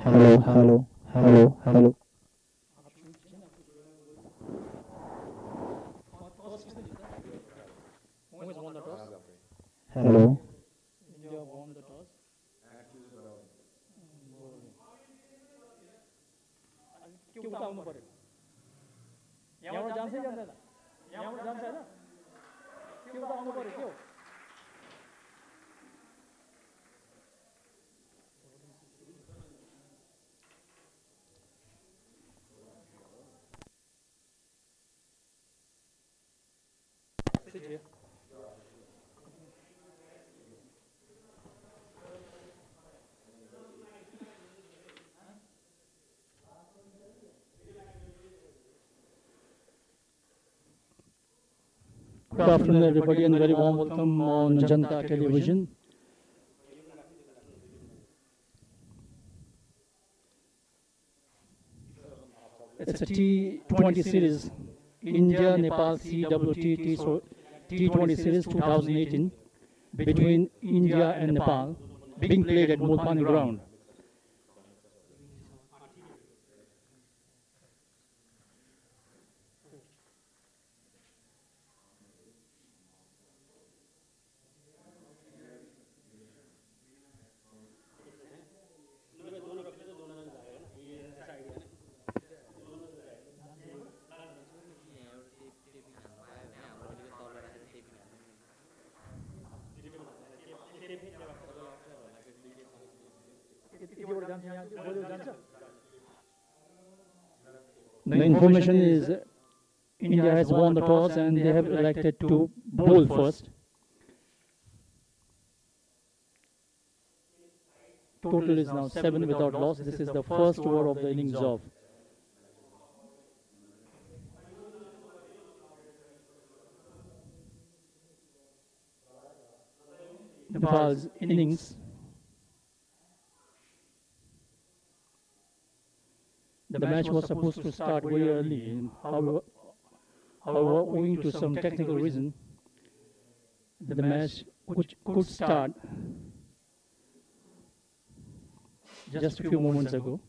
Hello, hello, hello, hello. Hello. Good afternoon, everybody, and very warm welcome on Janta Television. It's a T20 series, India Nepal CWT T20 series 2018 between India and Nepal, being played at Mulpani ground. The information is India has won the toss and they have elected to bowl first. Total is now 7 without loss. This is the first over of the innings of Nepal's innings. The match was supposed to start very early. However, owing to some technical reason, the match which could start just a few moments ago.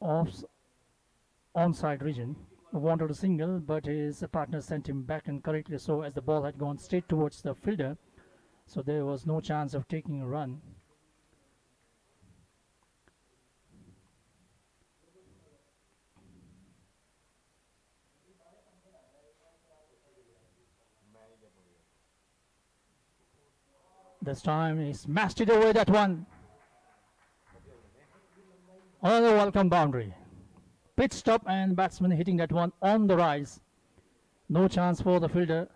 Off onside region wanted a single, but his partner sent him back incorrectly so, as the ball had gone straight towards the fielder, so there was no chance of taking a run. This time he smashed it away, that one. Another welcome boundary. Pitch stop and batsman hitting that one on the rise. No chance for the fielder.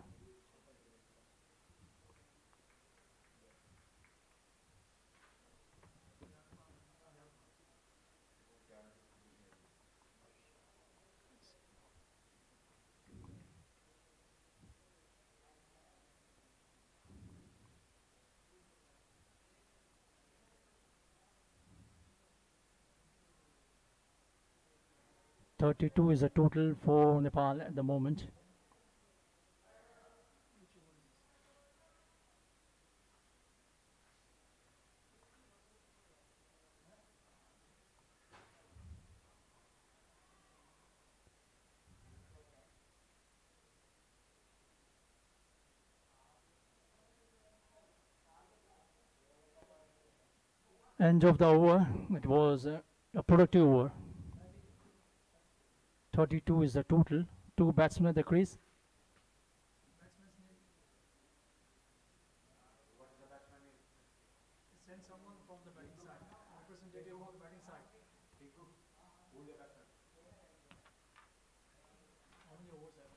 .32 is a total for Nepal at the moment. End of the over. It was a productive over. 32 is the total. Two batsmen at the crease. Send someone from the batting side. Representative of the batting side. How many overs have?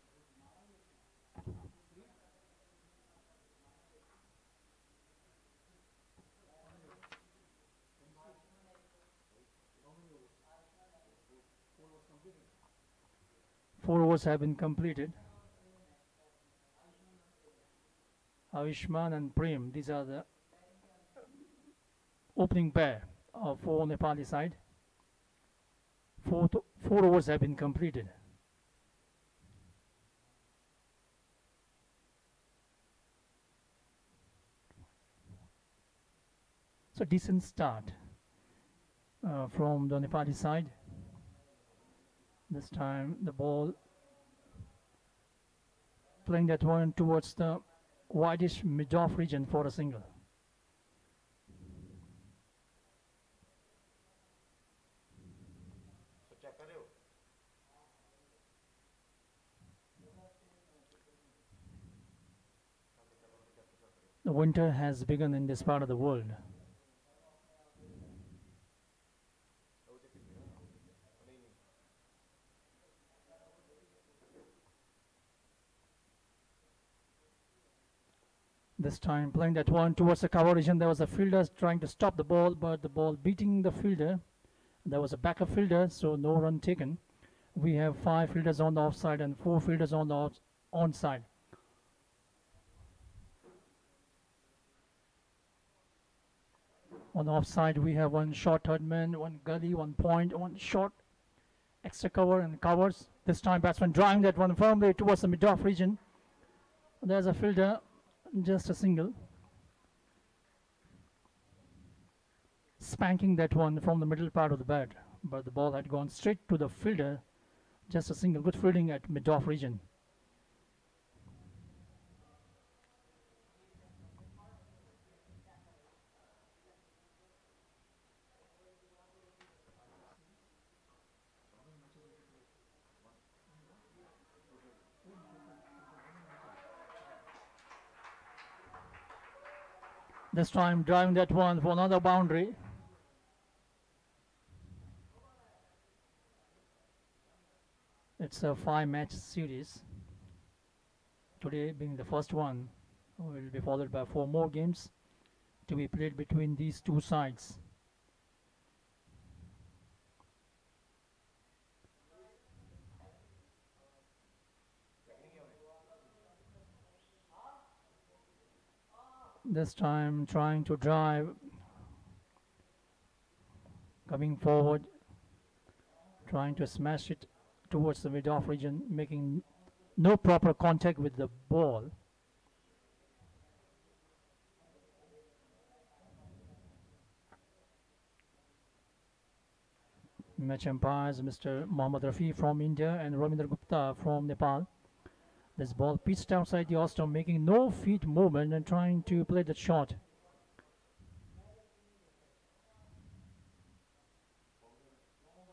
4 overs have been completed. Ayushman and Prem, these are the opening pair for Nepali side. 4 overs have been completed. So decent start from the Nepali side. This time the ball playing that one towards the wideish mid-off region for a single. The winter has begun in this part of the world. This time playing that one towards the cover region. There was a fielder trying to stop the ball, but the ball beating the fielder. There was a backup fielder, so no run taken. We have 5 fielders on the offside and 4 fielders on the onside. On the offside, we have 1 short third man, 1 gully, 1 point, 1 short extra cover and covers. This time batsman driving that one firmly towards the mid-off region. There's a fielder, just a single. Spanking that one from the middle part of the bat, but the ball had gone straight to the fielder. Just a single. Good fielding at mid-off region. This time driving that one for another boundary. It's a 5-match series. Today being the first one, will be followed by 4 more games to be played between these two sides. This time trying to drive, coming forward, trying to smash it towards the mid-off region, making no proper contact with the ball. Match umpires Mr. Mohammad Rafi from India and Ramendra Gupta from Nepal. This ball pitched outside the off-stump, making no feet movement and trying to play the shot.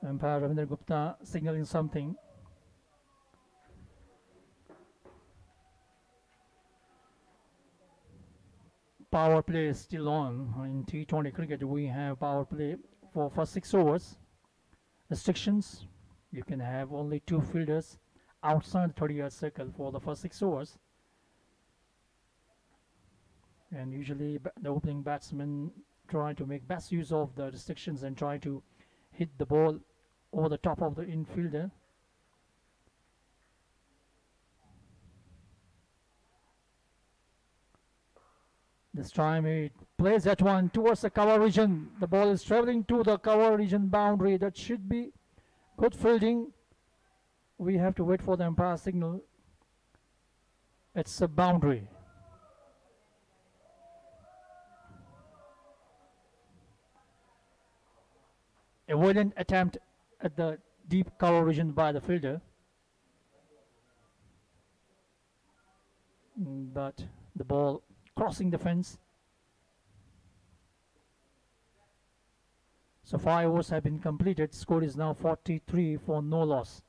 Umpire Ramendra Gupta signaling something. Power play is still on. In T20 cricket, we have power play for first 6 overs. Restrictions, you can have only 2 fielders outside the 30-yard circle for the first 6 overs. And usually the opening batsmen try to make best use of the restrictions and try to hit the ball over the top of the infielder. This time he plays that one towards the cover region. The ball is traveling to the cover region boundary. That should be good fielding. We have to wait for the umpire signal. It's a boundary. A valiant attempt at the deep cover region by the fielder. But the ball crossing the fence. So 5 overs have been completed. Score is now 43 for no loss.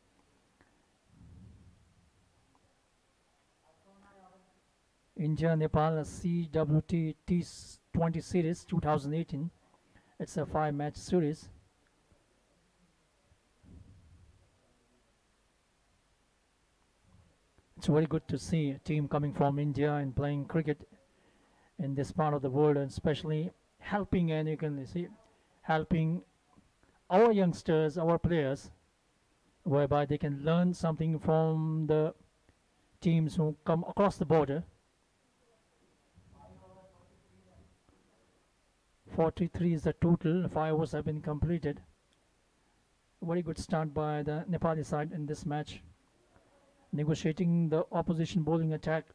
India Nepal CWT T20 series 2018. It's a 5-match series. It's very good to see a team coming from India and playing cricket in this part of the world, and especially helping, and you can see, helping our youngsters, our players, whereby they can learn something from the teams who come across the border. 43 is the total. 5 overs have been completed. Very good start by the Nepali side in this match, negotiating the opposition bowling attack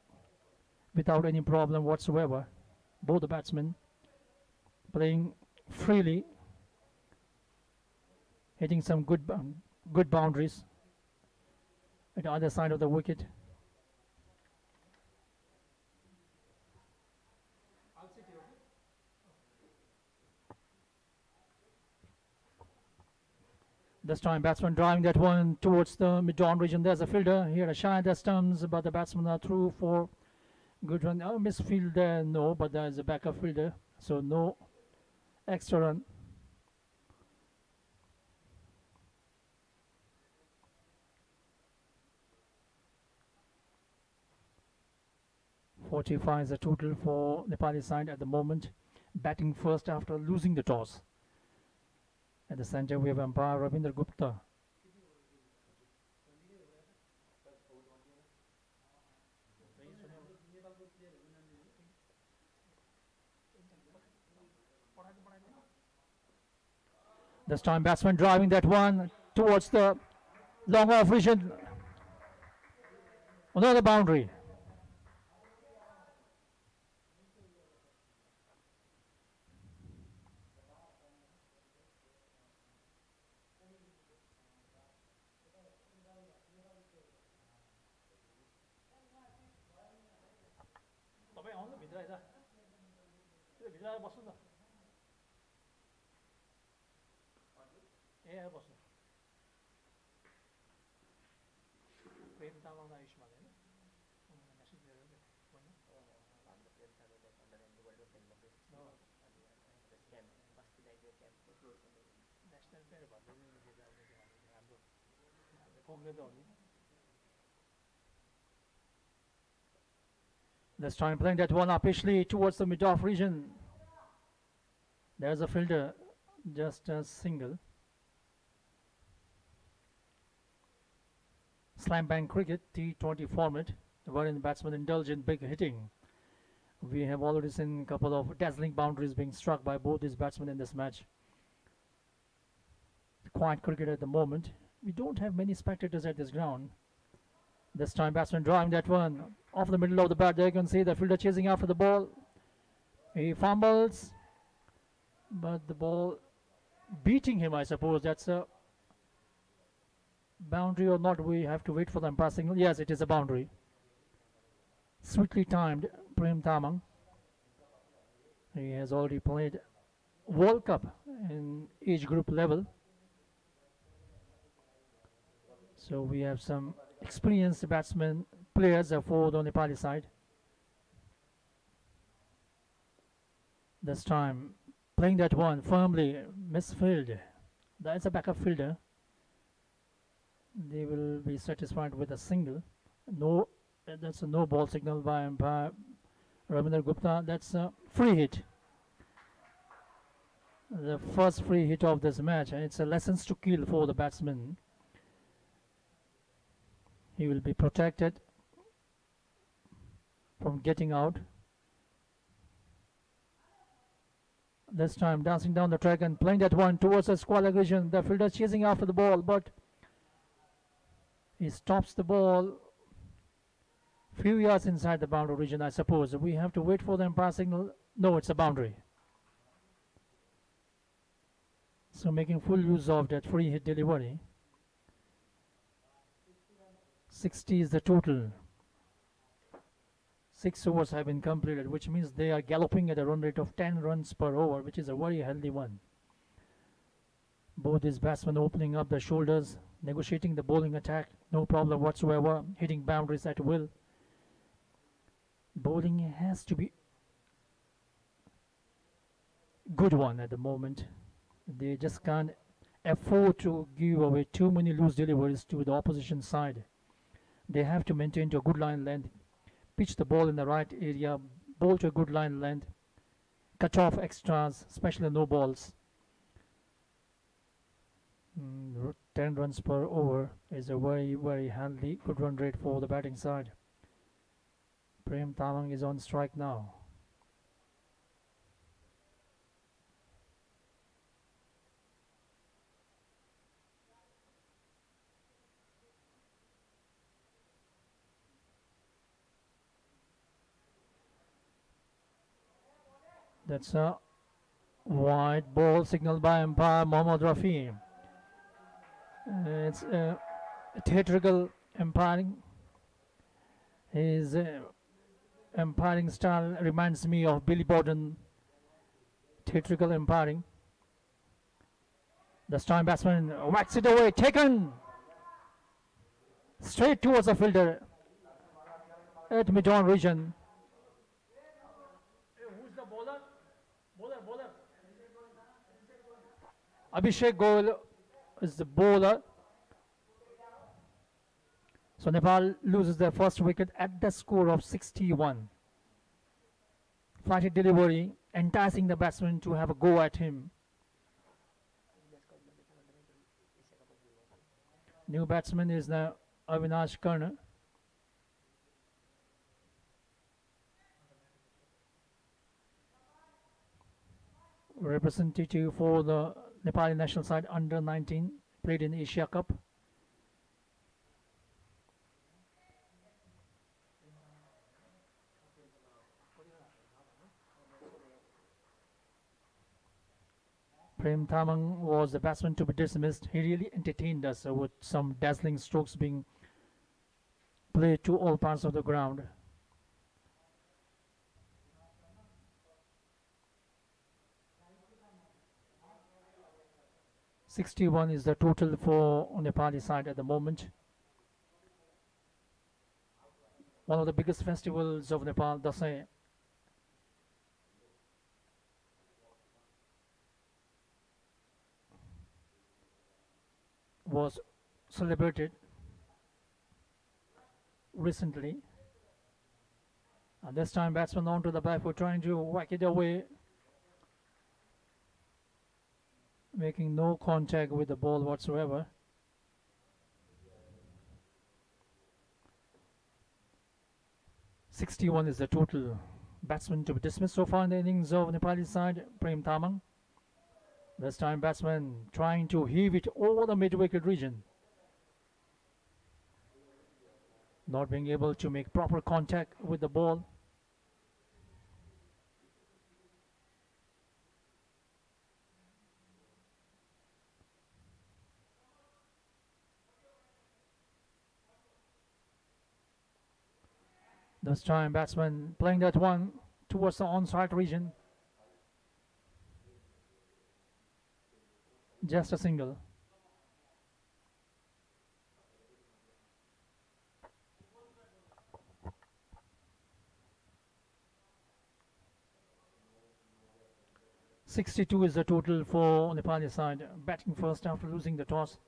without any problem whatsoever. Both the batsmen playing freely, hitting some good boundaries at the other side of the wicket. This time batsman driving that one towards the mid-on region. There's a fielder here, a shy at the stumps, but the batsmen are through for good run. Oh, misfield there, no, but there's a backup fielder, so no extra run. .45 is the total for Nepali side at the moment, batting first after losing the toss. At the center we have umpire Ravindra Gupta. This time batsman driving that one towards the long off region. Another boundary. This time playing that one upishly towards the mid-off region. There's a fielder, just a single. Slam bang cricket, T20 format, wherein the batsmen indulge in big hitting. We have already seen a couple of dazzling boundaries being struck by both these batsmen in this match. Quiet cricket at the moment. We don't have many spectators at this ground. This time batsman drawing that one off the middle of the bat. There you can see the fielder chasing after the ball. He fumbles, but the ball beating him, I suppose. That's a boundary or not. We have to wait for the umpire signal. Yes, it is a boundary. Sweetly timed, Prem Tamang. He has already played World Cup in age group level. So we have some experienced batsmen, players for the Nepali side. This time playing that one firmly, misfield. That's a backup fielder. They will be satisfied with a single. No, that's a no ball signal by umpire Ravindra Gupta. That's a free hit. The first free hit of this match, and it's a license to kill for the batsman. He will be protected from getting out. This time dancing down the track and playing that one towards the square aggression. The fielder chasing after the ball, but he stops the ball few yards inside the boundary region, I suppose. We have to wait for the umpire signal. No, it's a boundary. So making full use of that free hit delivery. 60 is the total. 6 overs have been completed, which means they are galloping at a run rate of 10 runs per over, which is a very healthy one. Both these batsmen opening up their shoulders, negotiating the bowling attack, no problem whatsoever, hitting boundaries at will. Bowling has to be good one at the moment. They just can't afford to give away too many loose deliveries to the opposition side. They have to maintain to a good line length, pitch the ball in the right area, bowl to a good line length, cut off extras, especially no balls. 10 runs per over is a very, very handy, good run rate for the batting side. Prem Tamang is on strike now. That's a wide ball signaled by umpire Mohammad Rafi. It's theatrical umpiring. His umpiring style reminds me of Billy Borden. Theatrical umpiring. The time batsman whacks it away, taken straight towards the fielder at mid-on region. Who's the bowler? Bowler. Abhishek Goel is the bowler. So Nepal loses their first wicket at the score of 61. Flighted delivery, enticing the batsman to have a go at him. New batsman is now Avinash Karna. Representative for the Nepali national side under 19, played in Asia Cup. Prem Tamang was the batsman to be dismissed. He really entertained us with some dazzling strokes being played to all parts of the ground. .61 is the total for Nepali side at the moment. One of the biggest festivals of Nepal, Dasai. Was celebrated recently. And this time batsman onto the back foot trying to whack it away, making no contact with the ball whatsoever. .61 is the total batsman to be dismissed so far in the innings of Nepali side, Prem Tamang. This time batsman trying to heave it over the mid-wicket region. Not being able to make proper contact with the ball. This time batsman playing that one towards the onside region. Just a single. .62 is the total for Nepali side, batting first after losing the toss.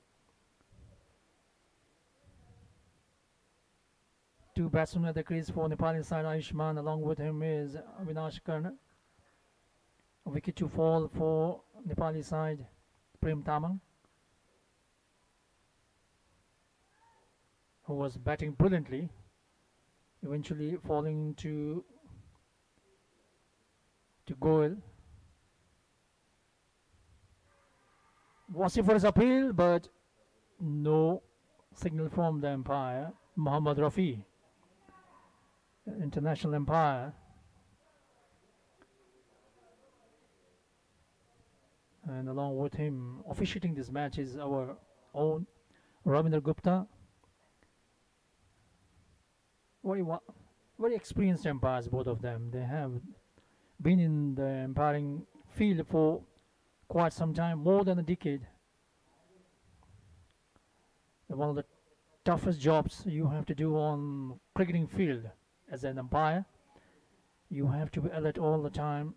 Two batsmen at the crease for Nepali side, Ayushman, along with him is Avinash Karna. A wicket to fall for Nepali side, Prem Tamang, who was batting brilliantly, eventually falling to Goel. Was he for his appeal, but no signal from the umpire, Mohammad Rafi, international umpire. And along with him, officiating this match is our own Ravindra Gupta. Very experienced umpires, both of them. They have been in the umpiring field for quite some time, more than a decade. one of the toughest jobs you have to do on cricketing field as an umpire. You have to be alert all the time.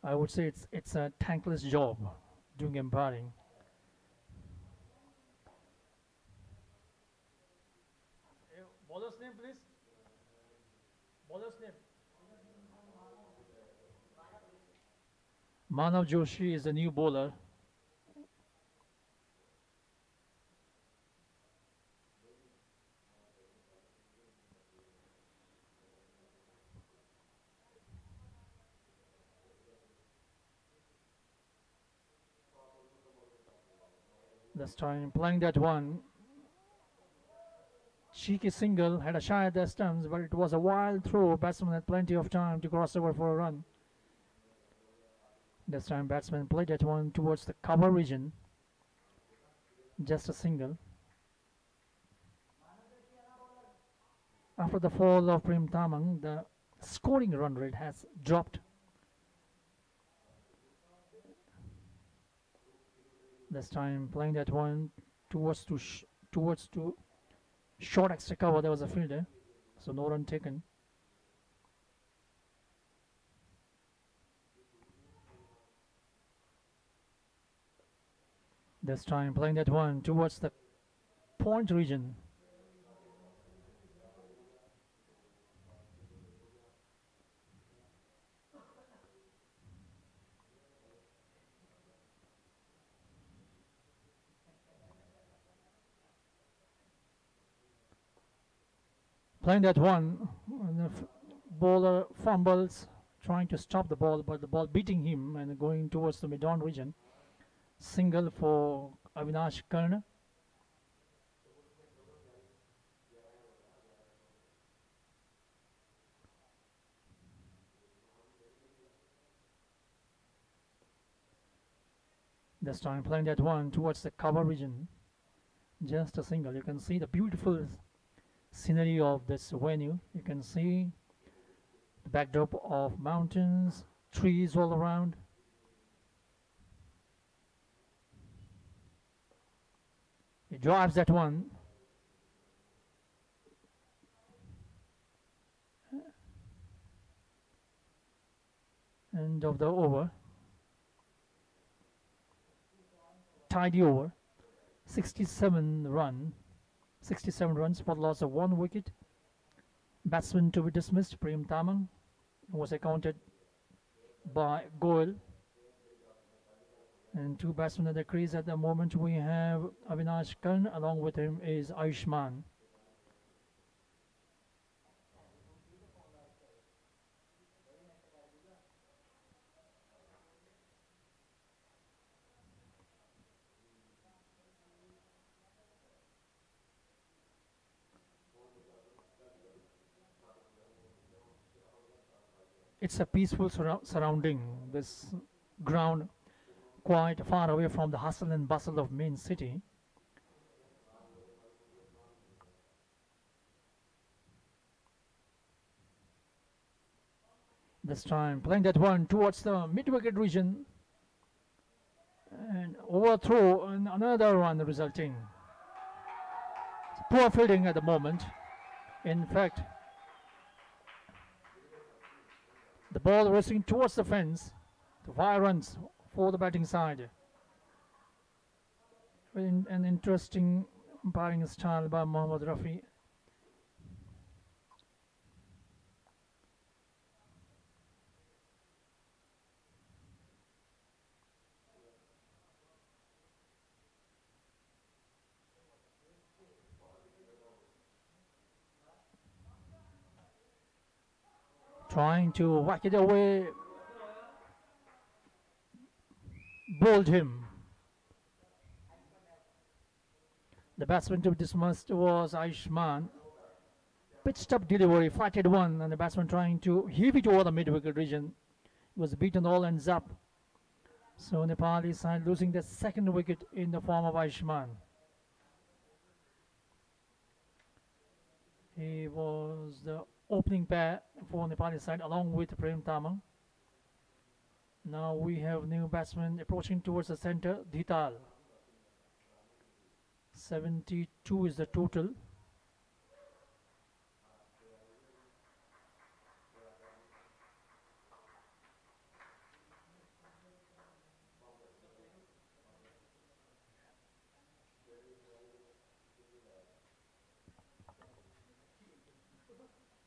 I would say it's a thankless job doing umpiring. Bowler's name, please. Bowler's name. Manav Joshi is the new bowler. This time playing that one. Cheeky single, had a shy at the stumps, but it was a wild throw. Batsman had plenty of time to cross over for a run. This time batsman played that one towards the cover region. Just a single. After the fall of Prem Tamang, the scoring run rate has dropped. This time playing that one towards to short extra cover. There was a fielder, so no run taken. This time playing that one towards the point region. Playing that one, and the bowler fumbles, trying to stop the ball, but the ball beating him and going towards the mid-on region. Single for Avinash Karna. This time playing that one towards the cover region. Just a single. You can see the beautiful scenery of this venue. You can see the backdrop of mountains, trees all around. He drives that one. End of the over. Tidy over. 67 runs for the loss of 1 wicket. Batsman to be dismissed, Prem Tamang, was accounted by Goel. And 2 batsmen at the crease at the moment. We have Avinash Karn, along with him is Ayushman. It's a peaceful surrounding, this ground, quite far away from the hustle and bustle of main city. This time playing that one towards the mid-wicket region, and overthrow and another one resulting. Poor fielding at the moment. In fact, the ball racing towards the fence. 5 runs for the batting side. An interesting umpiring style by Mohammad Rafi. Trying to whack it away, bowled him. The batsman to be dismissed was Ayushman. Pitched up delivery, flatted one, and the batsman trying to heave it over the mid-wicket region. He was beaten all ends up. So Nepali side losing the 2nd wicket in the form of Ayushman. He was the opening pair for Nepali side along with Prem Tamang. Now we have new batsman approaching towards the center, Dhital. 72 is the total.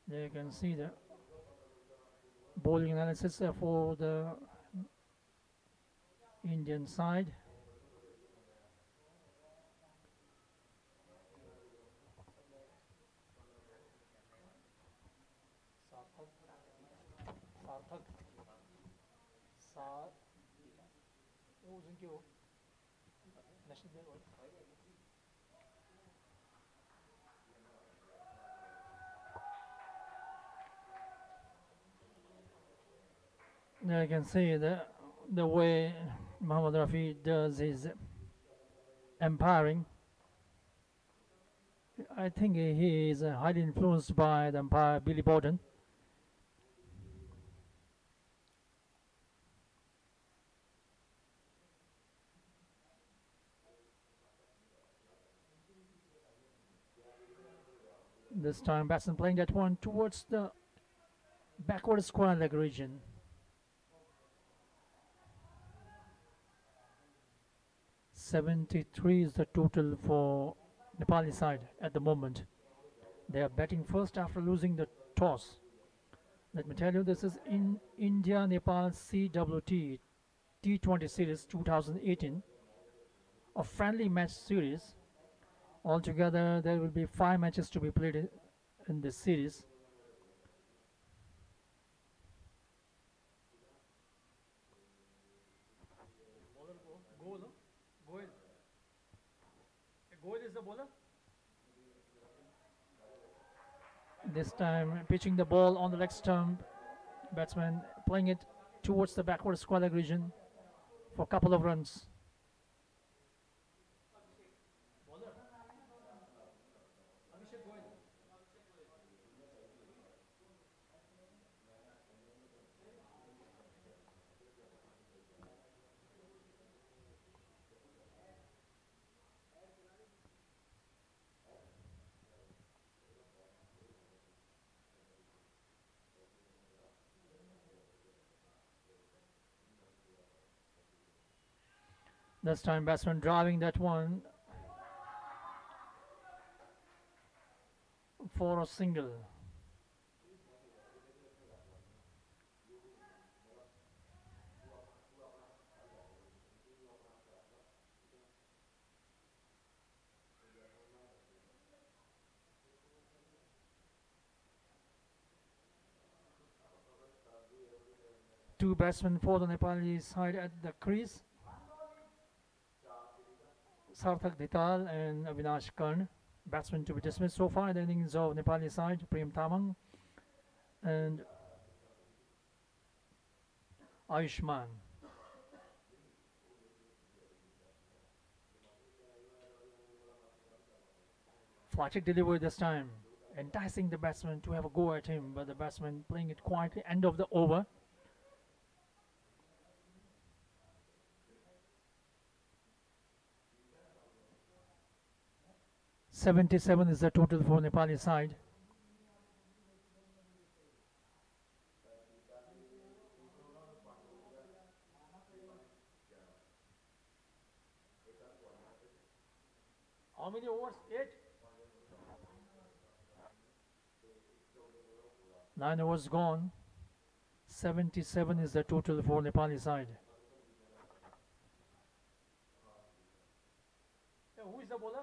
There you can see the bowling analysis for the Indian side. There you can see the way Muhammad Rafi does his umpiring. I think he is highly influenced by the umpire Billy Borden. This time batsman playing that one towards the backward square leg region. .73 is the total for Nepali side at the moment. They are batting first after losing the toss. Let me tell you, this is in India Nepal CWT T20 series 2018, a friendly match series. Altogether, there will be 5 matches to be played in this series. Goel is the bowler. This time pitching the ball on the leg stump. Batsman playing it towards the backward square leg region for a couple of runs. This time batsman driving that one for a single. Two batsmen for the Nepali side at the crease. Sarthak Dhital and Avinash Karn. Batsmen to be dismissed so far in the innings of Nepali side. Prem Tamang and Ayushman. Flatted delivery this time, enticing the batsman to have a go at him, but the batsman playing it quietly. End of the over. .77 is the total for Nepali side. How many overs? 8? 9 overs gone. 77 is the total for Nepali side. Who is the bowler?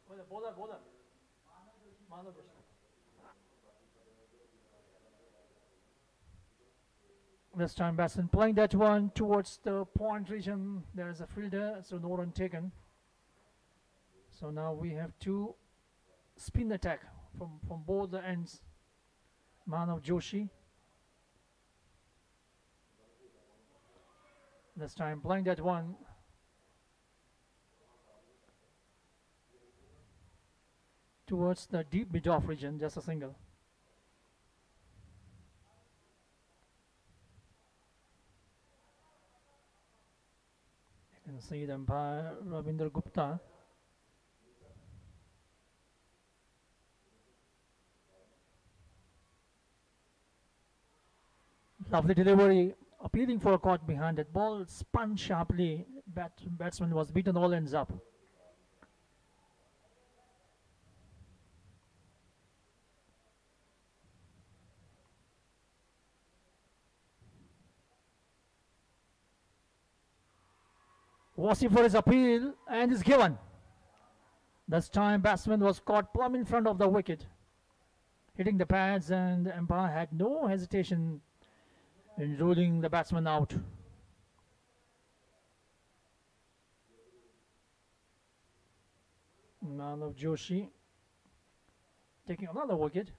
Oh, the bowler. This time batsman playing that one towards the point region. There is a fielder, so no run taken. So now we have to spin attack from both the ends. Manav Joshi. This time playing that one towards the deep mid-off region, just a single. You can see the umpire Ravinder Gupta. Lovely delivery, appealing for a caught behind it. Ball spun sharply. Batsman was beaten all ends up. Wasi for his appeal and is given. This time batsman was caught plumb in front of the wicket, hitting the pads, and the umpire had no hesitation in ruling the batsman out. Manav Joshi taking another wicket.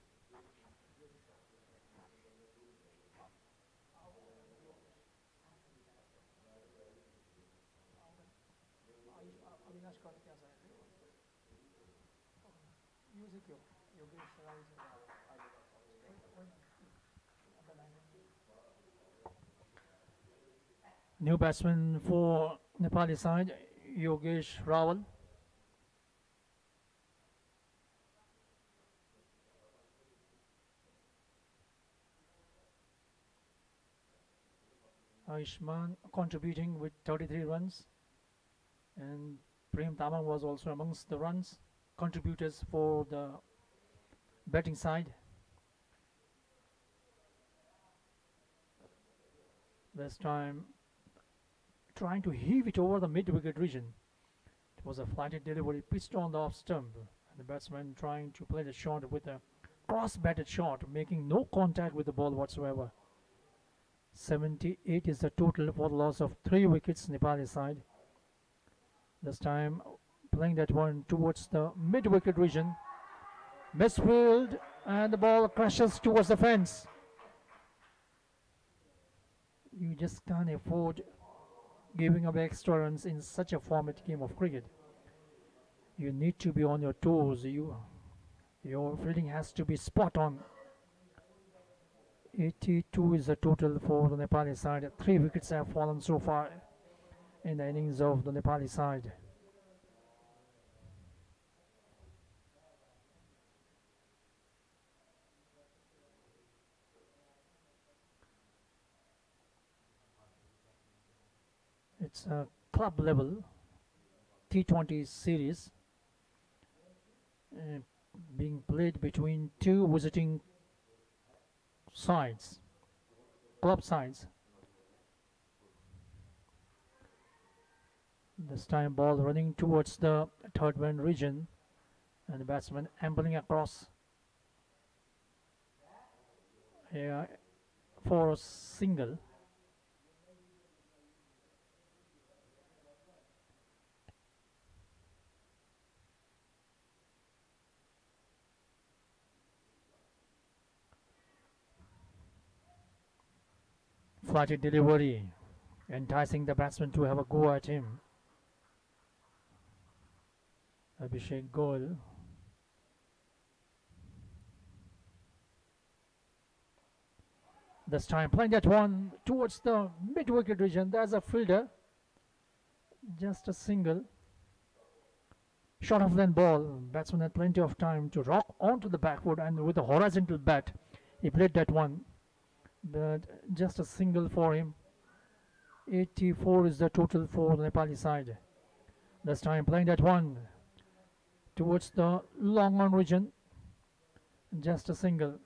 New batsman for Nepali side, Yogesh Rawal. Aishman contributing with 33 runs, and Prem Tamang was also amongst the runs contributors for the batting side. This time trying to heave it over the mid-wicket region. It was a flighted delivery pitched on the off stump, and the batsman trying to play the shot with a cross-batted shot, making no contact with the ball whatsoever. 78 is the total for the loss of 3 wickets, Nepali side. This time playing that one towards the mid-wicket region. Misfield, and the ball crashes towards the fence. You just can't afford giving away extra runs in such a format game of cricket. You need to be on your toes. Your fielding has to be spot on. 82 is the total for the Nepali side. 3 wickets have fallen so far in the innings of the Nepali side. It's a club level T20 series being played between 2 visiting sides, club sides. This time ball running towards the third man region, and the batsman ambling across for a single. Flighted delivery, enticing the batsman to have a go at him. Abhishek Goel. This time playing that one towards the mid-wicket region. There's a fielder. Just a single. Short of length ball. Batsman had plenty of time to rock onto the back foot, and with a horizontal bat, he played that one. But just a single for him. 84 is the total for the Nepali side. This time playing that one towards the long on region. Just a single.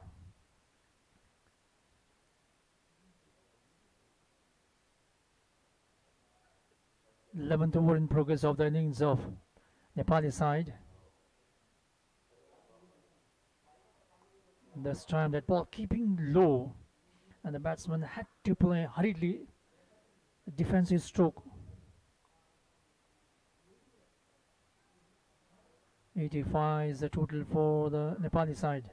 Eleventh over in progress of the innings of Nepali side. This time that ball keeping low, and the batsman had to play hurriedly a defensive stroke. 85 is the total for the Nepali side.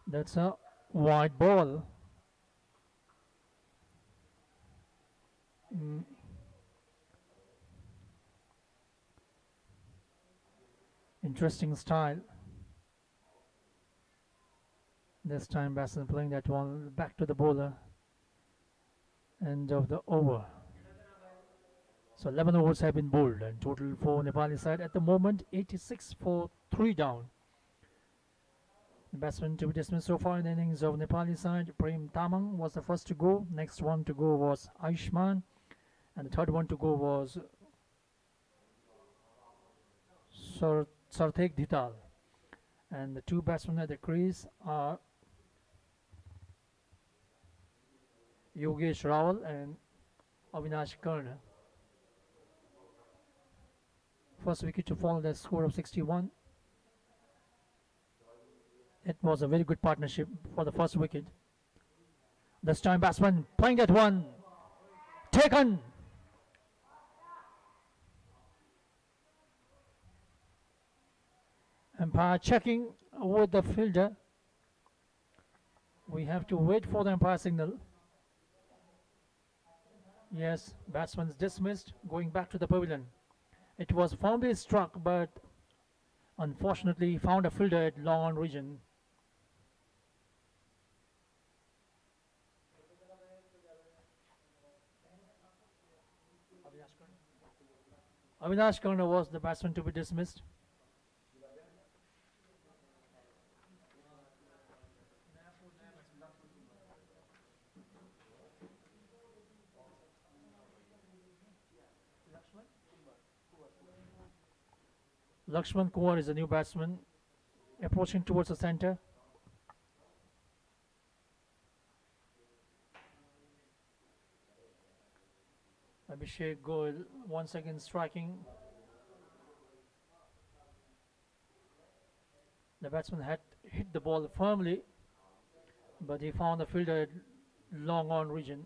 That's a wide ball. Interesting style. This time batsman playing that one back to the bowler. End of the over. So 11 overs have been bowled and total for Nepali side at the moment 86 for 3 down. The batsman to be dismissed so far in the innings of Nepali side, Prem Tamang was the first to go. Next one to go was Aishman, and the third one to go was Sarthek Dhital. And the two batsmen at the crease are Yogesh Rawal and Avinash Karna. First wicket to fall, the score of 61. It was a very good partnership for the first wicket. This time batsman playing that one, taken. Umpire checking with the fielder. We have to wait for the umpire signal. Yes, batsman's dismissed, going back to the pavilion. It was firmly struck, but unfortunately found a fielder at long on region. Avinash Karna was the batsman to be dismissed. Lakshman Kumar is a new batsman approaching towards the center. Abhishek Goel once again striking. The batsman had hit the ball firmly, but he found the fielder at long on region.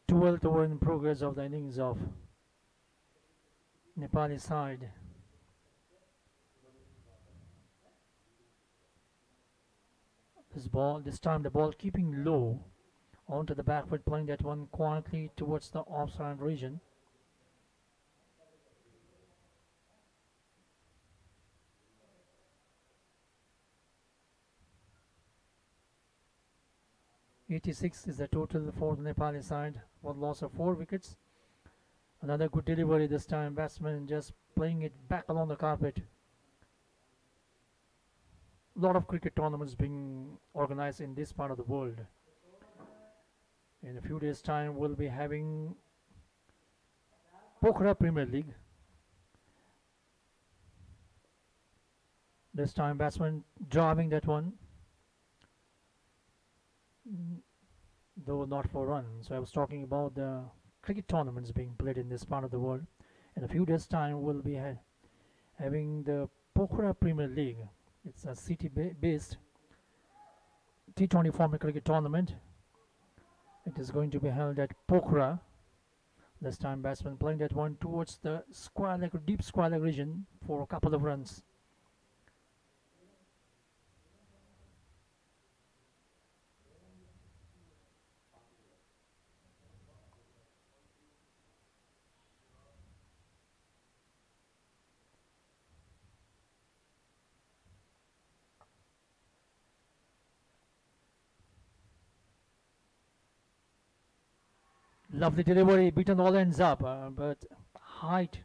Twelfth over in progress of the innings of Nepali side. This time the ball keeping low onto the back foot, playing that one quietly towards the offside region. .86 is the total for the Nepali side for the loss of 4 wickets. Another good delivery this time. Batsman just playing it back along the carpet. A lot of cricket tournaments being organized in this part of the world. In a few days' time, we'll be having Pokhara Premier League. This time, batsman driving that one, though not for runs. So I was talking about the cricket tournaments being played in this part of the world. In a few days' time, we'll be having the Pokhara Premier League. It's a city-based T20 format cricket tournament. It is going to be held at Pokhara. This time batsman playing that one towards the square leg, deep square leg region for a couple of runs. Lovely delivery, beaten all ends up, but height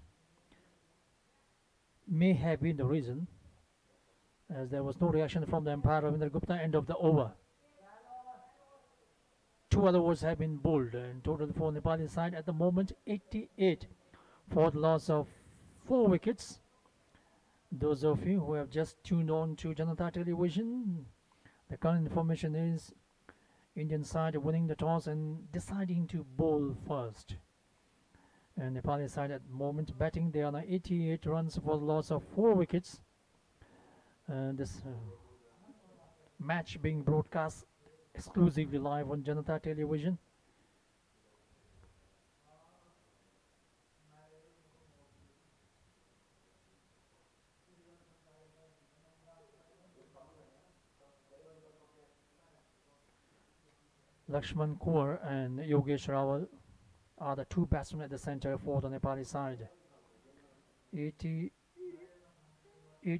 may have been the reason, as there was no reaction from the umpire Ravindra Gupta. End of the over. 2 other overs have been bowled, and total for Nepali side at the moment 88 for the loss of 4 wickets. Those of you who have just tuned on to Janata Television, the current information is Indian side winning the toss and deciding to bowl first. And Nepali side at the moment batting, they are on 88 runs for the loss of 4 wickets. This match being broadcast exclusively live on Janata Television. Lakshman Kaur and Yogesh Rawal are the two batsmen at the center for the Nepali side. 88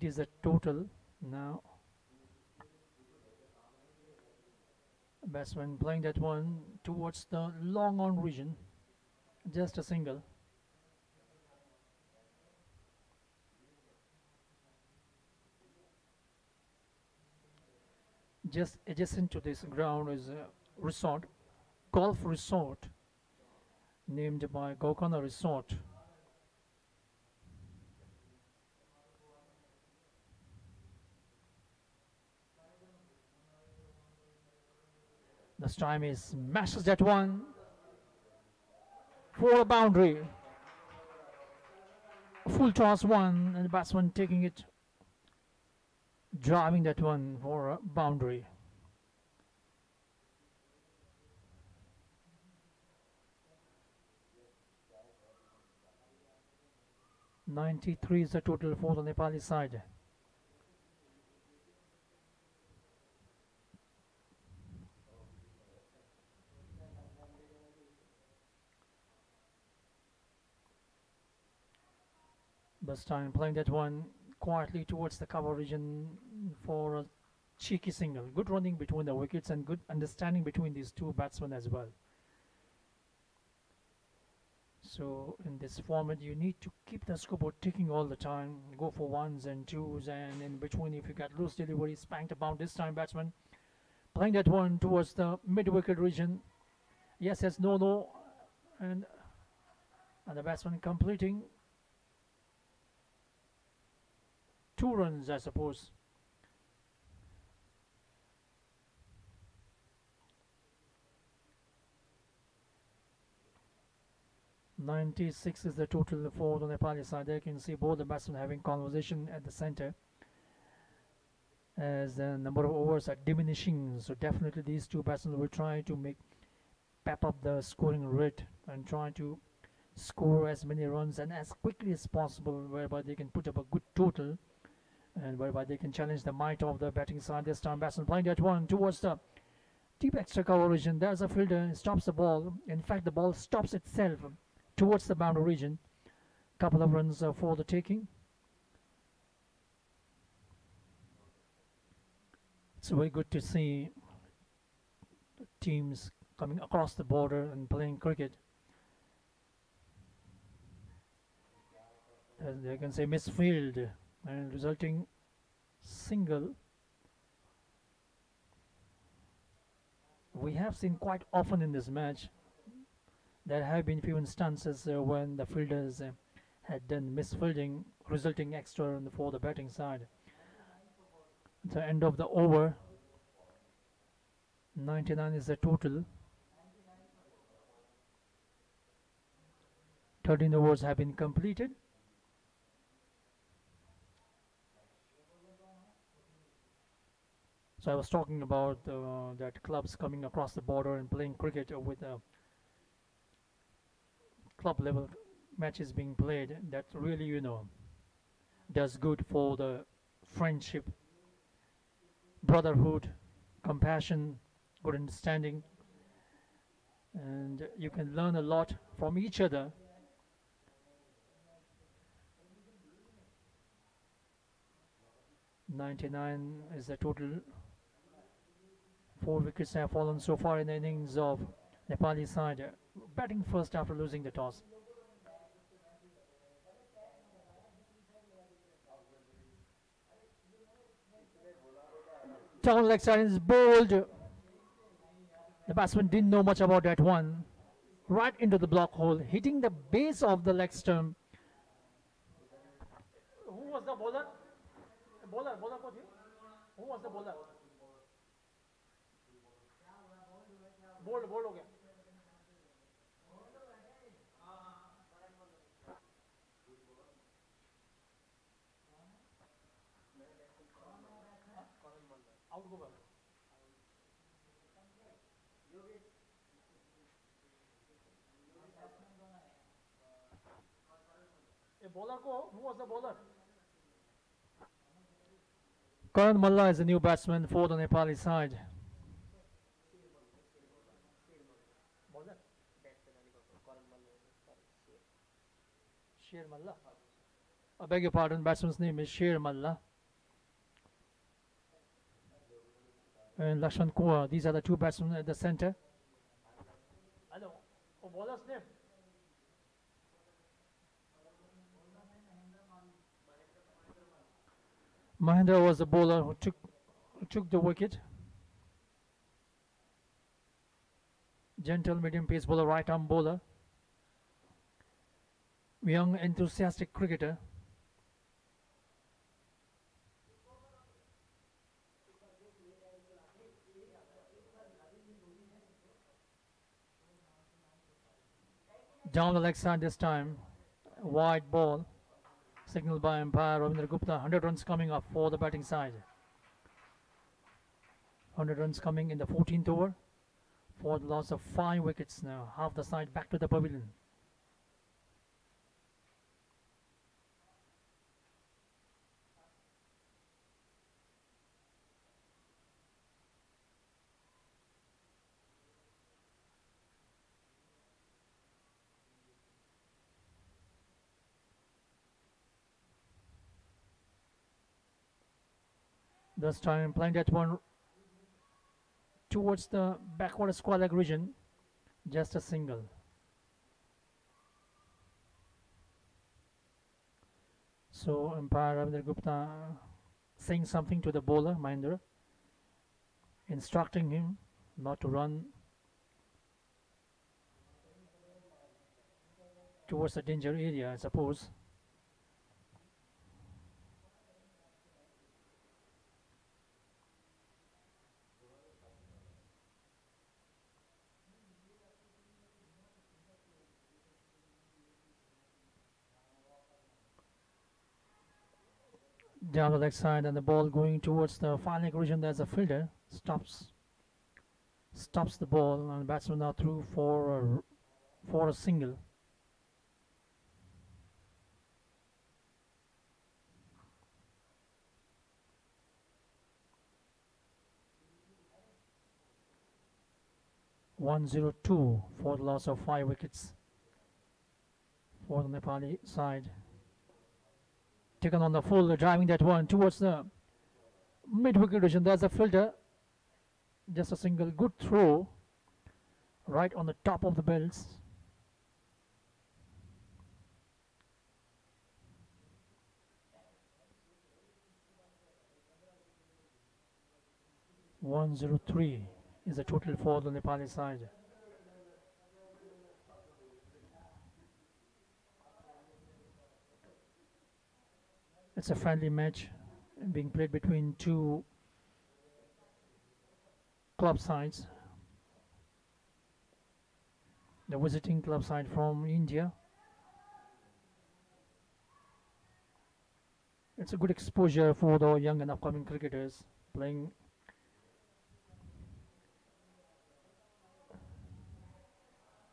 is the total now. Batsman playing that one towards the long on region, just a single. Just adjacent to this ground is a resort, golf resort, named by Gokana Resort. This time he smashes that one for a boundary. Full toss one, and the batsman taking it, driving that one for a boundary. .93 is the total for the Nepali side. Bastine playing that one quietly towards the cover region for a cheeky single. Good running between the wickets and good understanding between these two batsmen as well. So in this format you need to keep the scoreboard ticking all the time, go for ones and twos, and in between if you get loose delivery, spanked about. This time batsman playing that one towards the mid wicket region. Yes, no, and the batsman completing 2 runs, I suppose. .96 is the total for the Nepali side. There you can see both the batsmen having conversation at the center as the number of overs are diminishing. So definitely these two batsmen will try to pep up the scoring rate and try to score as many runs and as quickly as possible, whereby they can put up a good total and whereby they can challenge the might of the batting side. This time batsman playing that one towards the deep extra cover region. There's a fielder, stops the ball. In fact, the ball stops itself towards the boundary region. Couple of runs for the taking. It's very good to see teams coming across the border and playing cricket. As they can say misfield and resulting single. We have seen quite often in this match. There have been few instances when the fielders had done misfielding, resulting extra for the batting side. At the end of the over, 99 is the total. 13 overs have been completed. So I was talking about that clubs coming across the border and playing cricket with club level matches being played. That really, does good for the friendship, brotherhood, compassion, good understanding, and you can learn a lot from each other. .99 is the total. 4 wickets have fallen so far in the innings of Nepali side, batting first after losing the toss. Down leg side is bowled. The batsman didn't know much about that one. Right into the block hole, hitting the base of the leg stump. Who was the bowler? Bowler coach. Who was the bowler? Bold हो गया. Out go. A bowler ko, who was the bowler? Karan Malla is the new batsman for the Nepali side. Sher Malla. I beg your pardon, batsman's name is Sher Malla. And Lakshman Kaur. These are the two batsmen at the center. I know. Oh, bowler's name. Mahendra was the bowler who took the wicket. Gentle medium pace bowler, right arm bowler. Young enthusiastic cricketer. Down the leg side this time. Wide ball. Signaled by umpire Ravindra Gupta. 100 runs coming up for the batting side. 100 runs coming in the 14th over. For the loss of 5 wickets now. Half the side back to the pavilion. This time playing that one towards the backward square leg region. Just a single. So umpire Ravindra Gupta saying something to the bowler Mahendra, instructing him not to run towards the danger area, I suppose. Down the leg side and the ball going towards the far leg region. There's a fielder, stops the ball, and the batsman now through for a single. (102) for the loss of 5 wickets for the Nepali side. Taken on the full, driving that one towards the mid-wicket region. There's a filter. Just a single. Good throw. Right on the top of the belts. (103) is the total for the Nepali side. It's a friendly match being played between two club sides. The visiting club side from India. It's a good exposure for the young and upcoming cricketers playing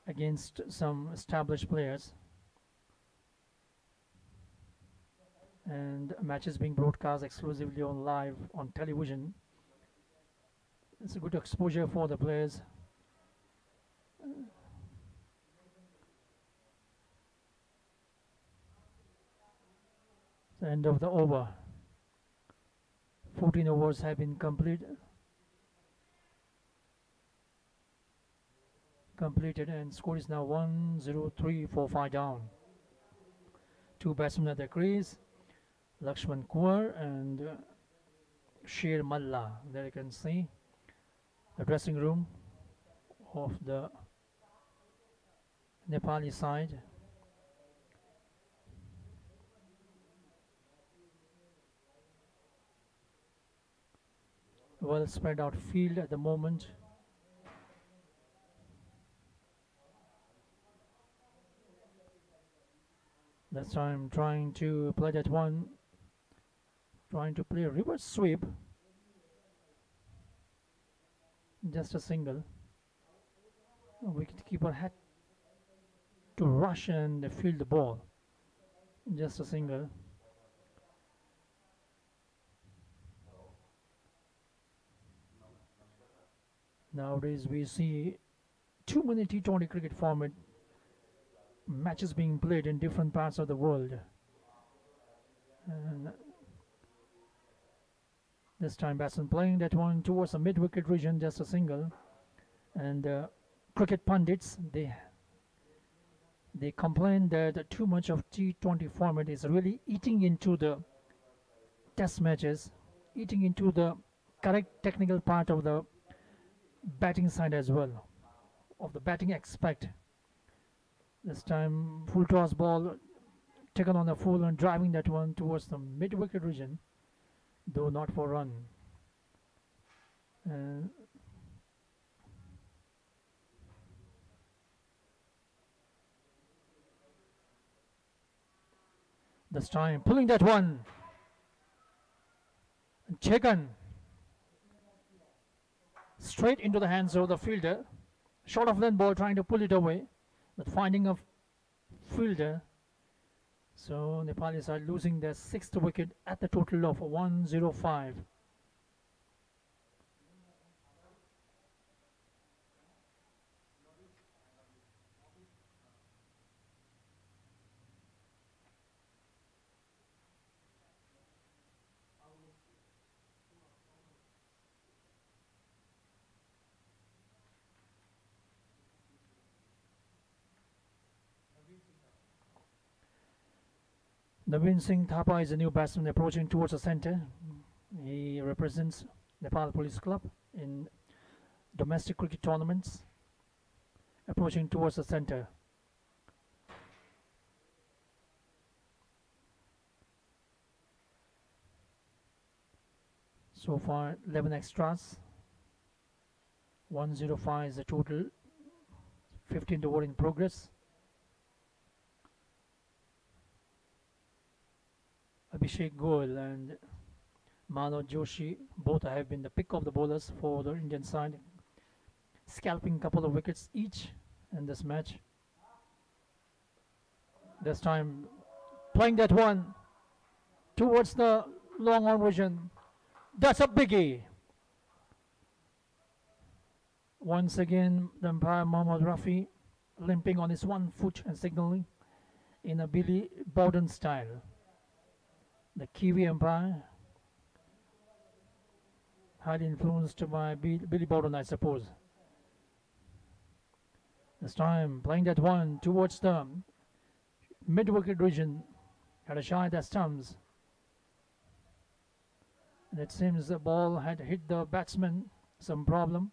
against some established players. And matches being broadcast exclusively on live on television. It's a good exposure for the players. The end of the over. 14 overs have been completed and score is now 1-0-3 for 5 down. 2 batsmen at the crease. Lakshman Kaur and Sher Malla. There you can see the dressing room of the Nepali side. Well spread out field at the moment. That's time trying to play that one. Trying to play a reverse sweep. Just a single. Wicketkeeper had to rush and field the ball. Just a single. Nowadays we see too many T20 cricket format matches being played in different parts of the world. And this time batsman playing that one towards the mid-wicket region, just a single. And cricket pundits, they complain that too much of T20 format is really eating into the test matches, eating into the correct technical part of the batting side as well, of the batting aspect. This time full toss ball taken on the full and driving that one towards the mid-wicket region, though not for run. This time pulling that one, taken straight into the hands of the fielder. Short of length ball trying to pull it away, but finding a fielder. So Nepalis are losing their 6th wicket at the total of 105. Naveen Singh Thapa is a new batsman approaching towards the centre. He represents Nepal Police Club in domestic cricket tournaments. Approaching towards the centre. So far 11 extras. 105 is the total. 15th over in progress. Abhishek Goel and Manoj Joshi both have been the pick of the bowlers for the Indian side, scalping a couple of wickets each in this match. This time playing that one towards the long on vision. That's a biggie. Once again the umpire Mohammad Rafi limping on his one foot and signaling in a Billy Bowden style. The Kiwi umpire, highly influenced by Billy Bowden, I suppose. This time playing that one towards the mid-wicket region, had a shot at stumps. And it seems the ball had hit the batsman, some problem.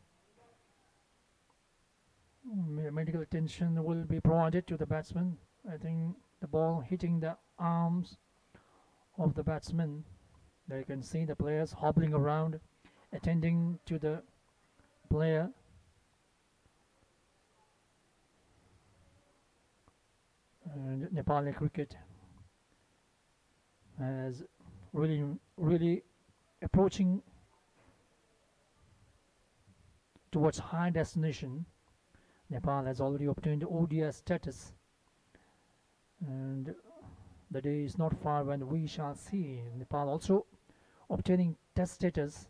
Medical attention will be provided to the batsman. I think the ball hitting the arms of the batsman. There you can see the players hobbling around, attending to the player. And Nepali cricket has really approaching towards high destination. Nepal has already obtained ODI status, and the day is not far when we shall see Nepal also obtaining test status.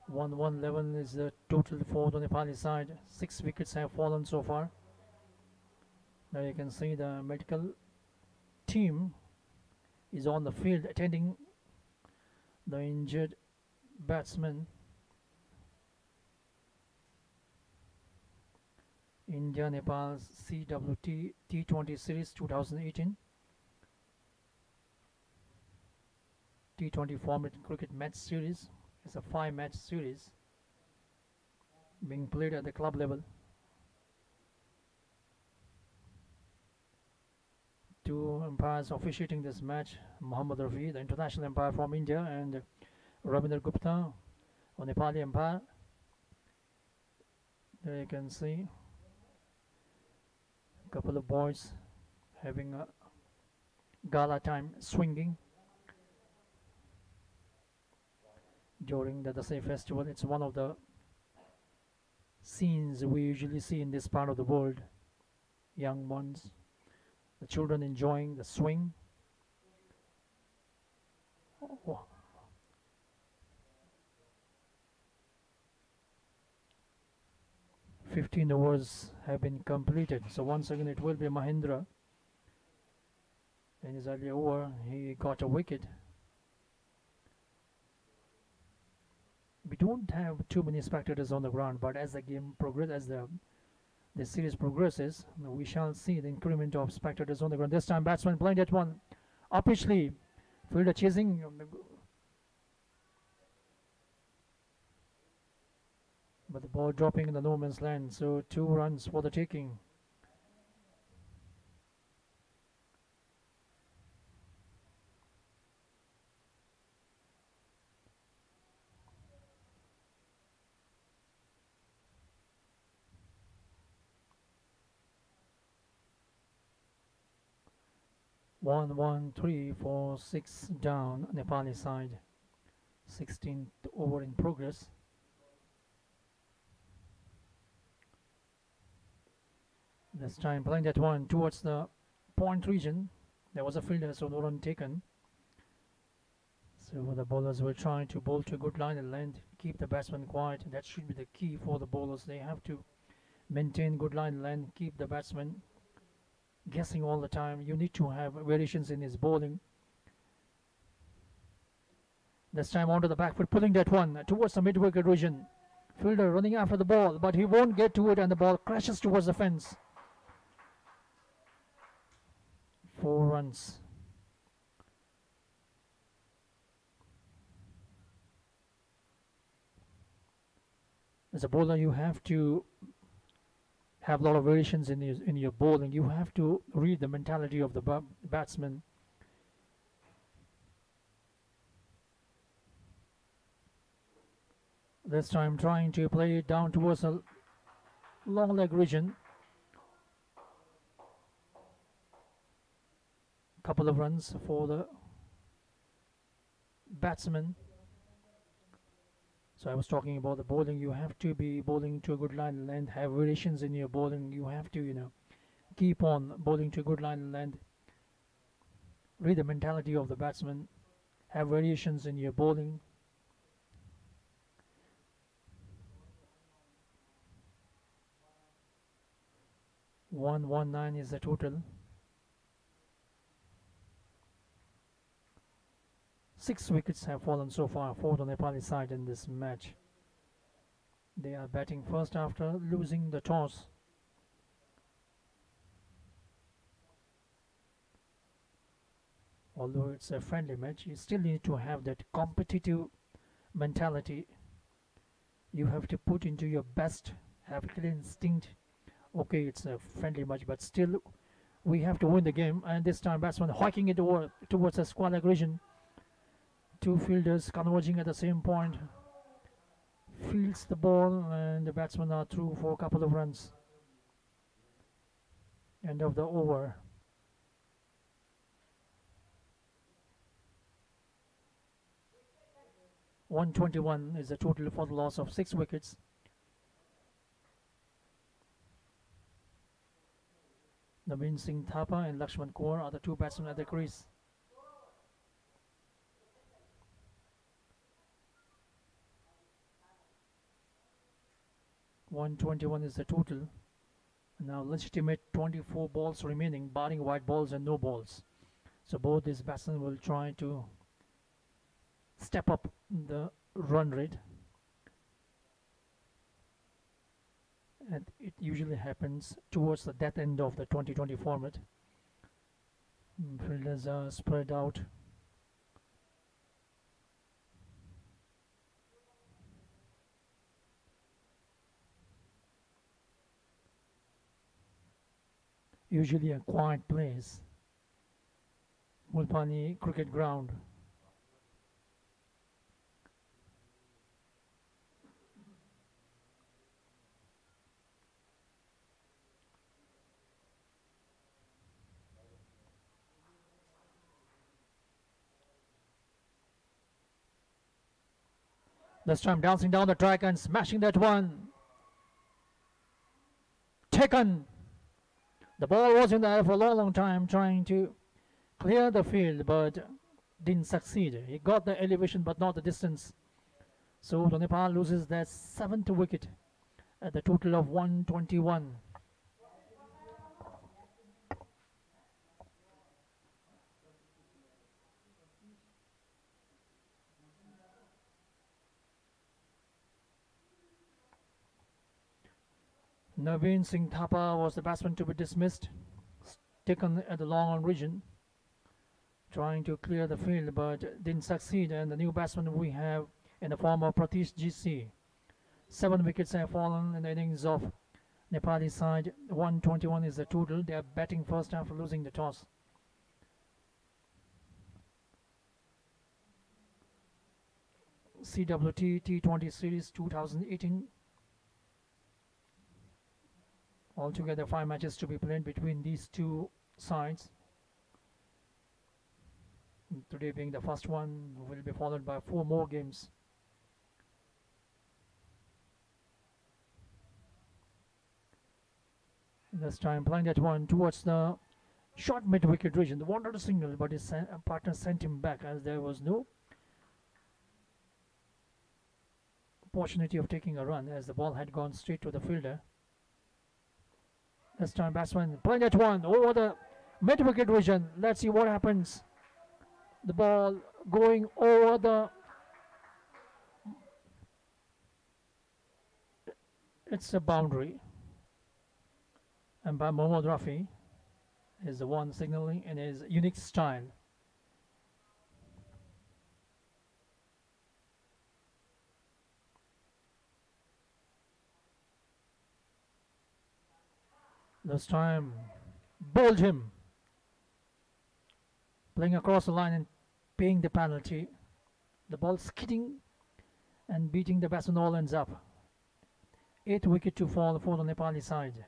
One 111 is the total for the Nepali side. 6 wickets have fallen so far. Now you can see the medical team is on the field attending the injured batsman. India Nepal's CWT T20 series 2018. T20 format cricket match series. It's a 5-match series being played at the club level. 2 umpires officiating this match: Mohammad Rafi, the international umpire from India, and Ravinder Gupta, a Nepali umpire. There you can see a couple of boys having a gala time swinging during the Dasai festival. It's one of the scenes we usually see in this part of the world. Young ones, the children enjoying the swing. Wow. "15 overs have been completed." So once again it will be Mahindra. In his earlier over, he got a wicket. We don't have too many spectators on the ground, but as the game progresses, as the series progresses, we shall see the increment of spectators on the ground. This time batsman playing that one uppishly, fielder chasing, but the ball dropping in the no man's land. So 2 runs for the taking. One, 1, 3, 4, 6 down, Nepali side. 16th over in progress. This time playing that one towards the point region. There was a fielder, so no run taken. So the bowlers were trying to bowl to a good line and length, keep the batsman quiet. That should be the key for the bowlers. They have to maintain good line and length, keep the batsman guessing all the time. You need to have variations in his bowling. This time onto the back foot, pulling that one towards the mid-wicket region. Fielder running after the ball, but he won't get to it and the ball crashes towards the fence. 4 runs. As a bowler, you have to have a lot of variations in your bowling. You have to read the mentality of the batsman. This time trying to play it down towards a long leg region. Couple of runs for the batsman. So I was talking about the bowling. You have to be bowling to a good line and length, have variations in your bowling. You have to, keep on bowling to a good line and length. Read the mentality of the batsman. Have variations in your bowling. "119" is the total. 6 wickets have fallen so far for the Nepali side in this match. They are batting first after losing the toss. Although it's a friendly match, you still need to have that competitive mentality. You have to put into your best, have clear instinct. Okay, it's a friendly match, but still we have to win the game. And this time batsman hiking it over towards the square leg region. 2 fielders converging at the same point. Fields the ball and the batsmen are through for a couple of runs. End of the over. "121" is the total for the loss of 6 wickets. Naveen Singh Thapa and Lakshman Kaur are the 2 batsmen at the crease. "121" is the total. Now legitimate 24 balls remaining, barring white balls and no balls. So both these batsmen will try to step up the run rate. And it usually happens towards the death end of the 2020 format. Fielders are spread out. Usually a quiet place. Mulpani cricket ground. This time dancing down the track and smashing that one. Taken. The ball was in the air for a long time trying to clear the field, but didn't succeed. He got the elevation but not the distance. So the Nepal loses their 7th wicket at the total of 121. Naveen Singh Thapa was the batsman to be dismissed, taken at the long on region, trying to clear the field but didn't succeed. And the new batsman we have in the form of Pratish GC. 7 wickets have fallen in the innings of Nepali side. 121 is the total. They are batting first after losing the toss. CWT T20 Series 2018. Altogether 5 matches to be played between these two sides. Today being the first one, will be followed by 4 more games. This time playing that one towards the short mid-wicket region. The wanted a signal, but his partner sent him back as there was no opportunity of taking a run as the ball had gone straight to the fielder. This time batsman playing that one over the mid-wicket region. Let's see what happens. The ball going over the... It's a boundary. And by Mohammad Rafi is the one signaling in his unique style. This time bowled him, playing across the line and paying the penalty. The ball skidding and beating the batsman all ends up. 8th wicket to fall for the Nepali side.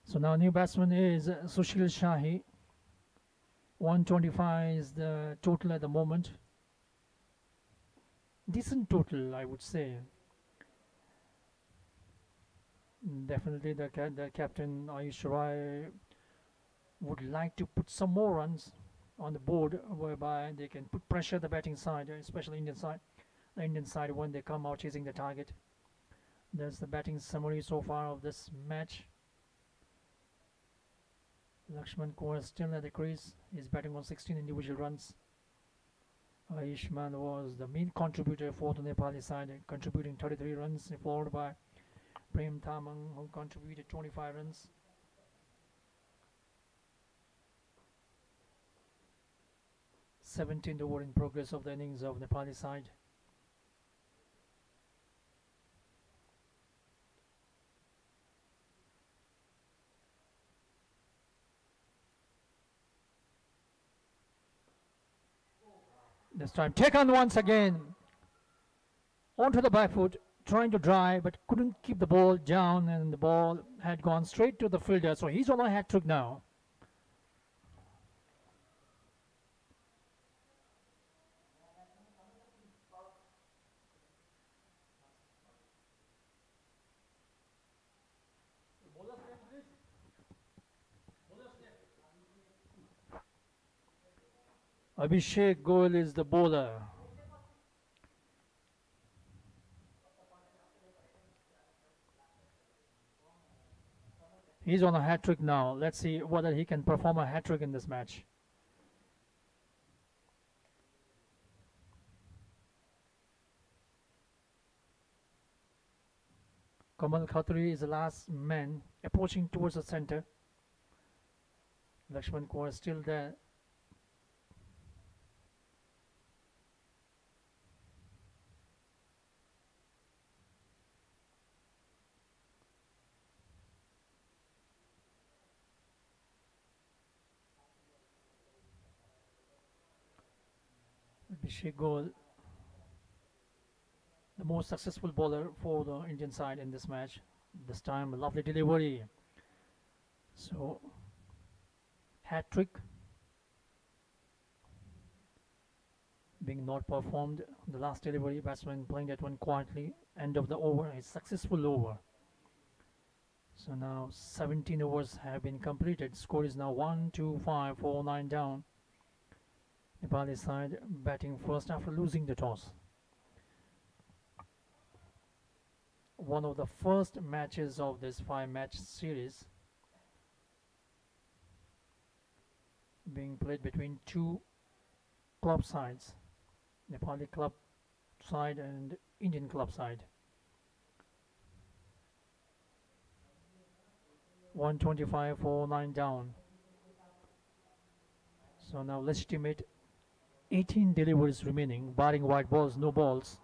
So now new batsman is Sushil Shahi. 125 is the total at the moment. Decent total, I would say. Definitely the captain Ayush Rai would like to put some more runs on the board whereby they can put pressure the batting side, especially the Indian side when they come out chasing the target. There's the batting summary so far of this match. Lakshman Kaur still at the crease. He's batting on 16 individual runs. Ayushman was the main contributor for the Nepali side, contributing 33 runs, followed by Prem Thamang, who contributed 25 runs. Seventeenth over in progress of the innings of Nepali side. This time taken once again onto the back foot, trying to drive but couldn't keep the ball down, and the ball had gone straight to the fielder. So he's on a hat trick now. Abhishek Goel is the bowler. He's on a hat trick now. Let's see whether he can perform a hat trick in this match. Kamal Khatri is the last man approaching towards the center. Lakshman Kaur is still there. Abhishek Goel, the most successful bowler for the Indian side in this match. This time a lovely delivery. So hat trick being not performed. The last delivery, batsman playing that one quietly. End of the over, a successful over. So now 17 overs have been completed. Score is now 1, 2, 5, 4, 9 down. Nepali side batting first after losing the toss. One of the first matches of this 5-match series being played between two club sides, Nepali club side and Indian club side. 125 for 9 down. So now legitimate 18 deliveries remaining, barring white balls, no balls.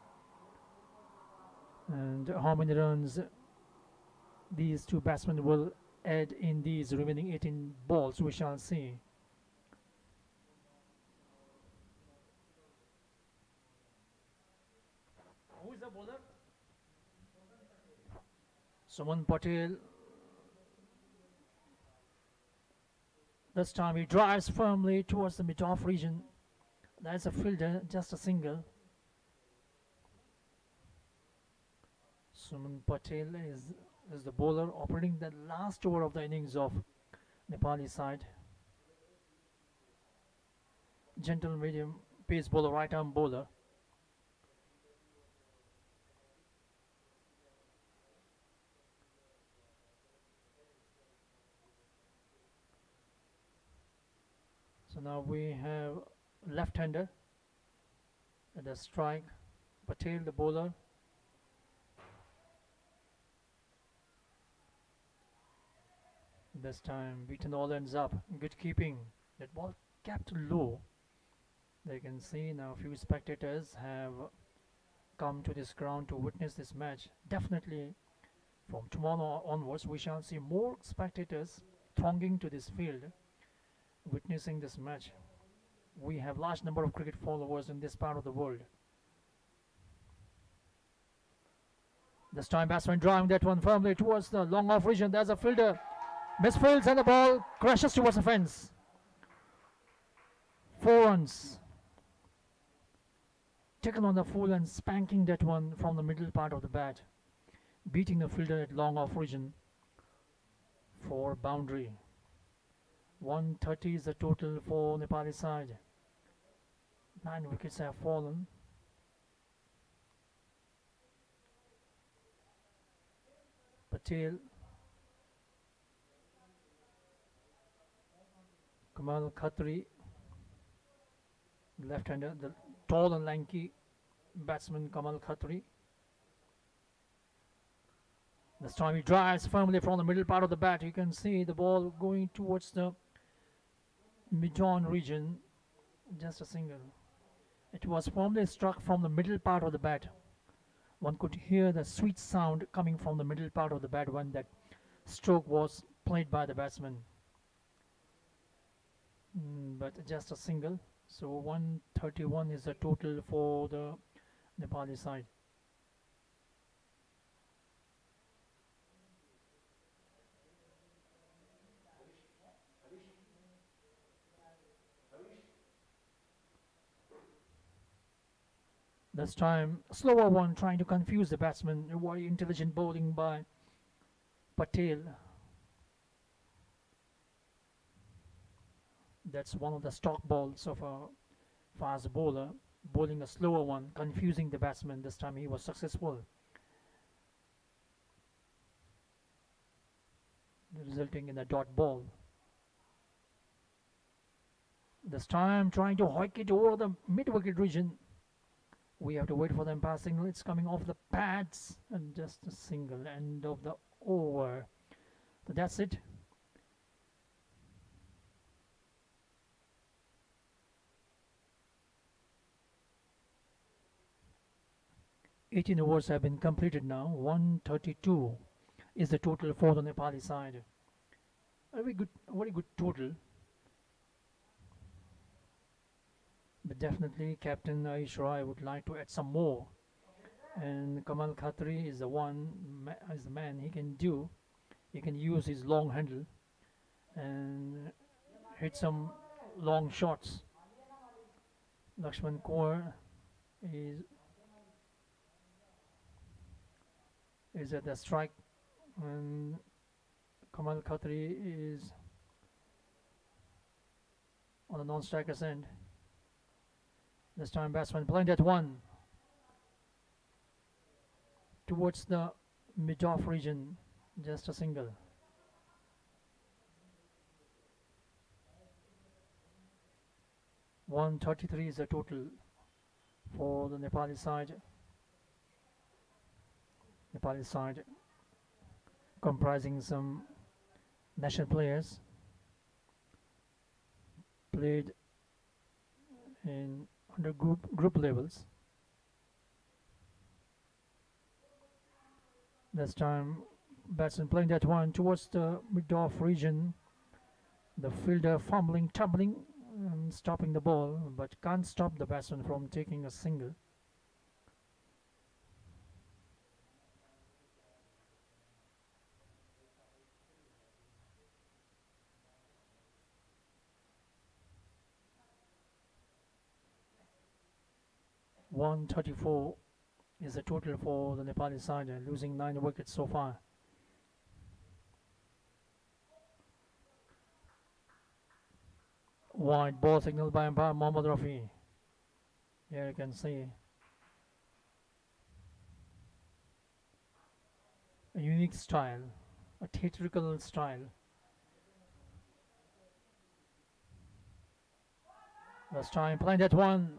And how many runs these two batsmen will add in these remaining 18 balls, we shall see. Who is the bowler? Suman Patel. This time he drives firmly towards the mid-off region. That's a fielder, just a single. Suman Patel is the bowler operating the last over of the innings of Nepali side. Gentle medium pace bowler, right arm bowler. So now we have left-hander at the strike. Patel, the bowler. This time beaten all ends up. Good keeping. That ball kept low. They can see now a few spectators have come to this ground to witness this match. Definitely from tomorrow onwards we shall see more spectators thronging to this field witnessing this match. We have large number of cricket followers in this part of the world. This time batsman driving that one firmly towards the long off region. There's a fielder. Misfields and the ball crashes towards the fence. 4 runs. Taken on the full and spanking that one from the middle part of the bat. Beating the fielder at long off region for boundary. 130 is the total for Nepali side. 9 wickets have fallen. Patel, Kamal Khatri, left-hander, the tall and lanky batsman Kamal Khatri. This time he drives firmly from the middle part of the bat. You can see the ball going towards the mid-on region. Just a single. It was firmly struck from the middle part of the bat. One could hear the sweet sound coming from the middle part of the bat when that stroke was played by the batsman. But just a single. So 131 is the total for the Nepali side. This time, slower one trying to confuse the batsman. Very intelligent bowling by Patel. That's one of the stock balls of a fast bowler, bowling a slower one, confusing the batsman. This time he was successful, resulting in a dot ball. This time trying to hoik it over the mid-wicket region. We have to wait for the umpire signal. It's coming off the pads and just a single. End of the over. So that's it. "18 overs have been completed now. 132 is the total for the Nepali side. A very good total. But definitely Captain Aish Roy would like to add some more. And Kamal Khatri is the man he can do. He can use his long handle and hit some long shots. Lakshman Kaur is at the strike, and Kamal Khatri is on the non-striker's end. This time batsman playing that one towards the mid-off region, just a single. .133 is the total for the Nepali side. Nepali side comprising some national players, played in under group levels. This time batsman playing that one towards the mid-off region. The fielder fumbling, tumbling, and stopping the ball, but can't stop the batsman from taking a single. .134 is the total for the Nepali side, losing 9 wickets so far. Wide ball signaled by umpire Mohammad Rafi. Here you can see a unique style, a theatrical style. This time playing that one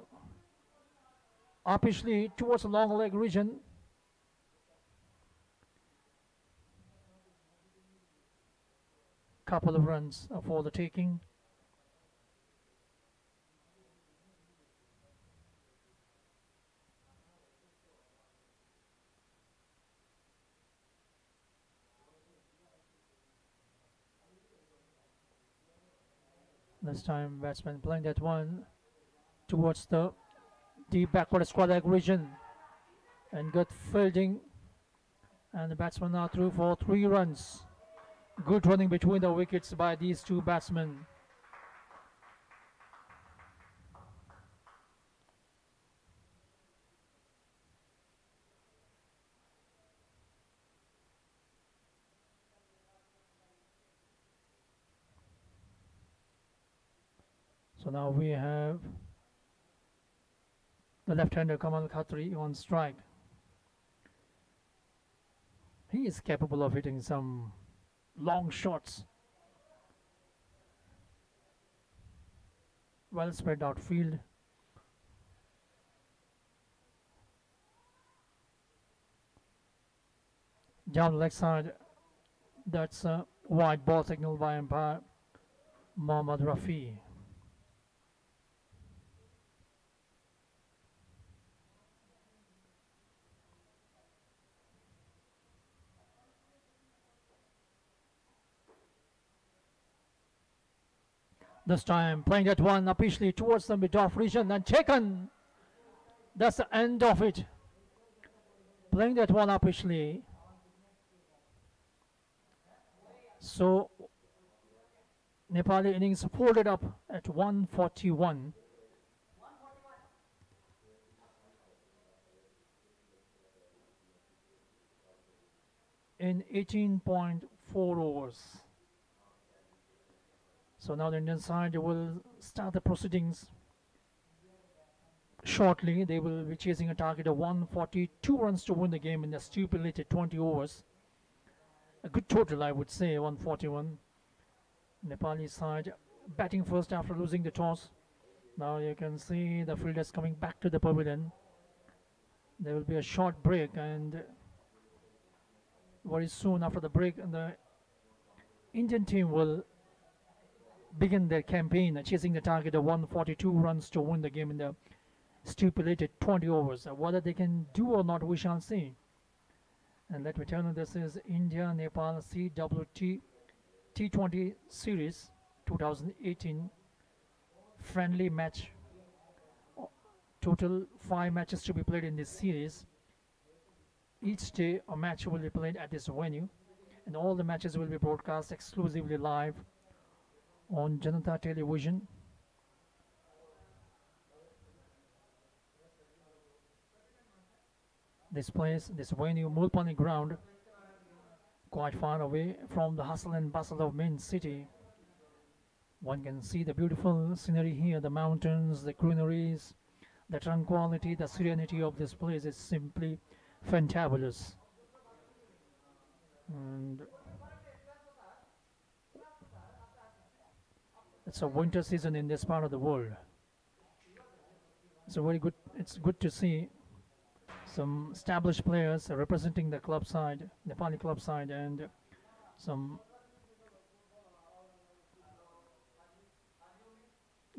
uppishly towards the long leg region. Couple of runs for the taking. This time batsman playing that one towards the deep backward square leg region, and good fielding, and the batsman now through for 3 runs. Good running between the wickets by these two batsmen. So now we have the left-hander Kamal Khatri on strike. He is capable of hitting some long shots. Well spread out field. Down the leg side, that's a wide ball signal by umpire Mohammad Rafi. This time playing that one officially towards the mid-off region and taken. That's the end of it. Playing that one officially. So Nepali innings folded up at 141. In 18.4 overs. So now the Indian side will start the proceedings shortly. They will be chasing a target of 142 runs to win the game in the stipulated 20 overs. A good total, I would say, 141. Nepali side batting first after losing the toss. Now you can see the fielders coming back to the pavilion. There will be a short break, and very soon after the break, the Indian team will begin their campaign chasing the target of 142 runs to win the game in the stipulated 20 overs. Whether they can do or not, we shall see. And let me tell you, this is India-Nepal CWT T20 Series 2018 friendly match. Total 5 matches to be played in this series. Each day a match will be played at this venue, and all the matches will be broadcast exclusively live on Janata Television. This place, this venue, Mulpani ground, quite far away from the hustle and bustle of main city. One can see the beautiful scenery here, the mountains, the greeneries, the tranquility, the serenity of this place is simply fantabulous. And it's a winter season in this part of the world. It's a very good. It's good to see some established players representing the club side, Nepali club side, and some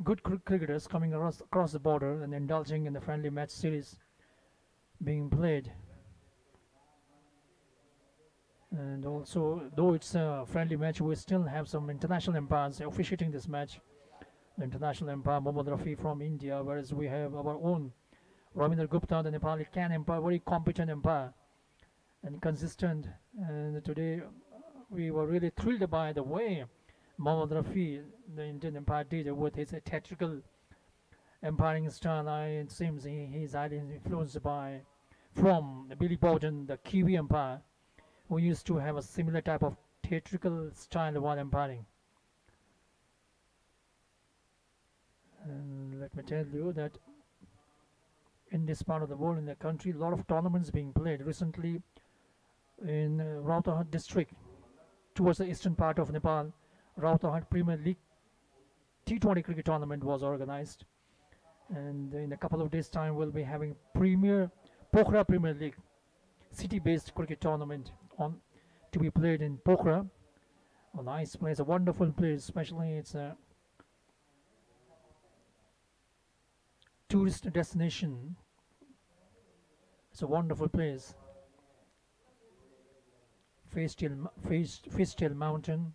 good cricketers coming across the border and indulging in the friendly match series being played. And also, though it's a friendly match, we still have some international umpires officiating this match. The international umpire Mohammad Rafi from India, whereas we have our own Ravinder Gupta, the Nepali can umpire, very competent umpire and consistent. And today we were really thrilled by the way Mohammad Rafi, the Indian umpire, did with his theatrical umpiring style. It seems he's highly influenced by from Billy Bowden, the Kiwi umpire, who used to have a similar type of theatrical style while umpiring. And let me tell you that in this part of the world, in the country, a lot of tournaments being played. Recently, in Rautarhat district, towards the eastern part of Nepal, Rautarhat Premier League T20 cricket tournament was organized. And in a couple of days' time, we'll be having Pokhara Premier League city-based cricket tournament on to be played in Pokhara. A nice place, a wonderful place, especially it's a tourist destination. It's a wonderful place. Fishtail Mountain.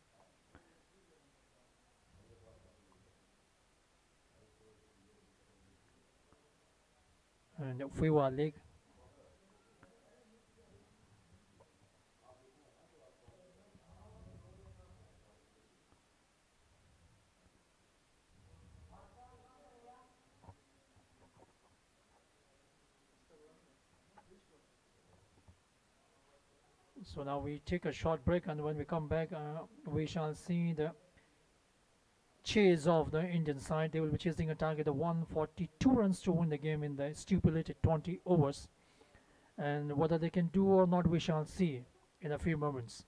And Fiwa Lake. So now we take a short break, and when we come back, we shall see the chase of the Indian side. They will be chasing a target of 142 runs to win the game in the stipulated 20 overs. And whether they can do or not, we shall see in a few moments.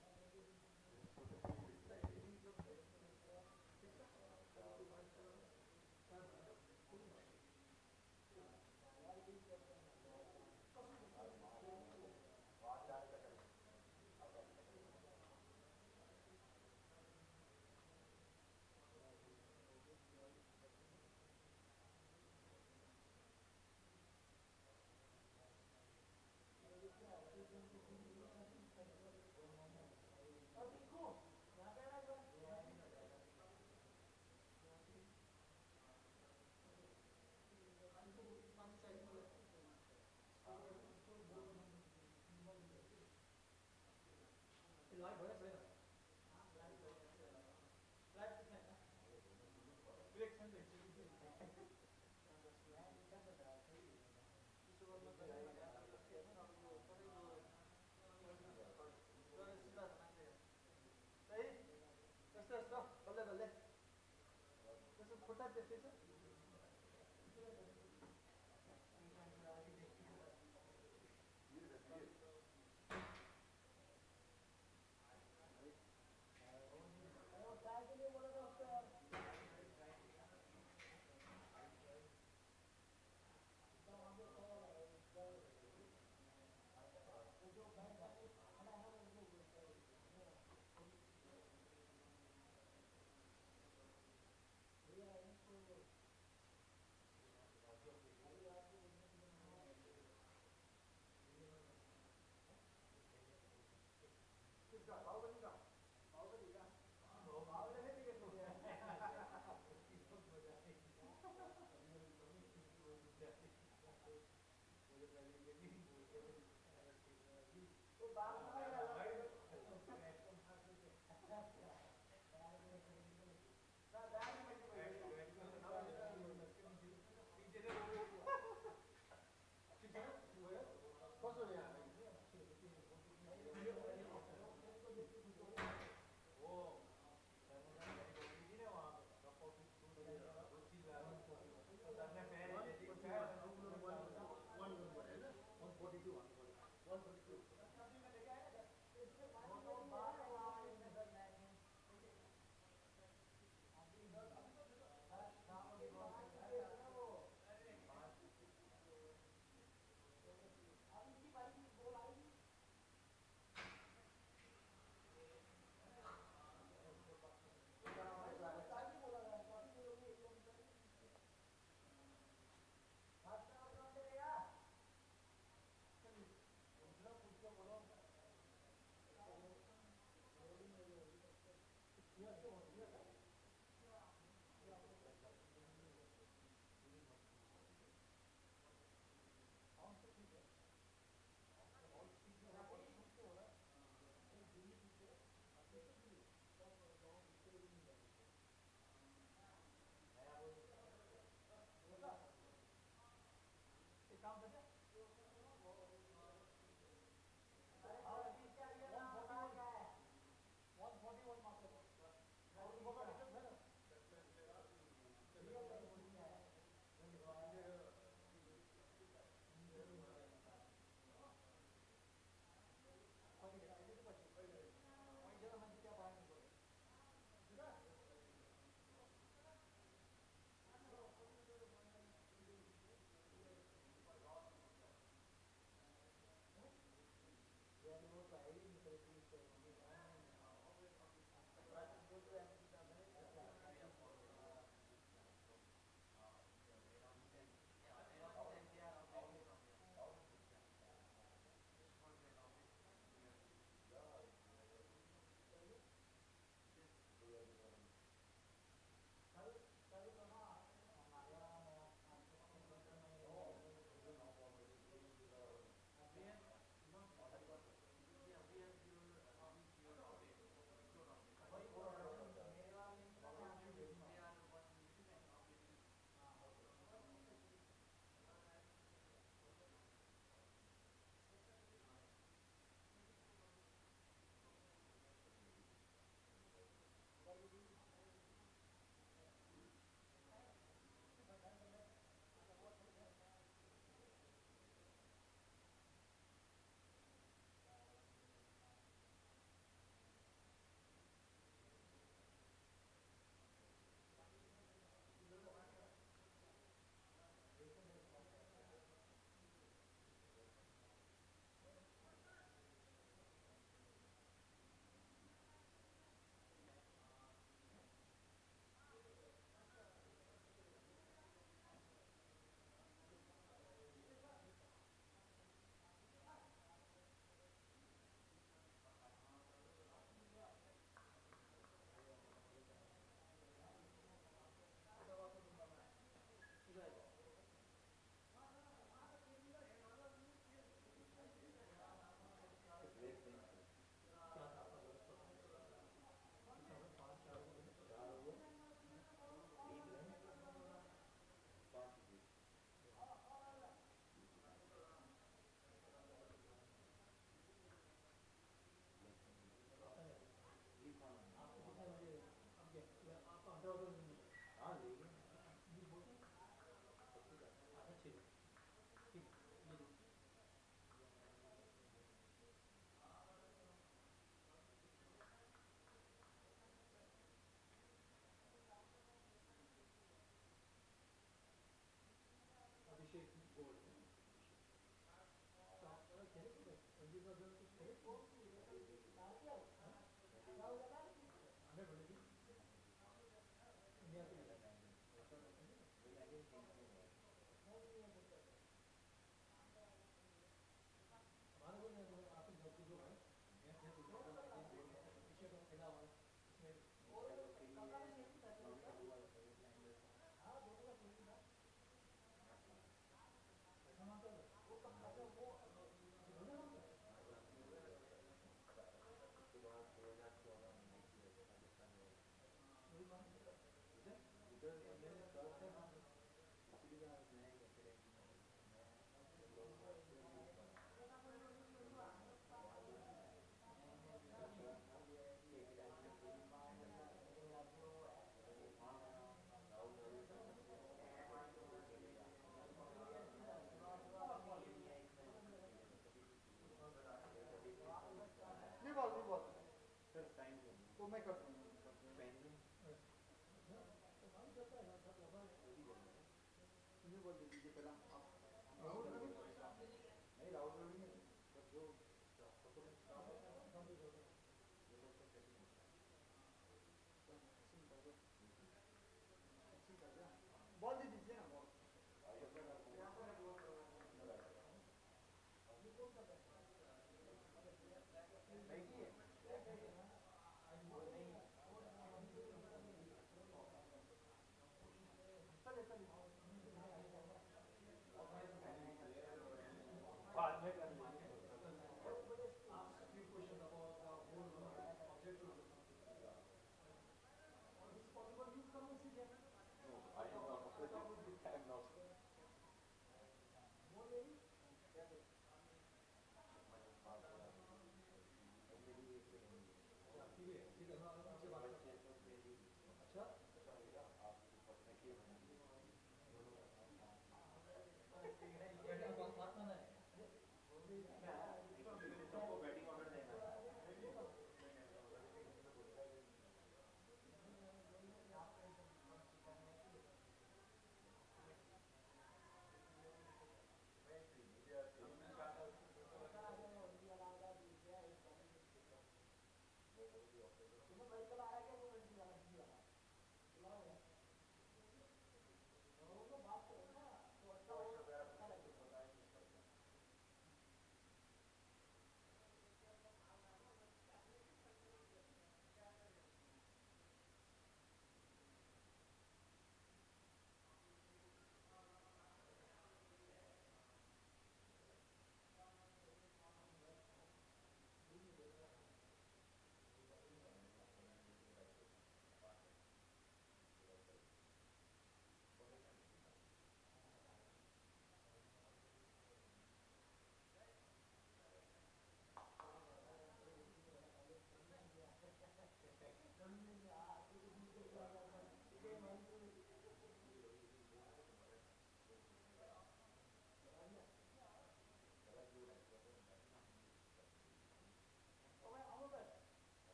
उसके बाद 2014 में आई थी Rajasthan Royals.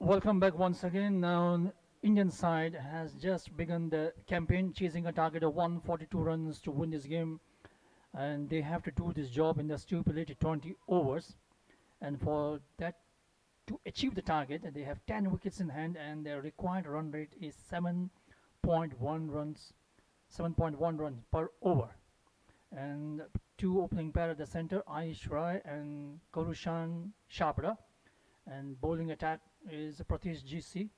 Welcome back once again. Now, Indian side has just begun the campaign, chasing a target of 142 runs to win this game. and they have to do this job in the stipulated 20 overs, and for that, to achieve the target, they have 10 wickets in hand, and their required run rate is 7.1 runs per over. And two opening pair at the center, Aish Rai and Karushan Shabra, and bowling attack is Pratish GC,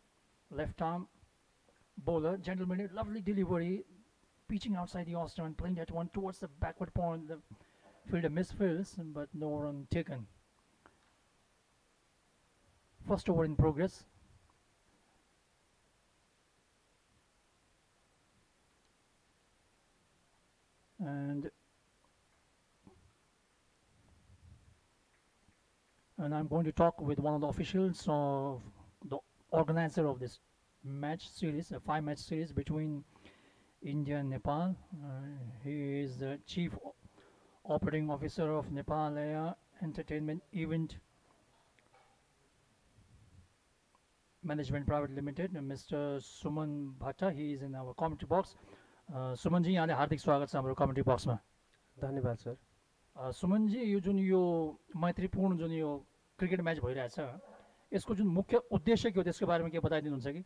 left arm bowler. Gentleman, lovely delivery, pitching outside the off stump and playing that one towards the backward point. The fielder misfields, but no run taken. First over in progress. And I'm going to talk with one of the officials of the organizer of this match series, a 5-match series between India and Nepal. He is the Chief Operating Officer of Nepal Entertainment Event Management Private Limited, Mr. Suman Bhatta. He is in our commentary box. Suman ji, यहाँले हार्दिक स्वागत छ हाम्रो commentary बक्समा। धन्यवाद sir. Suman ji, यो जुन यो मैत्रीपूर्ण जुन यो cricket match भइरहेछ, यसको जुन मुख्य उद्देश्य के हो त्यसको बारेमा के बताइदिनुहुन्छ कि?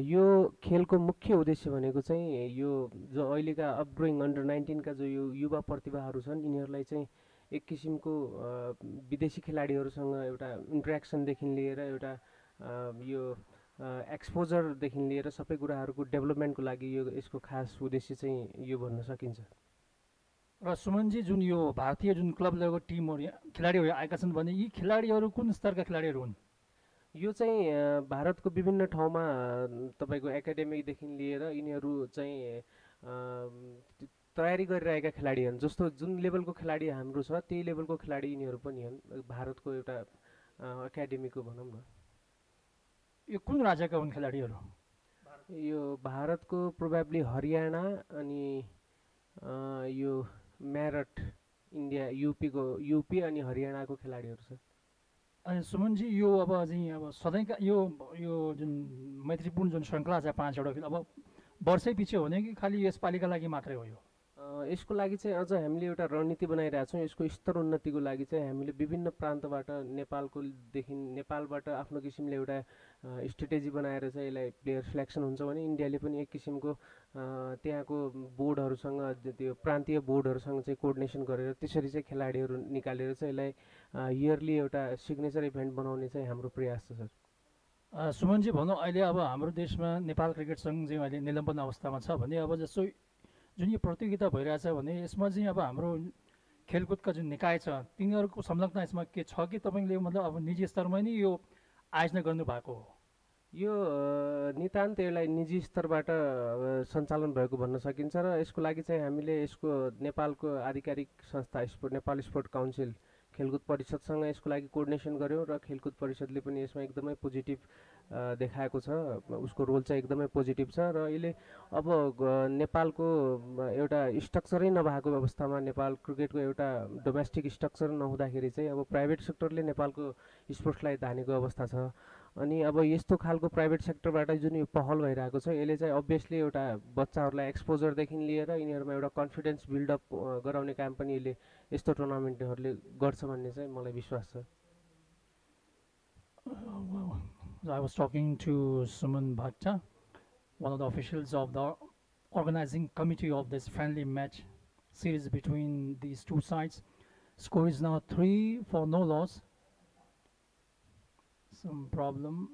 यो खेलको मुख्य उद्देश्य भनेको चाहिँ यो जो अहिलेका अपग्रोइङ अन्डर 19 का जो यो युवा प्रतिभाहरू छन्, यिनीहरूलाई चाहिँ एक किसिमको विदेशी खेलाडीहरूसँग एउटा इन्टरेक्सनदेखि लिएर एउटा यो एक्सपोजरदेखि लिएर सबै कुराहरूको डेभलपमेन्टको लागि यो यसको खास उद्देश्य चाहिँ यो भन्न सकिन्छ। र सुमनजी, जुन यो भारतीय जुन क्लब लेभलको टिमहरू खेलाडीहरू आएका छन् भने यी खेलाडीहरू कुन स्तरका खेलाडीहरू हुन्? यो चाहिँ भारतको विभिन्न ठाउँमा तपाईको एकाडेमीदेखि लिएर यिनीहरू चाहिँ तयारी गरिरहेका खेलाडी हुन्। जस्तो जुन लेभलको खेलाडी हाम्रो छ त्यही लेभलको खेलाडी यिनीहरू पनि हुन्, भारतको एउटा एकाडेमीको भनौँ न। यो कुन राज्यका हुन् खेलाडीहरू? यो भारतको प्रोबेबली हरियाणा अनि यो मेरठ इन्डिया युपी अनि हरियाणाको खेलाडीहरू छ। अनि सुमनजी, यो अब चाहिँ अब सधैँका यो जुन मैत्रीपूर्ण जुन श्रृङ्खला छ 5वटा खेल, अब वर्षै पछि हो कि खालि यसपालिका लागि मात्रै हो? यो यसको लागि चाहिँ अझ हामीले एउटा रणनीति बनाइरहेका छौँ। यसको स्तर उन्नतिको लागि चाहिँ हामीले विभिन्न प्रान्तबाट नेपालबाट आफ्नो किसिमले एउटा स्ट्रेटेजी बनाएर चाहिँ यसलाई प्लेयर सिलेक्सन हुन्छ भने इन्डियाले पनि एक किसिमको त्यहाँको बोर्डहरूसँग त्यो प्रान्तीय बोर्डहरूसँग चाहिँ कोअर्डिनेसन गरेर त्यसरी चाहिँ खेलाडीहरू निकालेर चाहिँ यसलाई इयरली एउटा सिग्नेचर इभेन्ट बनाउने चाहिँ हाम्रो प्रयास छ सर। सुमनजी, भनौँ अहिले अब हाम्रो देशमा नेपाल क्रिकेट सङ्घ चाहिँ अहिले निलम्बन अवस्थामा छ भने अब जस्तो जुन यो प्रतियोगिता भइरहेछ भने यसमा चाहिँ अब हाम्रो खेलकुदका जुन निकाय छ तिनीहरूको संलग्नता यसमा के छ कि तपाईँले मतलब अब निजी स्तरमा नै यो आयोजना गर्नुभएको हो? यो नितान्त यसलाई निजी स्तरबाट सञ्चालन भएको भन्न सकिन्छ र यसको लागि चाहिँ हामीले यसको नेपालको आधिकारिक संस्था नेपाल स्पोर्ट काउन्सिल खेलकुद परिषदसँग यसको लागि कोअर्डिनेसन गर्यौँ र खेलकुद परिषदले पनि यसमा एकदमै पोजिटिभ देखाएको छ। उसको रोल चाहिँ एकदमै पोजिटिभ छ र यसले अब नेपालको एउटा स्ट्रक्चरै नभएको अवस्थामा नेपाल क्रिकेटको एउटा डोमेस्टिक स्ट्रक्चर नहुँदाखेरि चाहिँ अब प्राइभेट सेक्टरले नेपालको स्पोर्ट्सलाई धानेको अवस्था छ। अनि अब यस्तो खालको प्राइभेट सेक्टरबाट जुन यो पहल भइरहेको छ यसले चाहिँ अभियसली एउटा बच्चाहरूलाई एक्सपोजरदेखि लिएर यिनीहरूमा एउटा कन्फिडेन्स बिल्डअप गराउने काम पनि यसले यस्तो टुर्नामेन्टहरूले गर्छ भन्ने चाहिँ मलाई विश्वास छ। I was talking to Suman Bhatta, one of the officials of the organizing committee of this friendly match series between these two sides. Score is now 3 for no loss. Some problem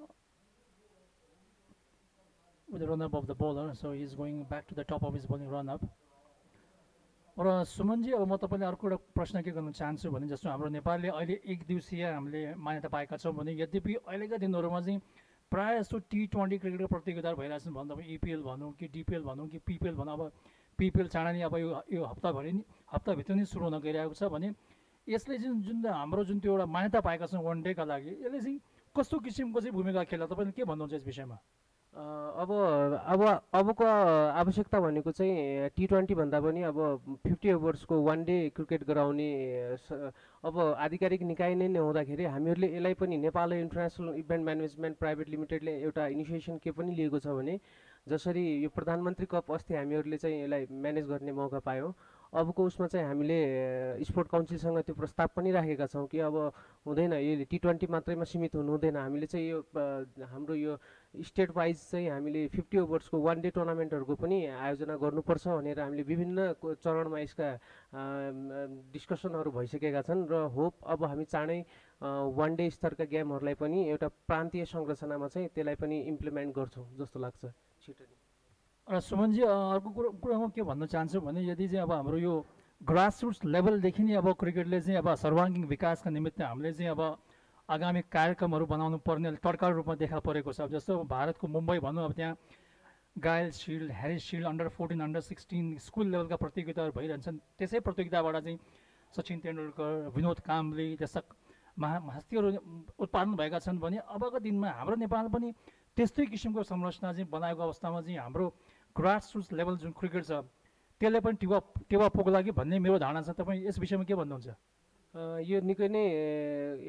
with the run-up of the bowler, so he's going back to the top of his bowling run-up. र सुमनजी, अब म तपाईँले अर्को एउटा प्रश्न के गर्न चाहन्छु भने जस्तो हाम्रो नेपालले अहिले एक दिवसीय हामीले मान्यता पाएका छौँ भने यद्यपि अहिलेका दिनहरूमा चाहिँ प्रायः जस्तो T20 क्रिकेटको प्रतियोगिताहरू भइरहेछन् भन्दा अब EPL भनौँ कि DPL भनौँ कि PPL भनौँ। अब PPL चाँडै नै अब यो हप्ताभित्र नै सुरु हुन गइरहेको छ भने यसले जुन हाम्रो जुन त्यो एउटा मान्यता पाएका छौँ वान डेका लागि, यसले चाहिँ कस्तो किसिमको चाहिँ भूमिका खेल्छ, तपाईँले के भन्नुहुन्छ यस विषयमा? अबको आवश्यकता भनेको चाहिँ T20 भन्दा पनि अब 50 ओभर्सको वान डे क्रिकेट गराउने अब आधिकारिक निकाय नै नहुँदाखेरि हामीहरूले यसलाई पनि Nepal international event management private लिमिटेडले एउटा इनिसिएसन के पनि लिएको छ भने जसरी यो प्रधानमन्त्री कप अस्ति हामीहरूले चाहिँ यसलाई म्यानेज गर्ने मौका पायौँ, अबको उसमा चाहिँ हामीले स्पोर्ट काउन्सिलसँग त्यो प्रस्ताव पनि राखेका छौँ कि अब हुँदैन, यो T20 मात्रैमा सीमित हुनु हुँदैन, हामीले चाहिँ यो हाम्रो यो स्टेट वाइज चाहिँ हामीले 50 ओभर्सको वान डे टुर्नामेन्टहरूको पनि आयोजना गर्नुपर्छ भनेर हामीले विभिन्न चरणमा यसका डिस्कसनहरू भइसकेका छन् र होप अब हामी चाँडै वान डे स्तरका गेमहरूलाई पनि एउटा प्रान्तीय संरचनामा चाहिँ त्यसलाई पनि इम्प्लिमेन्ट गर्छौँ जस्तो लाग्छ छिटो नै। र सुमनजी अर्को कुरा म के भन्न चाहन्छु भने यदि चाहिँ अब हाम्रो यो ग्रासरुट्स लेभलदेखि नै अब क्रिकेटले चाहिँ अब सर्वाङ्गीण विकासका निमित्त हामीले चाहिँ अब आगामी कार्यक्रमहरू बनाउनु पर्ने तत्काल रूपमा देखा परेको छ। जस्तो भारतको मुम्बई भनौँ, अब त्यहाँ गायल shield, Harris shield, under 14, under 16 school लेभलका प्रतियोगिताहरू भइरहन्छन्। त्यसै प्रतियोगिताबाट चाहिँ सचिन तेन्दुलकर, विनोद काम्बली जस्ता हस्तीहरू उत्पादन भएका छन् भने अबको दिनमा हाम्रो नेपाल पनि त्यस्तै किसिमको संरचना चाहिँ बनाएको अवस्थामा चाहिँ हाम्रो ग्रासरुट्स लेभल जुन क्रिकेट छ त्यसले पनि टेवा पुग्ला कि भन्ने मेरो धारणा छ। तपाईँ यस विषयमा के भन्नुहुन्छ? यो निकै नै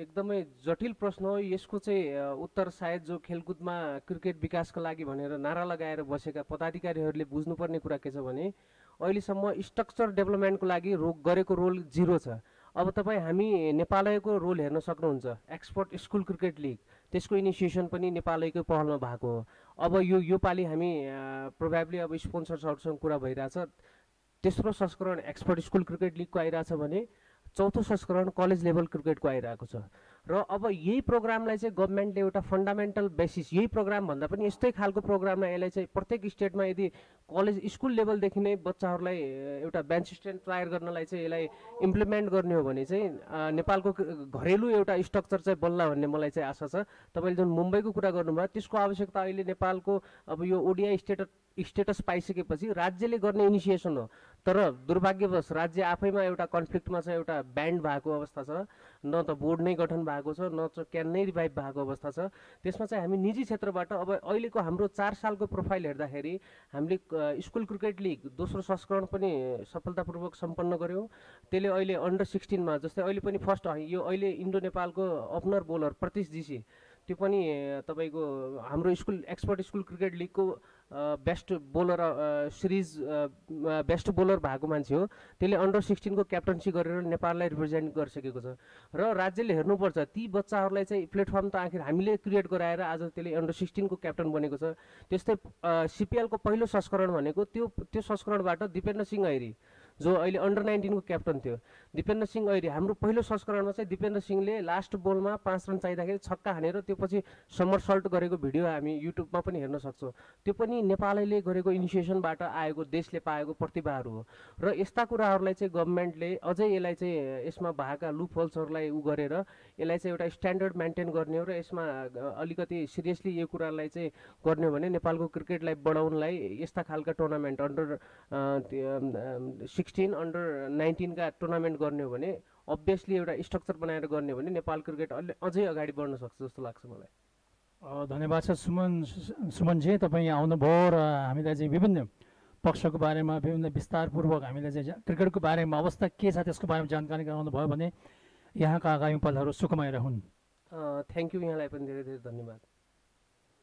एकदमै जटिल प्रश्न हो। यसको चाहिँ उत्तर सायद जो खेलकुदमा क्रिकेट विकासका लागि भनेर नारा लगाएर बसेका पदाधिकारीहरूले बुझ्नुपर्ने कुरा के छ भने अहिलेसम्म स्ट्रक्चर डेभलपमेन्टको लागि गरेको रोल 0 छ। अब तपाईँ हामी नेपालैको रोल हेर्न सक्नुहुन्छ, एक्सपर्ट स्कुल क्रिकेट लिग, त्यसको इनिसिएसन पनि नेपालैकै पहलमा भएको हो। अब यो पालि हामी प्रोभाब्ली अब स्पोन्सर्सहरूसँग कुरा भइरहेछ, तेस्रो संस्करण एक्सपर्ट स्कुल क्रिकेट लिगको आइरहेछ भने चौथो संस्करण कलेज लेभल क्रिकेटको आइरहेको छ। र अब यही प्रोग्रामलाई चाहिँ गभर्मेन्टले एउटा फन्डामेन्टल बेसिस, यही प्रोग्राम भन्दा पनि यस्तै खालको प्रोग्राममा यसलाई चाहिँ प्रत्येक स्टेटमा यदि कलेज स्कुल लेभलदेखि नै बच्चाहरूलाई एउटा बेन्च स्ट्रेन्थ तयार गर्नलाई चाहिँ यसलाई इम्प्लिमेन्ट गर्ने हो भने चाहिँ नेपालको घरेलु एउटा स्ट्रक्चर चाहिँ बल्ला भन्ने मलाई चाहिँ आशा छ। तपाईँले जुन मुम्बईको कुरा गर्नुभयो त्यसको आवश्यकता अहिले नेपालको अब यो ओडिआई स्टेटस पाइसकेपछि राज्यले गर्ने इनिसिएसन हो। तर दुर्भाग्यवश राज्य आफैमा एउटा कन्फ्लिक्टमा छ, एउटा ब्यान्ड भएको अवस्था छ, न त बोर्ड नै गठन भएको छ, न त क्यान नै रिभाइभ भएको अवस्था छ। त्यसमा चाहिँ हामी निजी क्षेत्रबाट अब अहिलेको हाम्रो 4 सालको प्रोफाइल हेर्दाखेरि हामीले स्कुल क्रिकेट लिग दोस्रो संस्करण पनि सफलतापूर्वक सम्पन्न गऱ्यौँ। त्यसले अहिले अन्डर 16मा जस्तै अहिले पनि फर्स्ट यो अहिले इन्डो नेपालको ओपनर बोलर प्रतीश जीसी, त्यो पनि तपाईँको हाम्रो स्कुल एक्सपर्ट स्कुल क्रिकेट लिगको best bowler series best bowler भएको मान्छे हो। त्यसले अन्डर 16 को क्याप्टनसी गरेर नेपाललाई रिप्रेजेन्ट गरिसकेको छ। र राज्यले हेर्नुपर्छ ती बच्चाहरूलाई चाहिँ प्लेटफर्म त आखिर हामीले क्रिएट गराएर आज त्यसले अन्डर 16 को क्याप्टन बनेको छ। त्यस्तै सिपिएलको पहिलो संस्करण भनेको त्यो संस्करणबाट दिपेन्द्र सिंह ऐरी जो अहिले अन्डर 19 को क्याप्टन थियो, दिपेन्द्र सिंह ऐरी, हाम्रो पहिलो संस्करणमा चाहिँ दिपेन्द्र सिंहले लास्ट बलमा 5 रन चाहिँदाखेरि छक्का हानेर त्यो पछि समरसल्ट गरेको भिडियो हामी युट्युबमा पनि हेर्न सक्छौँ। त्यो पनि नेपालैले गरेको इनिसिएसनबाट आएको, देशले पाएको प्रतिभाहरू हो। र यस्ता कुराहरूलाई चाहिँ गभर्मेन्टले अझै यसलाई चाहिँ यसमा भएका लुप होल्सहरूलाई गरेर यसलाई चाहिँ एउटा स्ट्यान्डर्ड मेन्टेन गर्ने हो र यसमा अलिकति सिरियसली यो कुरालाई चाहिँ गर्ने हो भने नेपालको क्रिकेटलाई बढाउनलाई यस्ता खालका टुर्नामेन्ट अन्डर 16 अन्डर 19 का टुर्नामेन्ट गर्ने हो भने अभियसली एउटा स्ट्रक्चर बनाएर गर्ने हो भने नेपाल क्रिकेट अझै अगाडि बढ्न सक्छ जस्तो लाग्छ मलाई। धन्यवाद छ सुमनजी, तपाईँ आउनुभयो र हामीलाई चाहिँ विभिन्न पक्षको बारेमा विभिन्न विस्तारपूर्वक हामीलाई चाहिँ क्रिकेटको बारेमा अवस्था के छ त्यसको बारेमा जानकारी गराउनु भयो भने यहाँका आगामी पलहरू सुखमय रहन्। थ्याङ्क यू, यहाँलाई पनि धेरै धेरै धन्यवाद।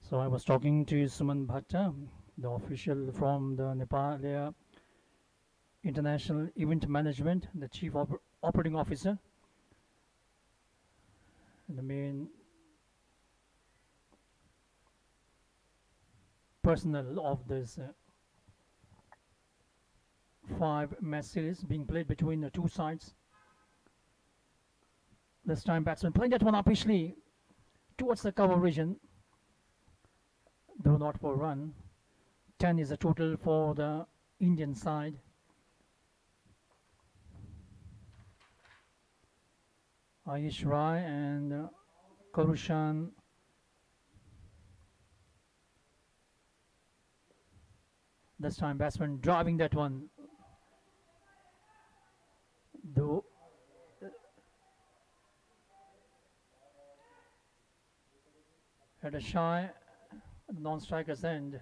So I was talking to Suman Bhatta, the official from the Nepal International Event Management, the Chief Operating Officer, and the main personnel of this 5-match series being played between the two sides. This time batsman playing that one upishly towards the cover region, though not for run. 10 is the total for the Indian side. Ayush Rai and Karushan this time batsman driving that one, though at a shy at the non-striker's end.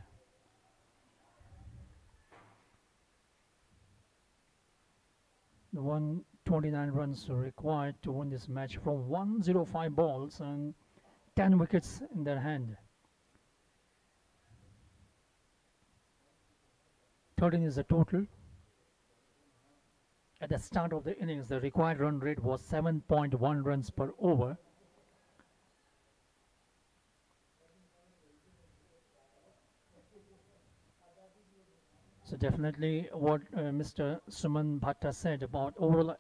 The 129 runs required to win this match from 105 balls and 10 wickets in their hand. 13 is the total. at the start of the innings, the required run rate was 7.1 runs per over. So definitely what Mr. Suman Bhatta said about overall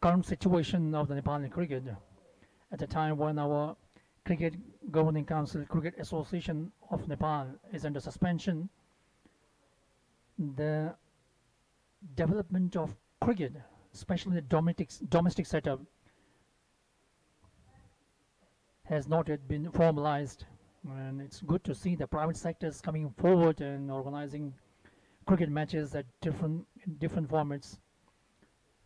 current situation of the Nepali cricket at the time when our Cricket Governing Council, Cricket Association of Nepal is under suspension, the development of cricket, especially the domestic setup, has not yet been formalized, and it's good to see the private sectors coming forward and organizing cricket matches at different formats.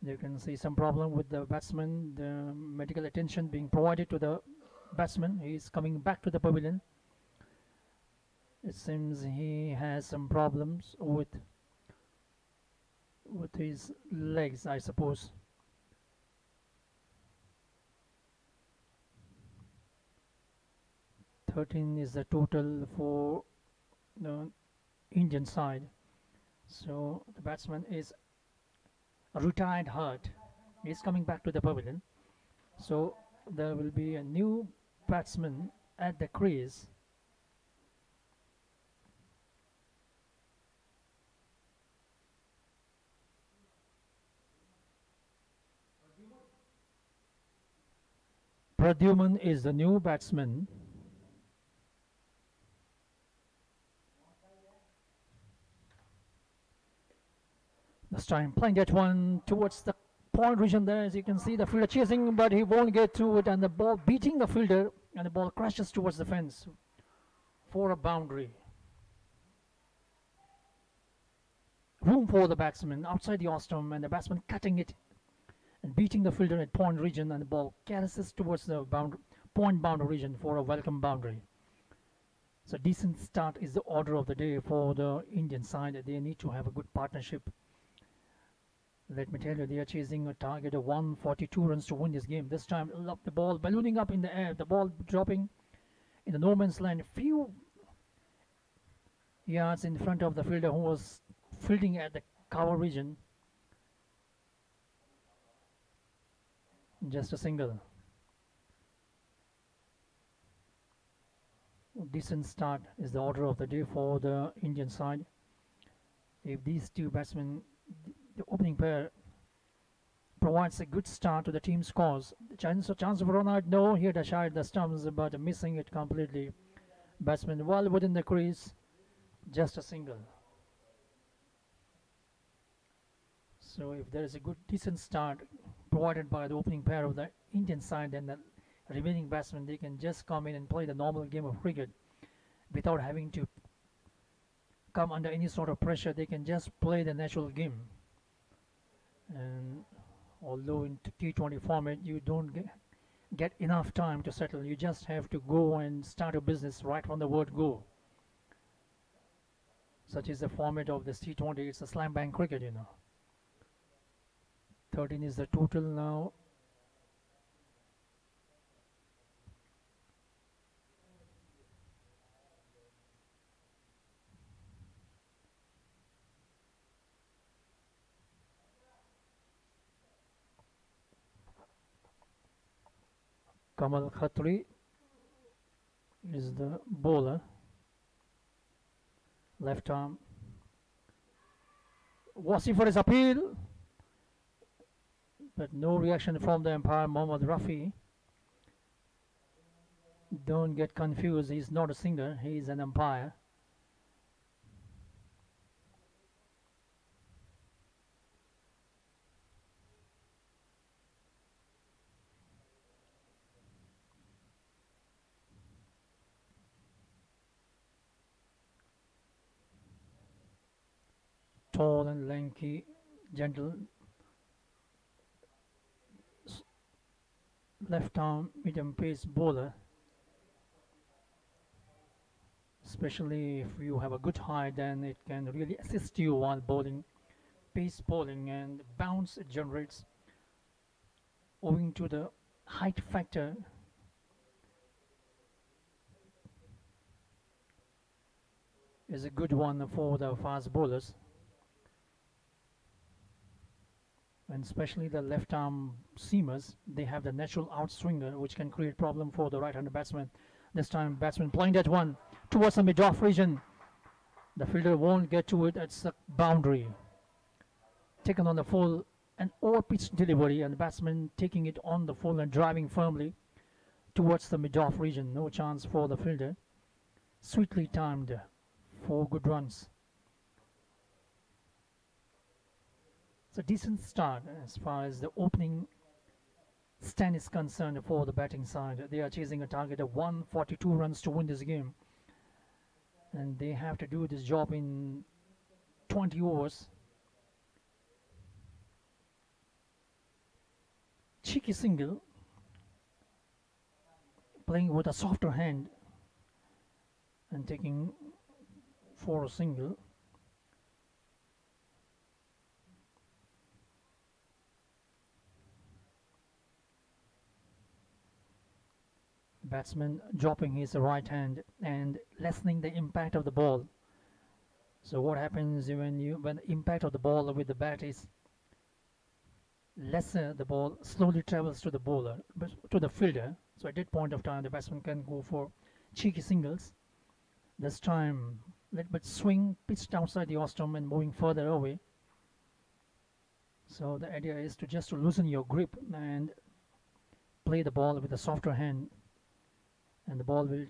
You can see some problem with the batsman, the medical attention being provided to the batsman. He's coming back to the pavilion. It seems he has some problems with his legs, I suppose. "13" is the total for the Indian side. So the batsman is a retired hurt. He's coming back to the pavilion. So there will be a new batsman at the crease. Pradyuman is the new batsman. This time playing that one towards the point region there, as you can see the fielder chasing, but he won't get through it, and the ball beating the fielder, and the ball crashes towards the fence for a boundary. Room for the batsman outside the off-stump, and the batsman cutting it and beating the fielder at point region, and the ball caresses towards the point boundary region for a welcome boundary. So decent start is the order of the day for the Indian side. They need to have a good partnership. Let me tell you, they are chasing a target of 142 runs to win this game. This time, the ball ballooning up in the air, the ball dropping in the no man's land, a few yards in front of the fielder who was fielding at the cover region. Just a single. Decent start is the order of the day for the Indian side. If these two batsmen, the opening pair, provides a good start to the team's cause, the chance of run out, no, he had shied the stumps, but missing it completely. Batsman well within the crease, just a single. So if there is a good decent start provided by the opening pair of the Indian side, then the remaining batsmen, they can just come in and play the normal game of cricket without having to come under any sort of pressure. They can just play the natural game. And although in T20 format you don't get enough time to settle, you just have to go and start a business right from the word go. Such is the format of this T20. It's a slam bang cricket, you know. 13 is the total now. Kamal Khatri is the bowler. Left arm. Wasi for his appeal, but no reaction from the umpire, Mohammad Rafi. Don't get confused, he's not a singer, he's an umpire. Tall and lanky, gentle left arm medium pace bowler, especially if you have a good height, then it can really assist you while bowling. Pace bowling and bounce it generates owing to the height factor. Is a good one for the fast bowlers. and especially the left arm seamers, they have the natural outswinger, which can create problem for the right-handed batsman. This time, batsman playing that one towards the mid-off region. The fielder won't get to it. It's a boundary. Taken on the full, an over-pitch delivery, and the batsman taking it on the full and driving firmly towards the mid-off region. No chance for the fielder. Sweetly timed, 4 good runs. It's a decent start as far as the opening stand is concerned for the batting side. They are chasing a target of 142 runs to win this game. And they have to do this job in 20 overs. Cheeky single, playing with a softer hand and taking for a single. Batsman dropping his right hand and lessening the impact of the ball. So what happens when the impact of the ball with the bat is lesser, the ball slowly travels to the bowler, to the fielder. So at that point of time, the batsman can go for cheeky singles. This time, little bit swing, pitched outside the ostrom and moving further away. So the idea is to just loosen your grip and play the ball with a softer hand, and the ball will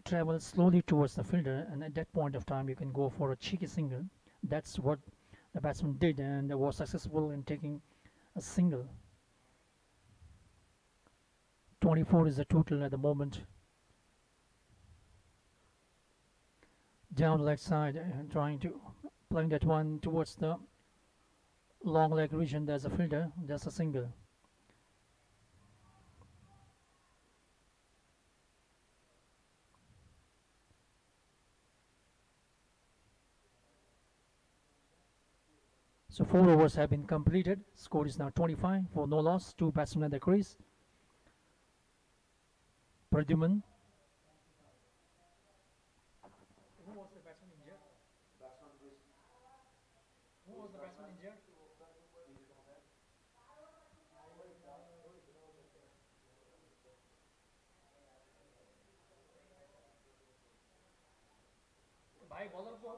travel slowly towards the fielder, and at that point of time you can go for a cheeky single. That's what the batsman did, and was successful in taking a single. 24 is the total at the moment. Down leg side, trying to playing that one towards the long leg region. There's a fielder, there's a single. So 4 overs have been completed. Score is now 25 for no loss. 2 batsmen at the crease. Pradyuman. Who was the batsman injured? Who was the batsman injured? भाई bowler को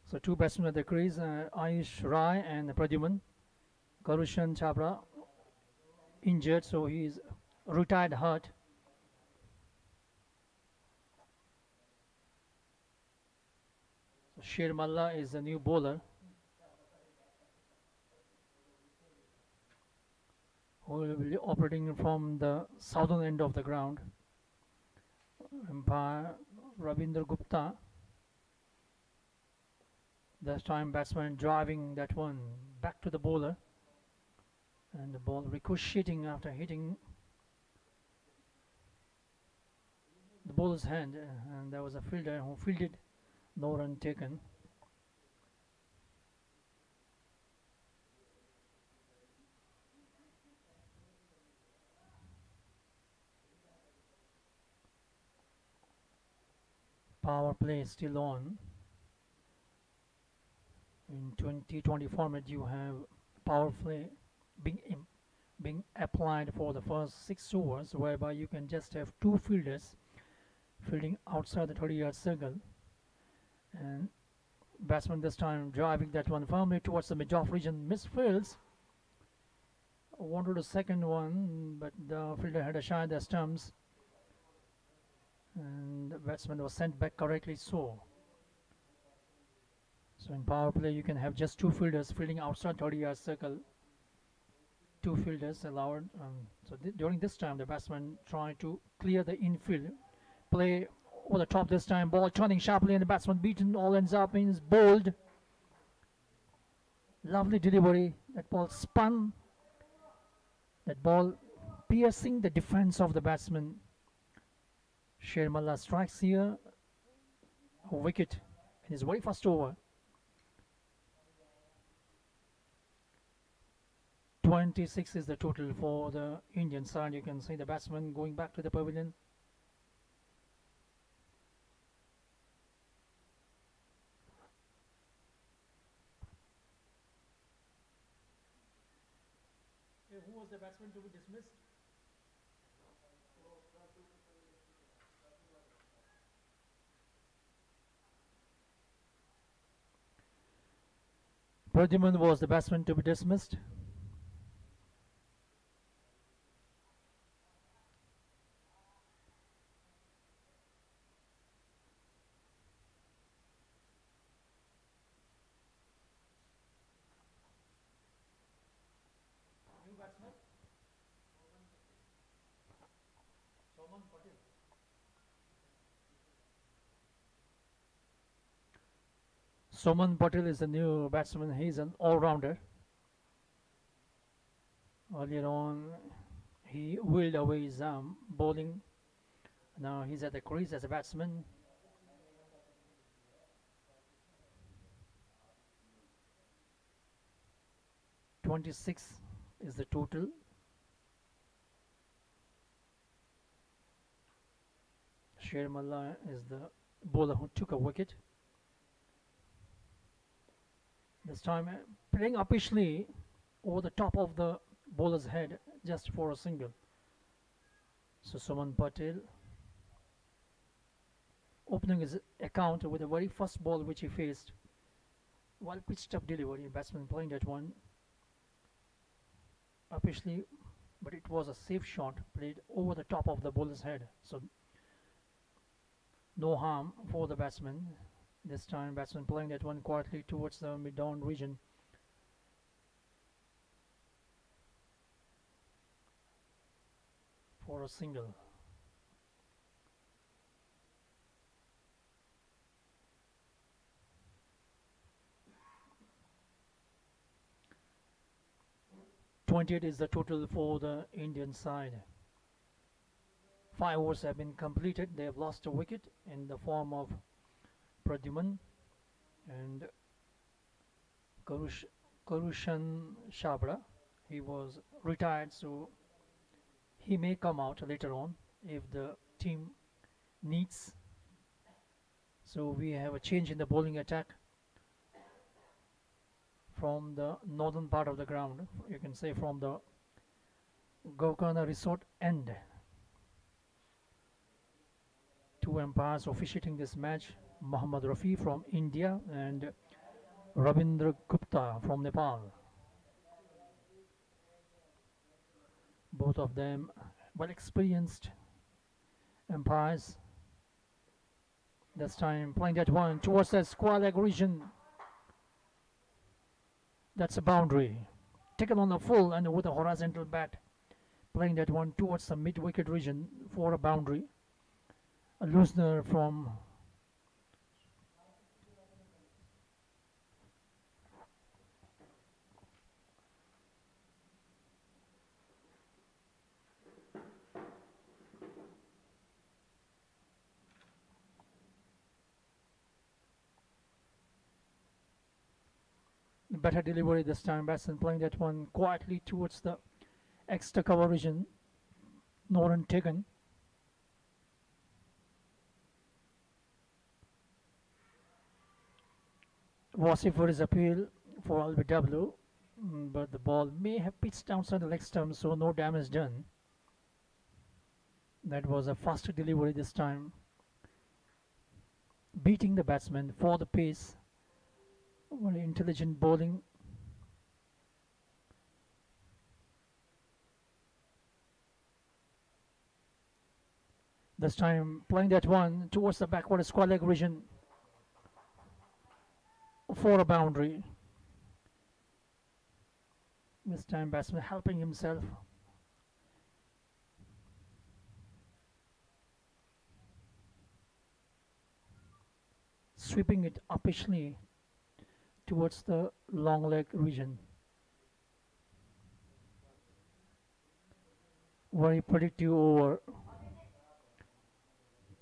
So 2 batsmen at the crease, Ayush Rai and Pradyuman. Karushan Chhabra injured, so he is retired hurt. So Sher Malla is the new bowler, who will be operating from the southern end of the ground. Umpire Ravinder Gupta. This time batsman driving that one back to the bowler, and the ball ricocheting after hitting the bowler's hand, and there was a fielder who fielded. No run taken. Power play still on. In 2020 format, you have power play being applied for the first 6 overs, whereby you can just have 2 fielders fielding outside the 30-yard circle, and batsman this time driving that one firmly towards the mid-off region. Misfields, wanted a second one, but the fielder had a shy at the stumps, and the batsman was sent back correctly. So in power play, you can have just 2 fielders fielding outside 30-yard circle. 2 fielders allowed. So during this time, the batsman tried to clear the infield. Play over the top this time. Ball turning sharply, and the batsman beaten. All ends up in bowled. Lovely delivery. That ball spun. That ball piercing the defense of the batsman. Sher Malla strikes here a wicket in his very first over. 26 is the total for the Indian side. You can see the batsman going back to the pavilion. batsman to be dismissed. Pradyuman was the batsman to be dismissed. New batsman, Soman Patel. Soman Patel is a new batsman. He's an all-rounder. Earlier on, he wheeled away his bowling. Now he's at the crease as a batsman. .26 is the total. Sher Malla is the bowler who took a wicket. This time playing uppishly over the top of the bowler's head just for a single. So Soman Patel opening his account with the very first ball which he faced. Well pitched up delivery, batsman playing that one uppishly, but it was a safe shot played over the top of the bowler's head. So no harm for the batsman. This time batsman playing that one quietly towards the mid-down region. For a single. .28 is the total for the Indian side. 5 overs have been completed. They have lost a wicket in the form of Pradyuman and Karushan Shabra. He was retired, so he may come out later on if the team needs. So we have a change in the bowling attack from the northern part of the ground, you can say from the Gokana Resort end. 2 umpires officiating this match, Muhammad Rafi from India and Ravindra Gupta from Nepal. Both of them well experienced umpires. This time playing that one towards the square leg region. That's a boundary. Taken on the full and with a horizontal bat. Playing that one towards the mid-wicket region for a boundary. A loosener from better delivery this time. Batsman playing that one quietly towards the extra cover region. Noran taken. Wasif for his appeal for LBW, but the ball may have pitched outside the leg stump, so no damage done. That was a faster delivery this time. Beating the batsman for the pace. Very intelligent bowling. This time playing that one towards the backward square leg region for a boundary. This time batsman helping himself. Sweeping it uppishly towards the long leg region. Very predictive over.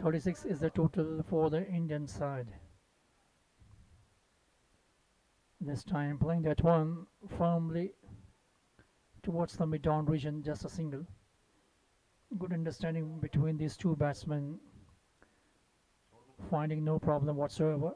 36 is the total for the Indian side. This time playing that one firmly towards the mid-down region, just a single. Good understanding between these two batsmen, finding no problem whatsoever.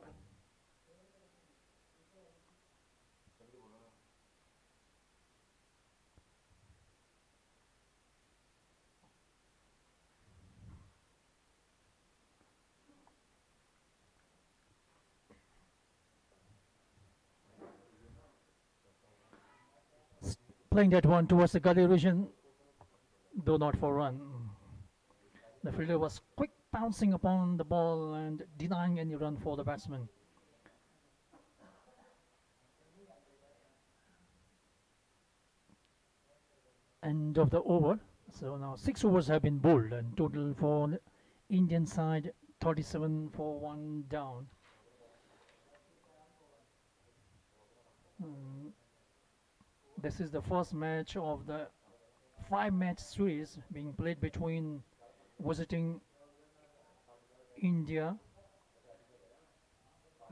Playing that one towards the gully region, though not for run. The fielder was quick pouncing upon the ball and denying any run for the batsman. End of the over. So now 6 overs have been bowled, and total for the Indian side 37 for 1 down. This is the first match of the 5-match series being played between visiting India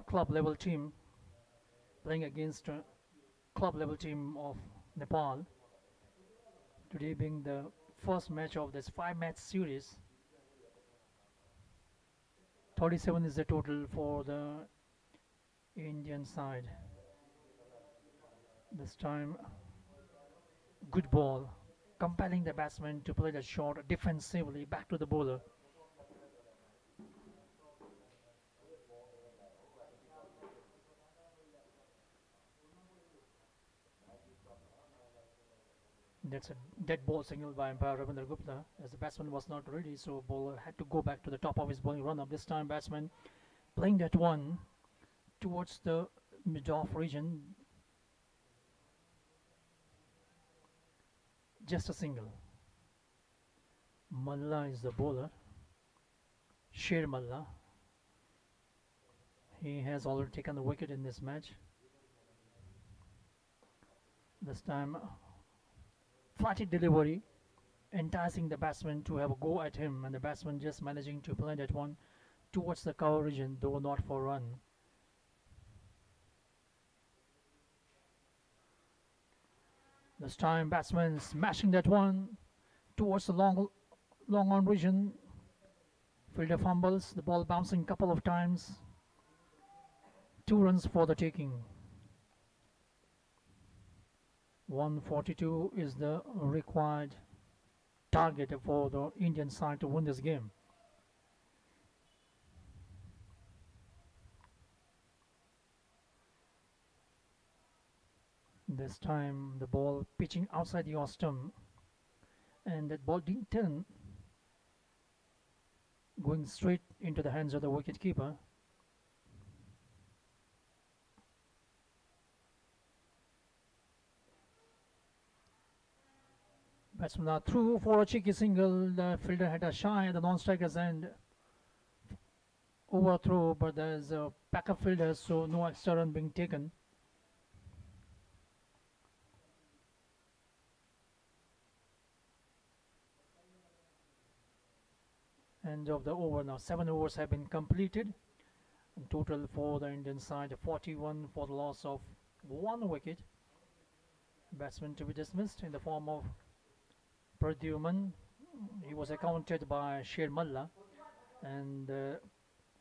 club level team playing against a club level team of Nepal. Today being the first match of this 5-match series. 37 is the total for the Indian side. This time, good ball, compelling the batsman to play the shot defensively back to the bowler. That's a dead ball signal by umpire Ravindra Gupta, as the batsman was not ready, so bowler had to go back to the top of his bowling run-up. This time batsman playing that one towards the mid-off region. Just a single. Malla is the bowler. Sher Malla. He has already taken the wicket in this match. This time, flatted delivery, enticing the batsman to have a go at him, and the batsman just managing to play that one towards the cover region, though not for run. This time batsman smashing that one towards the long on region. Fielder fumbles, the ball bouncing a couple of times. 2 runs for the taking. 142 is the required target for the Indian side to win this game. This time the ball pitching outside the off stump, and that ball didn't turn, going straight into the hands of the wicket keeper. Batsman now through for a cheeky single. The fielder had a shy at the non-striker's end. Overthrow, but there is a pack of fielders, so no extra run being taken. End of the over now. 7 overs have been completed. In total for the Indian side, 41 for the loss of 1 wicket. Batsman to be dismissed in the form of Pradyuman. He was accounted by Sher Malla, and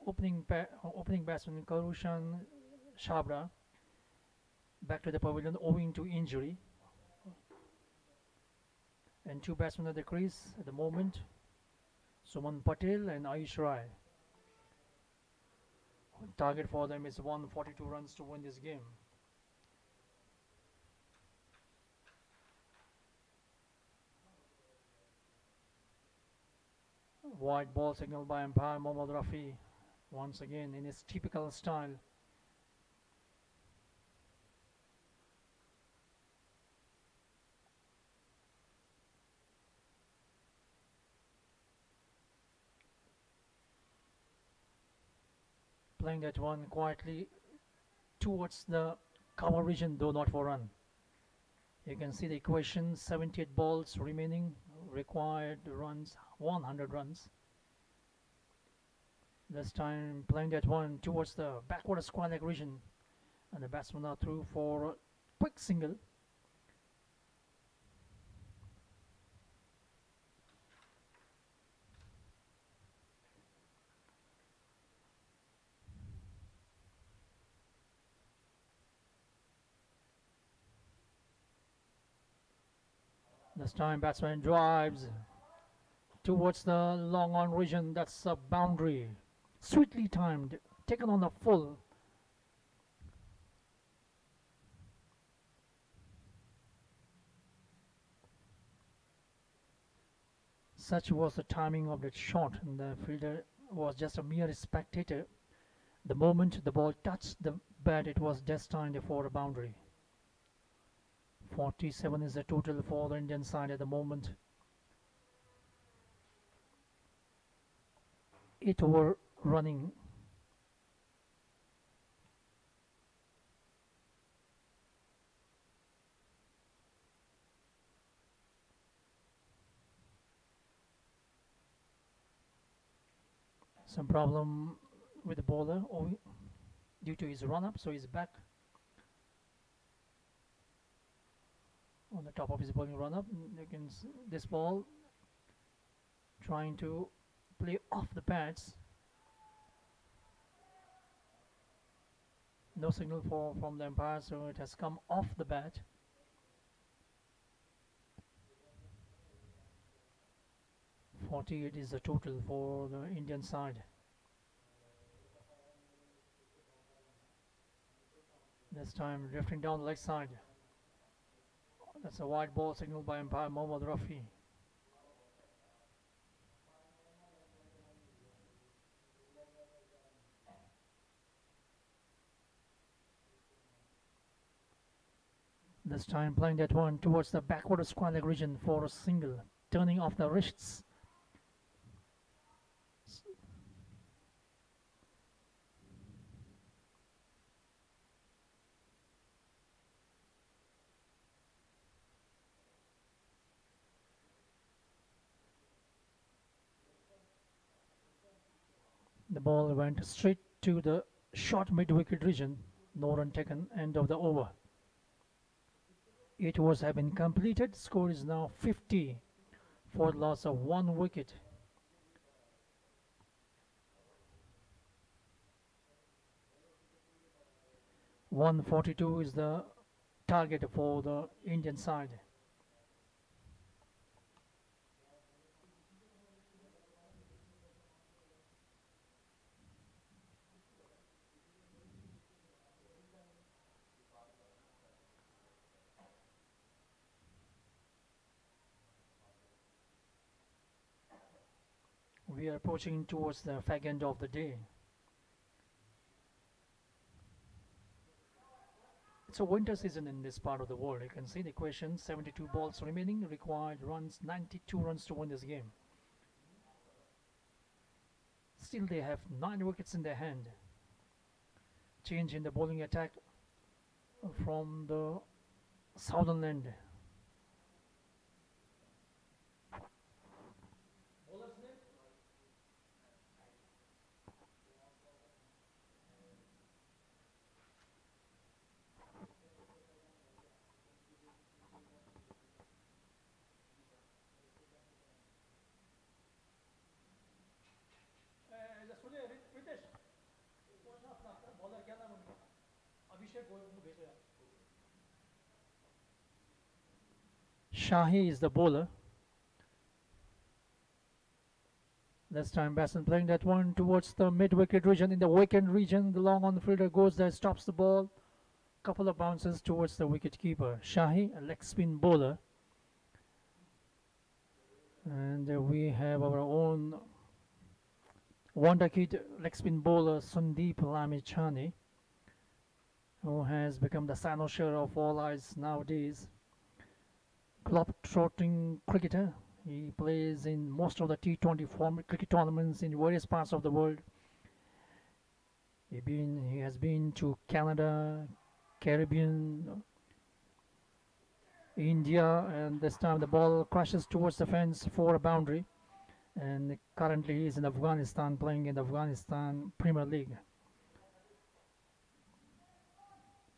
opening batsman Karushan Shabra back to the pavilion owing to injury. And 2 batsmen at the crease at the moment, Suman Patel and Ayush Rai. Target for them is 142 runs to win this game. White ball signal by umpire Mohammad Rafi, once again in his typical style. Playing that one quietly towards the cover region, though not for run. You can see the equation: 78 balls remaining, required runs 100 runs. This time playing that one towards the backward square leg region, and the batsman are through for a quick single. This time batsman drives towards the long on region. That's a boundary. Sweetly timed, taken on the full. Such was the timing of that shot, and the fielder was just a mere spectator. The moment the ball touched the bat, it was destined for a boundary. 47 is the total for the Indian side at the moment. 8 over running. Some problem with the bowler due to his run-up, so he's back on the top of his bowling run-up. You can see this ball trying to play off the pads. No signal from the umpire, so it has come off the bat. .48 is the total for the Indian side. This time drifting down the leg side. That's a wide ball signaled by umpire Mohammad Rafi. This time playing that one towards the backward square leg region for a single, turning off the wrists. The ball went straight to the short mid-wicket region. No run taken, end of the over. 8 overs have been completed. Score is now 50 for the loss of 1 wicket. .142 is the target for the Indian side. We are approaching towards the fag end of the day. It's a winter season in this part of the world. You can see the equation: 72 balls remaining, required runs 92 runs to win this game. Still they have 9 wickets in their hand. Change in the bowling attack from the southern end. Shahi is the bowler. This time batsman playing that one towards the mid-wicket region. In the wicket region, the long on fielder goes there, stops the ball. Couple of bounces towards the wicket keeper. Shahi, a leg spin bowler. And we have our own wonder kid leg spin bowler Sundeep Lamichhane, who has become the cynosure of all eyes nowadays. Globe-trotting cricketer. He plays in most of the T20 cricket tournaments in various parts of the world. He has been to Canada, Caribbean, India, and this time the ball crashes towards the fence for a boundary. And currently he is in Afghanistan, playing in the Afghanistan Premier League.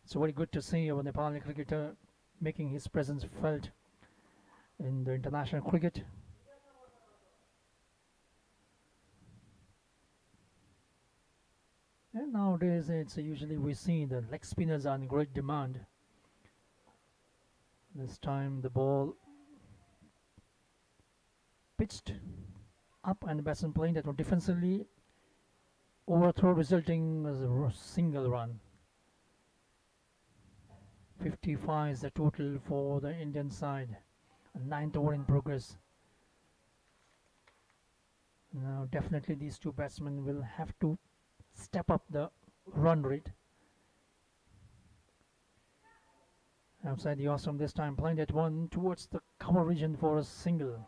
It's very good to see our Nepali cricketer making his presence felt in the international cricket. And nowadays it's usually we see the leg spinners are in great demand. This time the ball pitched up and the batsman playing that one defensively, overthrow resulting as a single run. 55 is the total for the Indian side. A 9th over in progress. Now, definitely these two batsmen will have to step up the run rate. Outside the awesome this time, playing that one towards the cover region for a single.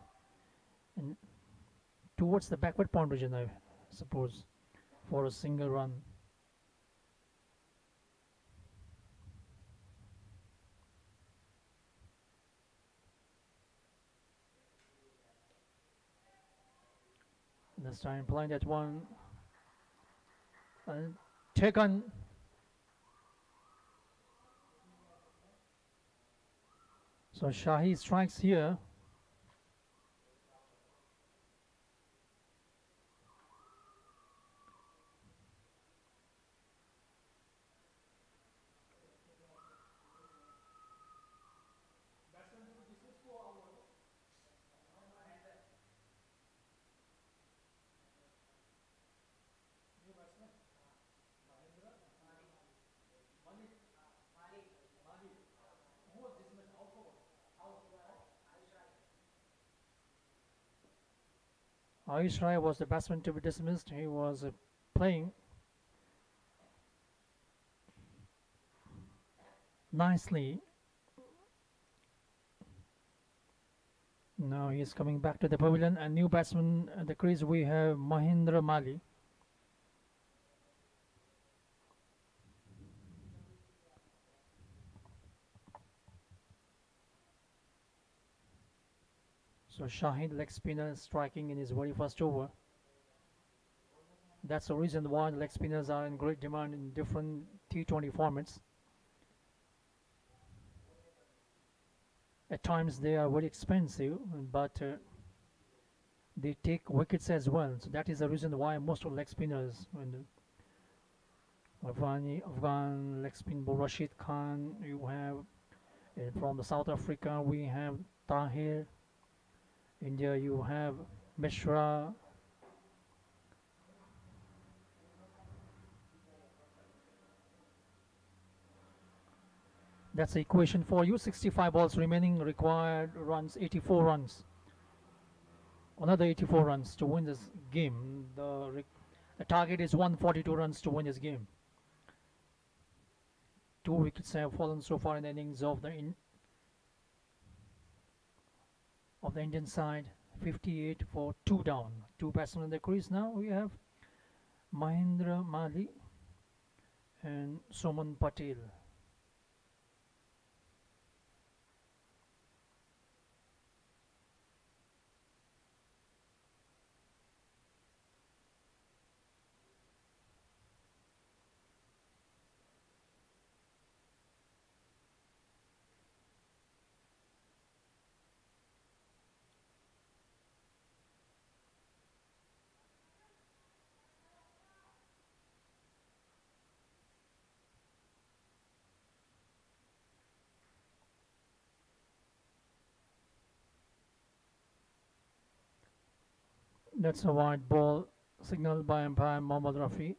And towards the backward point region, I suppose, for a single run. This time playing that one and taken. So Shahi strikes here. Ayush Rai was the batsman to be dismissed. He was playing nicely. Now he is coming back to the pavilion. A new batsman at the crease. We have Mahindra Mali. So Shahid, leg spinner, striking in his very first over. That's the reason why the leg spinners are in great demand in different T20 formats. At times they are very expensive, but they take wickets as well. So that is the reason why most of leg spinners, Afghan leg spin bowler Rashid Khan, you have from the South Africa, we have Tahir. India, you have Mishra. That's the equation for you. 65 balls remaining, required runs 84 runs. Another 84 runs to win this game. The target is 142 runs to win this game. 2 wickets have fallen so far in the innings of the Indian side. 58 for 2 down. 2 batsmen in the crease now. We have Mahindra Mali and Soman Patel. That's a wide ball signaled by umpire Mohammad Rafi.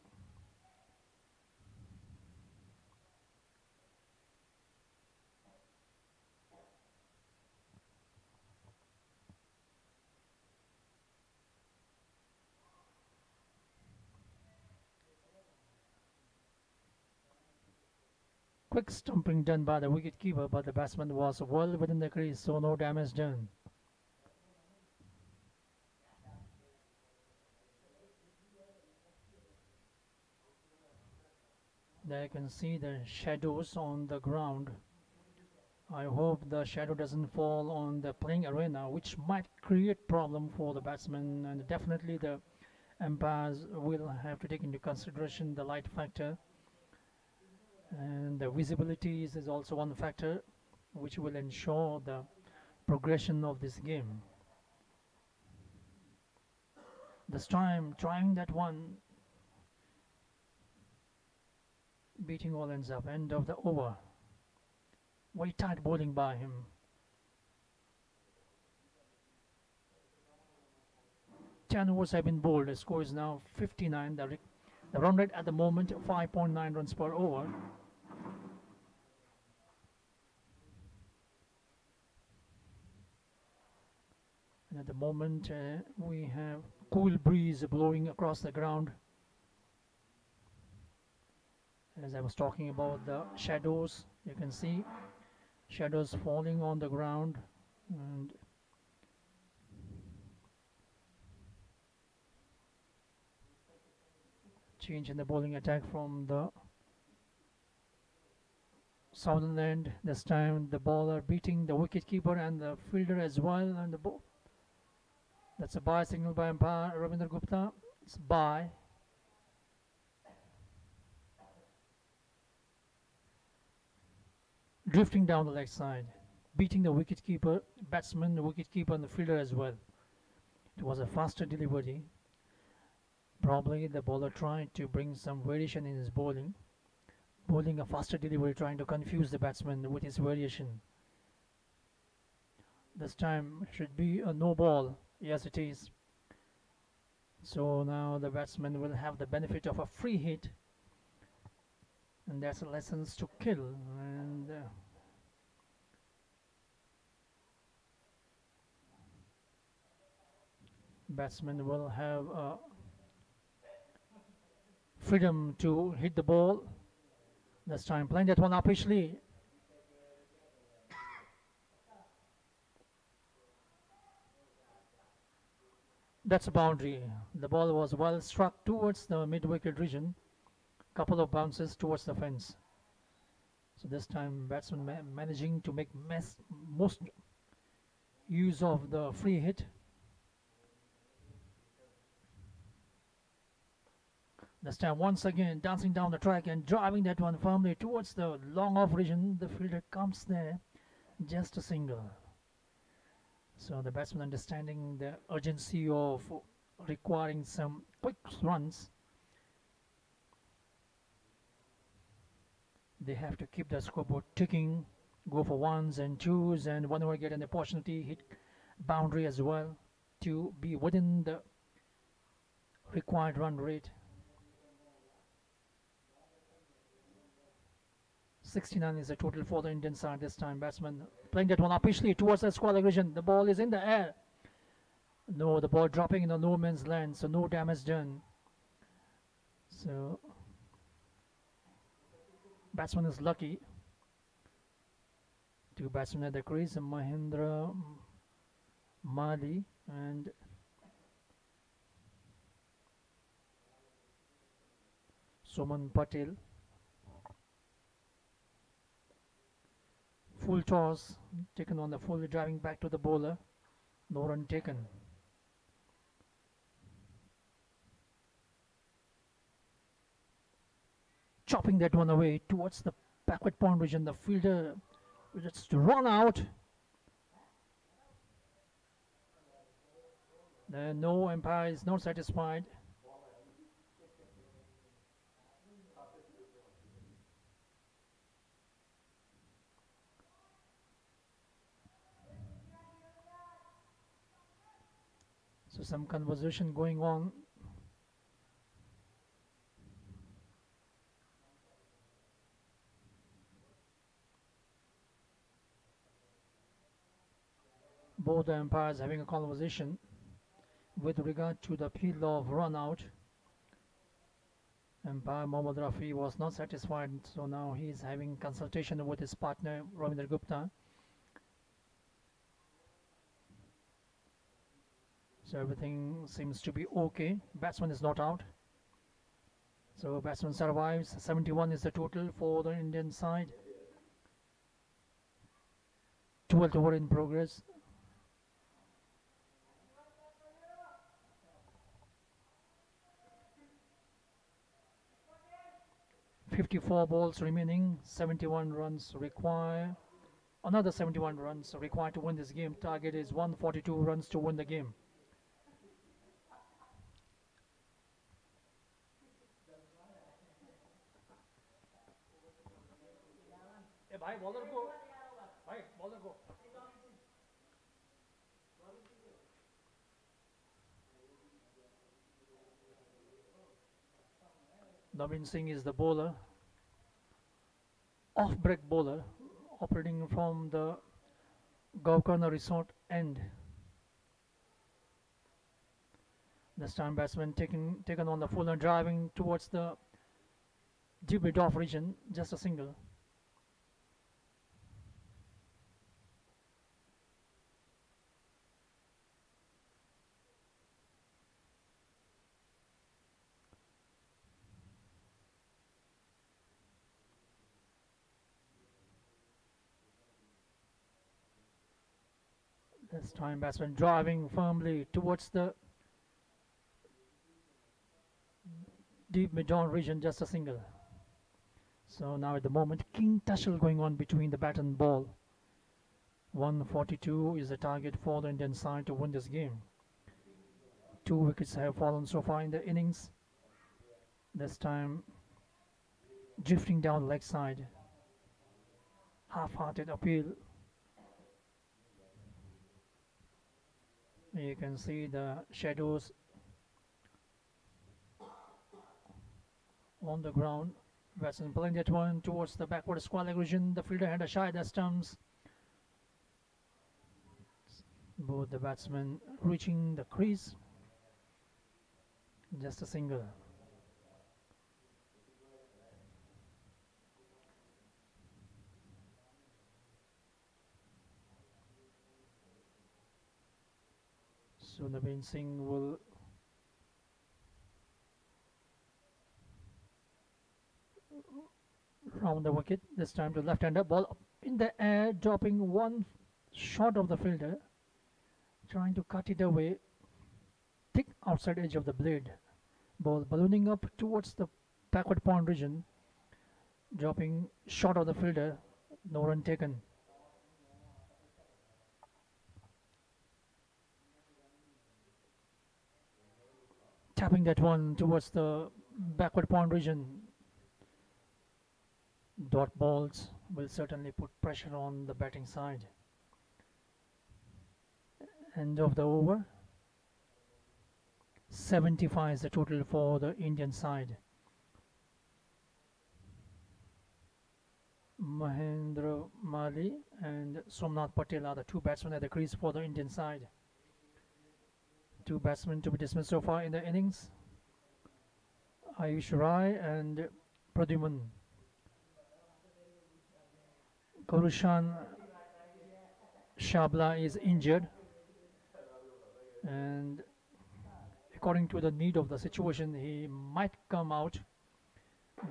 Quick stumping done by the wicketkeeper, but the batsman was well within the crease, so no damage done. There you can see the shadows on the ground. I hope the shadow doesn't fall on the playing arena, which might create problem for the batsman, and definitely the umpires will have to take into consideration the light factor, and the visibility is also one factor which will ensure the progression of this game. This time trying that one, beating all ends up, end of the over. Very tight bowling by him. Ten overs have been bowled. The score is now 59. The run rate at the moment 5.9 runs per over. And at the moment we have cool breeze blowing across the ground. As I was talking about the shadows, you can see shadows falling on the ground, and change in the bowling attack from the southern end. This time the bowler beating the wicket keeper and the fielder as well, and the ball. That's a bye signal by umpire Ravindra Gupta. It's bye. Drifting down the leg side, beating the wicket keeper, batsman, the wicket keeper, and the fielder as well. It was a faster delivery. Probably the bowler tried to bring some variation in his bowling a faster delivery, trying to confuse the batsman with his variation. This time should be a no ball. Yes, it is. So now the batsman will have the benefit of a free hit, and that's lessons to kill. And batsman will have freedom to hit the ball. This time playing that one upishly. That's a boundary. The ball was well struck towards the mid-wicket region. Couple of bounces towards the fence. So this time batsman managing to make most use of the free hit. This time once again dancing down the track and driving that one firmly towards the long off region. The fielder comes there, just a single. So the batsman, understanding the urgency of requiring some quick runs, they have to keep the scoreboard ticking, go for ones and twos, and whenever get an opportunity, hit boundary as well to be within the required run rate. 69 is the total for the Indian side this time. Batsman playing that one upishly towards the square leg region. The ball is in the air. No, the ball dropping in the no man's land, so no damage done. So batsman is lucky. Two batsmen at the crease, Mahendra Mali and Suman Patel. Full toss taken on the full, driving back to the bowler. No run taken. Chopping that one away towards the backward point region. The fielder will just run out. No umpire is not satisfied. So some conversation going on. Both the umpires having a conversation with regard to the appeal of run out. Umpire Mohammad Rafi was not satisfied, so now he is having consultation with his partner Ravindra Gupta. So everything seems to be okay. Batsman is not out. So batsman survives. 71 is the total for the Indian side. 12th over in progress. .54 balls remaining. 71 runs require. Another 71 runs required to win this game. Target is 142 runs to win the game. भाई bowler को Navin Singh is the bowler, off break bowler, operating from the Gaukarna Resort end. This time batsman taken on the full and driving towards the deep mid-off region, just a single. This time batsman driving firmly towards the deep mid-on region, just a single. So now at the moment, keen tussle going on between the bat and ball. 142 is the target for the Indian side to win this game. 2 wickets have fallen so far in the innings. This time drifting down the leg side. Half-hearted appeal. You can see the shadows on the ground. Batsman playing that one towards the backward square leg region. The fielder had a shy that stumps. Both the batsmen reaching the crease. Just a single. So Naveen Singh will round the wicket. This time to left-hander, ball up in the air, dropping one shot of the fielder, trying to cut it away. Thick outside edge of the blade. Ball ballooning up towards the backward pond region, dropping short of the fielder. No run taken. Tapping that one towards the backward pond region. Dot balls will certainly put pressure on the batting side. End of the over. 75 is the total for the Indian side. Mahendra Mali and Somnath Patel are the 2 batsmen at the crease for the Indian side. 2 batsmen to be dismissed so far in the innings. Ayush Rai and Pradyuman. Karushan Shabla is injured, and according to the need of the situation, he might come out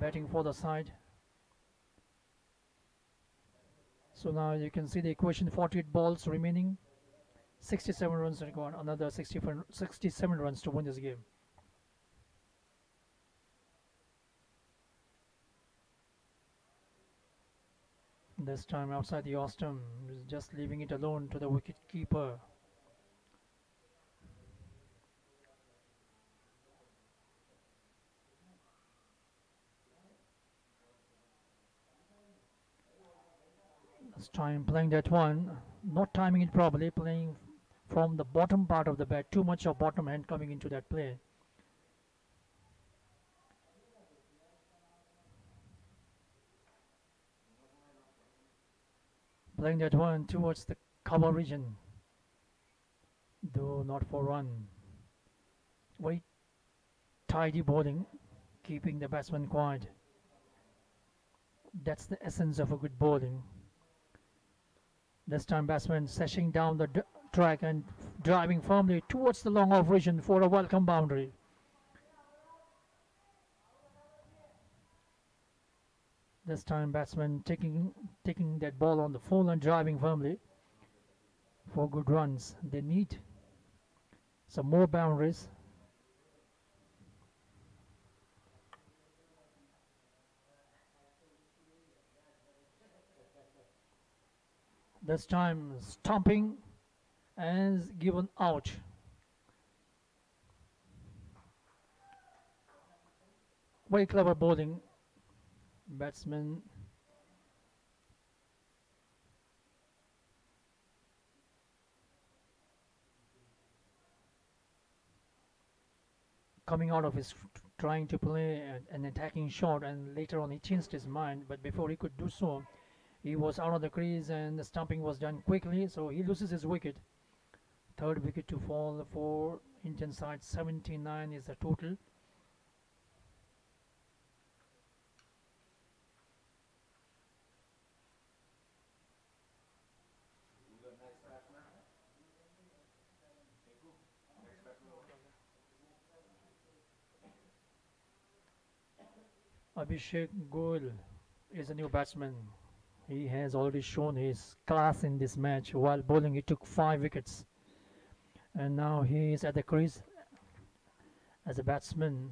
batting for the side. So now you can see the equation: 48 balls remaining, 67 runs required, another 67 runs to win this game. This time outside the Ostam, just leaving it alone to the wicket keeper. This time playing that one, not timing it properly, playing from the bottom part of the bat, too much of bottom hand coming into that play. Playing that one towards the cover region, though not for run. Very tidy bowling, keeping the batsman quiet. That's the essence of a good bowling. This time batsman sashing down the track and driving firmly towards the long off region for a welcome boundary. This time batsman taking that ball on the full and driving firmly for good runs. They need some more boundaries. This time stomping and given out. Very clever bowling. Batsman coming out of his trying to play an attacking shot, and later on he changed his mind, but before he could do so, he was out of the crease and the stumping was done quickly, so he loses his wicket. third wicket to fall for Indian side. 79 is the total. Abhishek Goel is a new batsman. He has already shown his class in this match. While bowling, he took 5 wickets. And now he is at the crease as a batsman.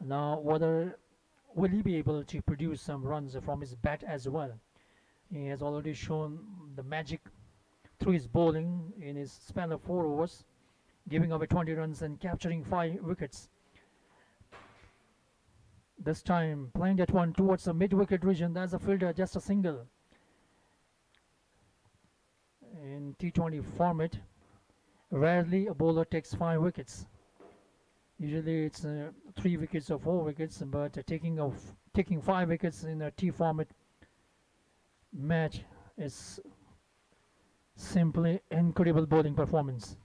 Now, whether will he be able to produce some runs from his bat as well? He has already shown the magic through his bowling in his span of 4 overs, giving away 20 runs and capturing 5 wickets. This time playing that one towards the mid-wicket region. That's a fielder, just a single. In T20 format, rarely a bowler takes 5 wickets. Usually it's 3 wickets or 4 wickets, but taking 5 wickets in a T format match is simply incredible bowling performance.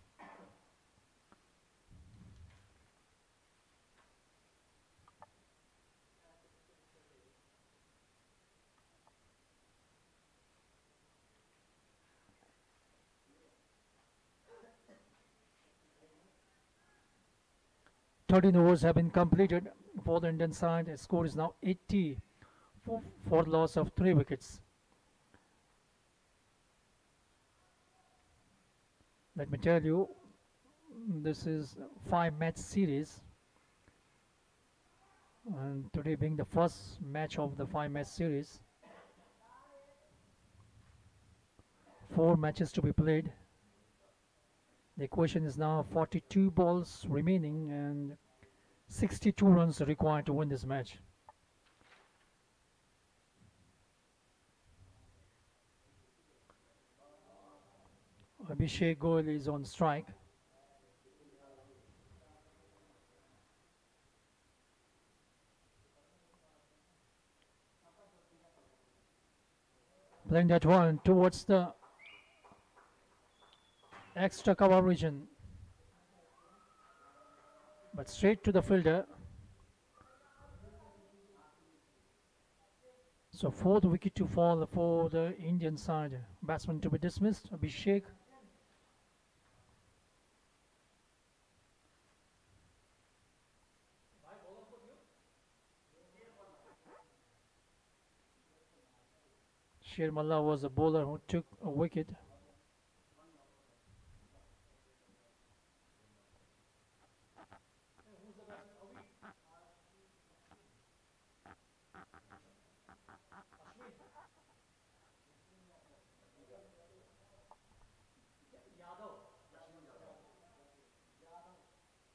Thirteen overs have been completed for the Indian side. The score is now 80 for the loss of 3 wickets. Let me tell you, this is 5-match series, and today being the first match of the 5-match series. 4 matches to be played. The equation is now 42 balls remaining and 62 runs required to win this match. Abhishek Goel is on strike. Playing that one towards the extra cover region, but straight to the fielder. So 4th wicket to fall for the Indian side. Batsman to be dismissed, Abhishek. Sher Malla was a bowler who took a wicket.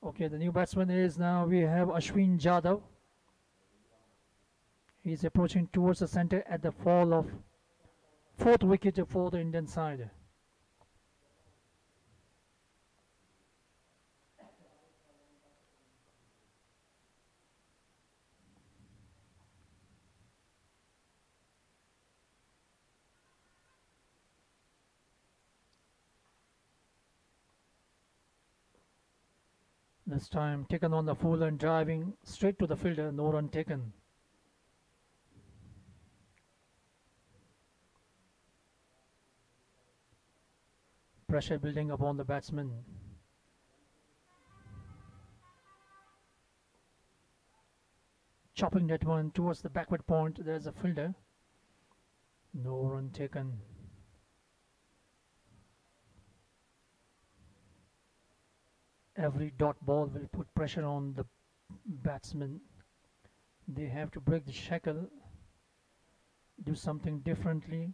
Okay, the new batsman is now we have Ashwin Jadhav. He's approaching towards the center at the fall of 4th wicket for the Indian side. This time taken on the full and driving straight to the fielder, no run taken. Pressure building upon the batsman. Chopping that one towards the backward point, there's a fielder. No run taken. Every dot ball will put pressure on the batsman. They have to break the shackle, do something differently,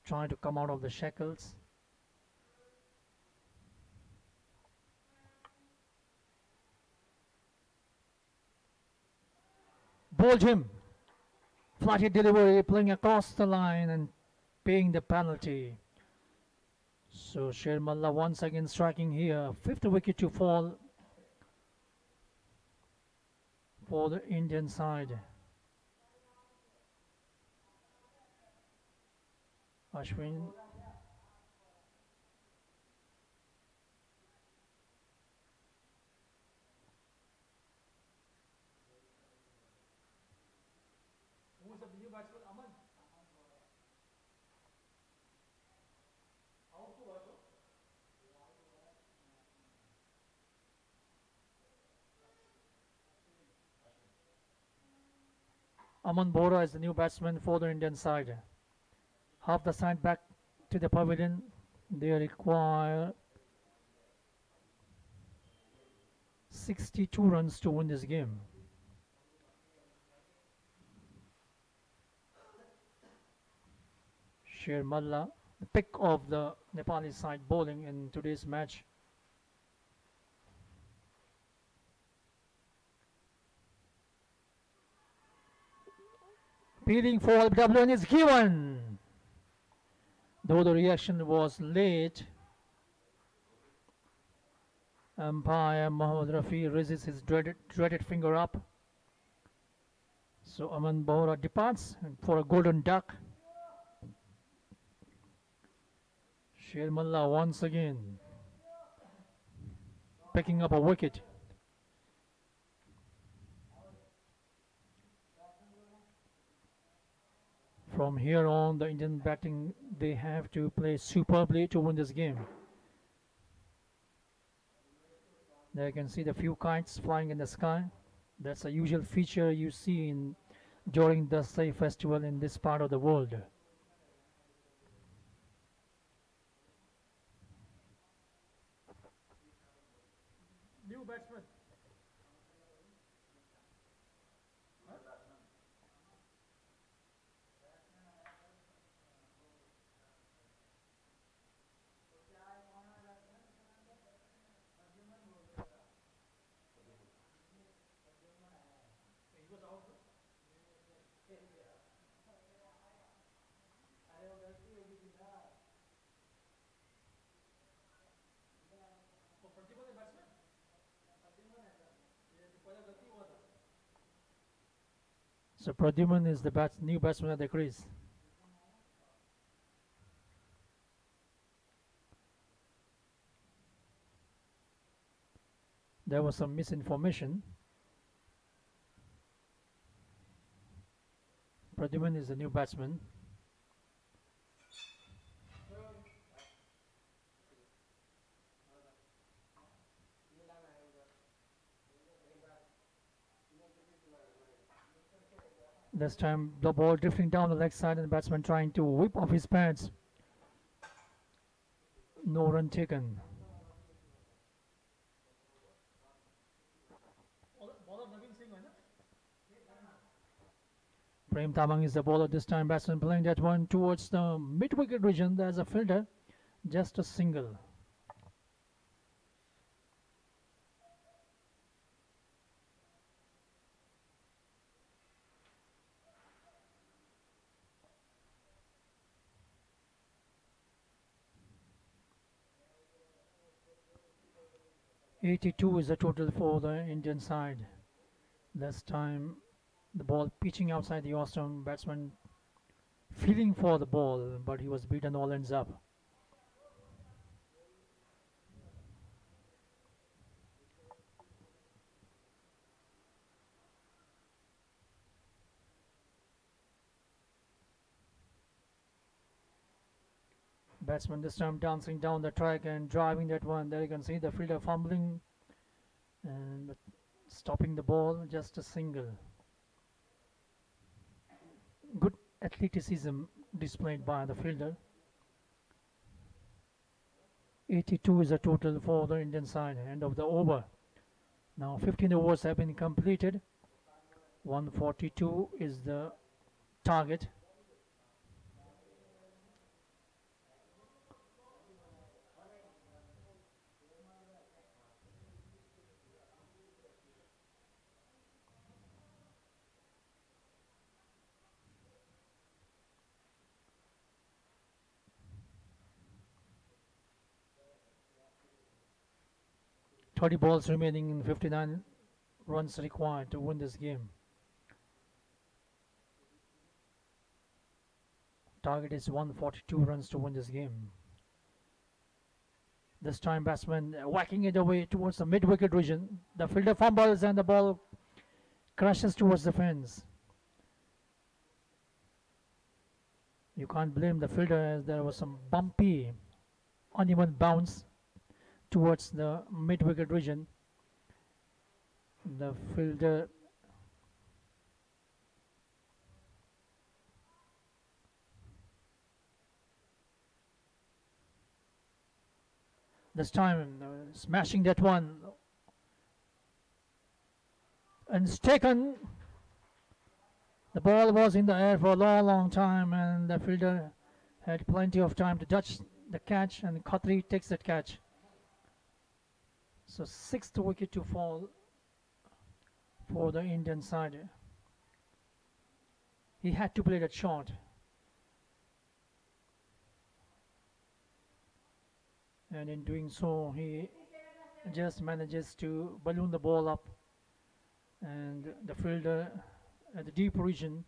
try to come out of the shackles. Bowled him. Flat hit delivery, playing across the line and paying the penalty. So Sher Malla once again striking here. 5th wicket to fall for the Indian side. Ashwin Aman Bora is the new batsman for the Indian side. Half the side back to the pavilion. They require 62 runs to win this game. Sher Malla, the pick of the Nepali side bowling in today's match. Appealing for LBW is given. Though the reaction was late, umpire Mohammad Rafi raises his dreaded finger up. So Aman Bora departs for a golden duck. Sher Malla once again picking up a wicket. From here on, the Indian batting, they have to play superbly to win this game. There you can see the few kites flying in the sky. That's a usual feature you see during the Sai festival in this part of the world. New batsman. So Pradyuman is the new batsman at the crease. There was some misinformation. Pradyuman is the new batsman. This time the ball drifting down the leg side and the batsman trying to whip off his pads. No run taken. Prem Tamang is the bowler this time. Batsman playing that one towards the mid-wicket region. There's a fielder, just a single. .82 is the total for the Indian side. This time the ball pitching outside the Ostrom, batsman feeling for the ball, but he was beaten all ends up. Batsman this time dancing down the track and driving that one. There you can see the fielder fumbling and stopping the ball, just a single. Good athleticism displayed by the fielder. 82 is the total for the Indian side. End of the over. Now 15 overs have been completed. 142 is the target. .30 balls remaining in 59 runs required to win this game. Target is 142 runs to win this game. This time batsman whacking it away towards the mid-wicket region. The fielder fumbles and the ball crashes towards the fence. You can't blame the fielder as there was some bumpy, uneven bounce towards the mid-wicket region. The fielder This time smashing that one, and it's taken. The ball was in the air for a long time, and the fielder had plenty of time to touch the catch, and Khatri takes that catch. So 6th wicket to fall for the Indian side. He had to play that shot. And in doing so, he just manages to balloon the ball up, and the fielder at the deep region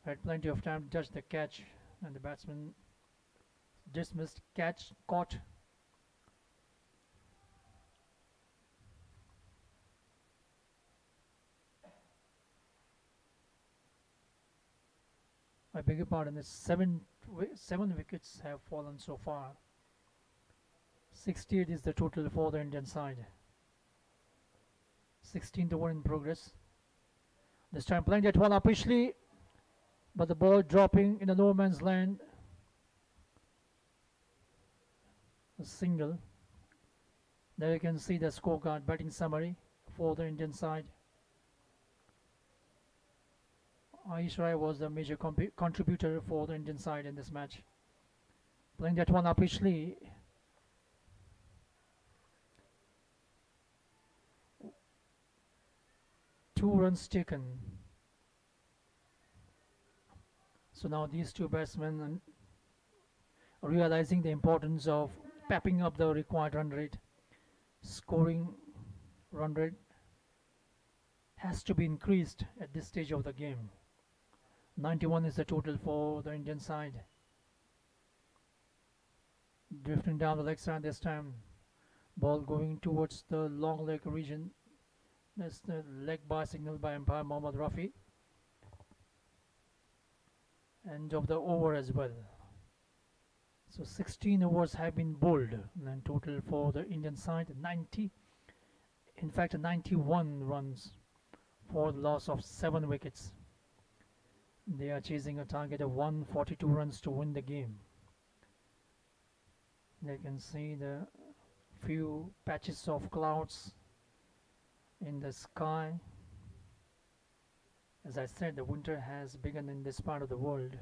had plenty of time to touch the catch, and the batsman dismissed, catch caught. I beg your pardon, seven wickets have fallen so far. 68 is the total for the Indian side. 16th over in progress. This time playing that one upishly, but the ball dropping in the no man's land. A single. There you can see the scorecard batting summary for the Indian side. Aish Rai was the major contributor for the Indian side in this match. Playing that one upishly. Two runs taken. So now these two batsmen are realizing the importance of pepping up the required run rate. Scoring run rate has to be increased at this stage of the game. 91 is the total for the Indian side. Drifting down the leg side this time. Ball going towards the long leg region. That's the leg by signal by umpire Mohammad Rafi. End of the over as well. So 16 overs have been bowled, and total for the Indian side 90. In fact, 91 runs for the loss of 7 wickets. They are chasing a target of 142 runs to win the game. They can see the few patches of clouds in the sky. As I said, the winter has begun in this part of the world.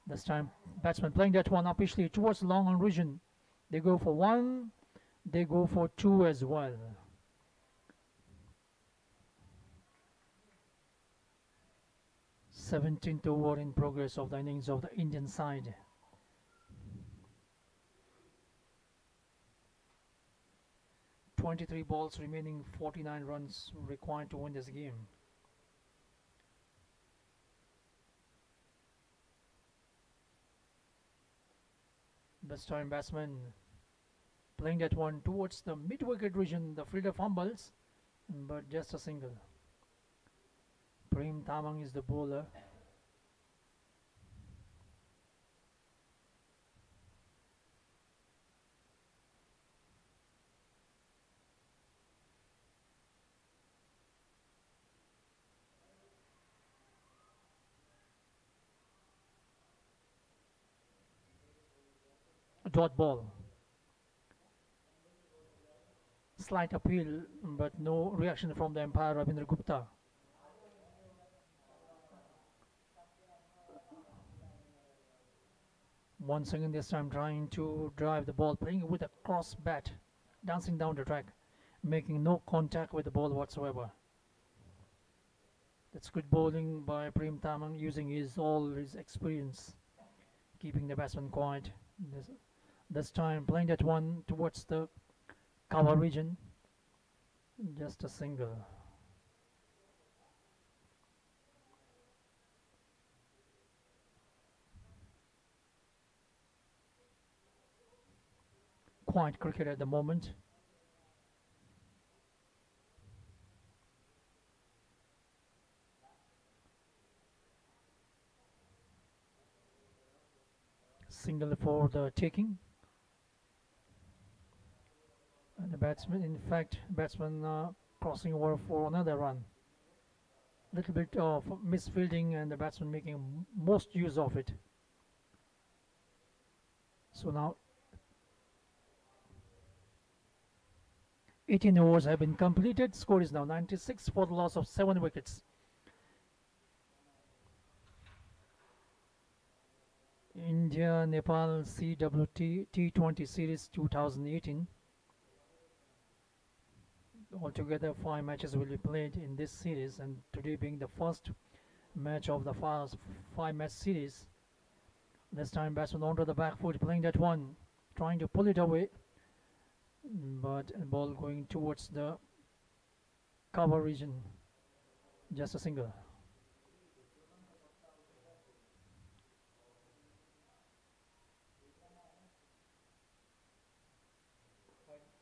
This time batsman playing that one upishly towards the long on region. They go for 1, they go for 2 as well. Seventeenth over in progress of the innings of the Indian side. .23 balls remaining, 49 runs required to win this game. This time batsman playing that one towards the mid-wicket region. The fielder fumbles, but just a single. Prem Tamang is the bowler. Dot ball. Slight appeal, but no reaction from the umpire Ravindra Gupta. Once again this time trying to drive the ball, playing with a cross bat, dancing down the track, making no contact with the ball whatsoever. That's good bowling by Prem Tamang, using all his experience, keeping the batsman quiet. This time playing that one towards the cover region. Just a single. Quiet cricket at the moment. Single for the taking. And the batsman, in fact, crossing over for another run. Little bit of misfielding and the batsman making most use of it. So now 18 overs have been completed. Score is now 96 for the loss of 7 wickets. India Nepal CWT T20 Series 2018. Altogether 5 matches will be played in this series, and today being the first match of the 5-match series. This time batsman onto the back foot, playing that one, trying to pull it away, but the ball going towards the cover region. Just a single.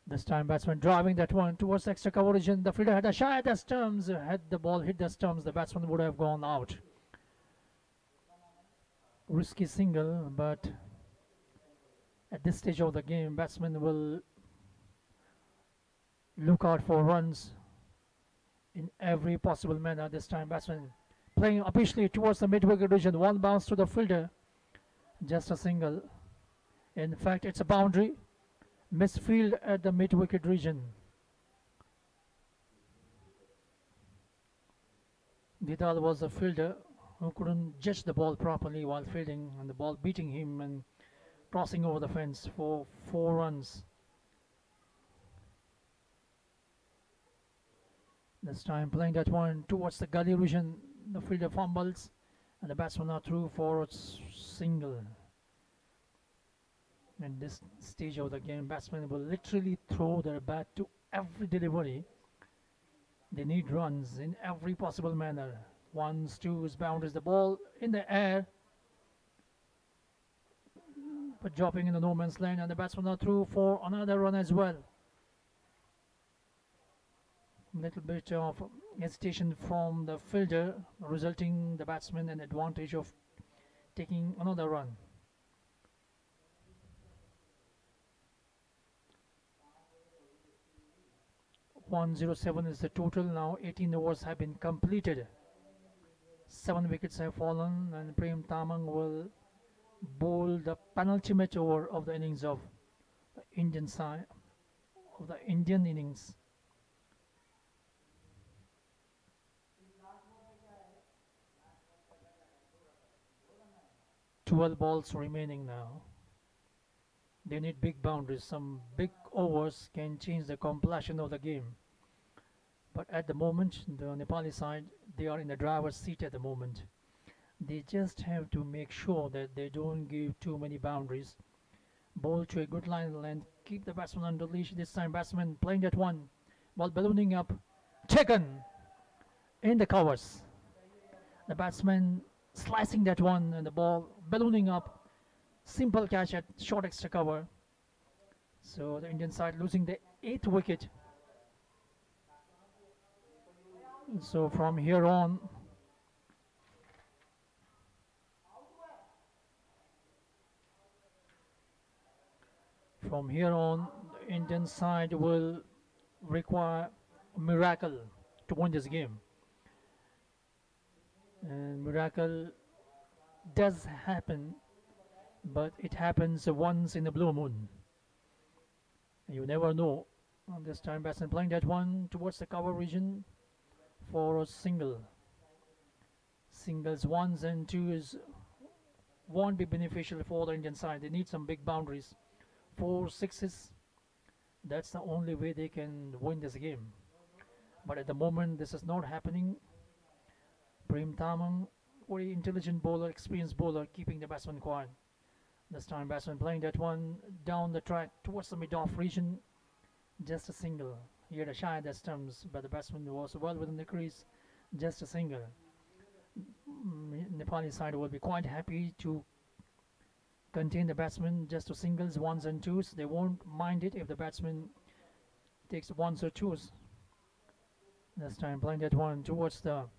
This time batsman driving that one towards extra cover region. The fielder had a shy at the stumps. Had the ball hit the stumps, the batsman would have gone out. Risky single, but at this stage of the game, batsman will look out for runs in every possible manner. This time batsman playing upishly towards the mid-wicket region. One bounce to the fielder. Just a single. In fact, it's a boundary. Misfield at the mid-wicket region. Vidal was a fielder who couldn't judge the ball properly while fielding, and the ball beating him and crossing over the fence for 4 runs. This time playing that one towards the gully region. The fielder fumbles and the batsman are through for a single. In this stage of the game, batsmen will literally throw their bat to every delivery. They need runs in every possible manner. Ones, twos, boundaries, the ball in the air, but dropping in the no man's land, and the batsmen are through for another run as well. Little bit of hesitation from the fielder, resulting the batsman an advantage of taking another run. 107 is the total. Now 18 overs have been completed. 7 wickets have fallen, and Prem Tamang will bowl the penultimate over of the innings of the Indian side, of the Indian innings. "12 balls remaining now. They need big boundaries. Some big overs can change the complexion of the game. But at the moment, the Nepali side, they are in the driver's seat at the moment. They just have to make sure that they don't give too many boundaries. Bowl to a good line length, keep the batsman under leash. This time batsman playing that one, ball ballooning up, taken in the covers. The batsman slicing that one, and the ball ballooning up. Simple catch at short extra cover. So the Indian side losing the 8th wicket. So from here on, the Indian side will require a miracle to win this game. And miracle does happen, but it happens once in a blue moon. You never know. This time batsman playing that one towards the cover region for a single. Singles, ones and twos won't be beneficial for the Indian side. They need some big boundaries. 4 sixes, that's the only way they can win this game. But at the moment, this is not happening. Prem Tamang, very intelligent bowler, experienced bowler, keeping the batsman quiet. This time batsman playing that one down the track towards the mid-off region. Just a single. He had a shy at the stumps, but the batsman was well within the crease. Just a single. Nepali side will be quite happy to contain the batsman just to singles, ones and twos. They won't mind it if the batsman takes ones or twos. This time playing that one towards the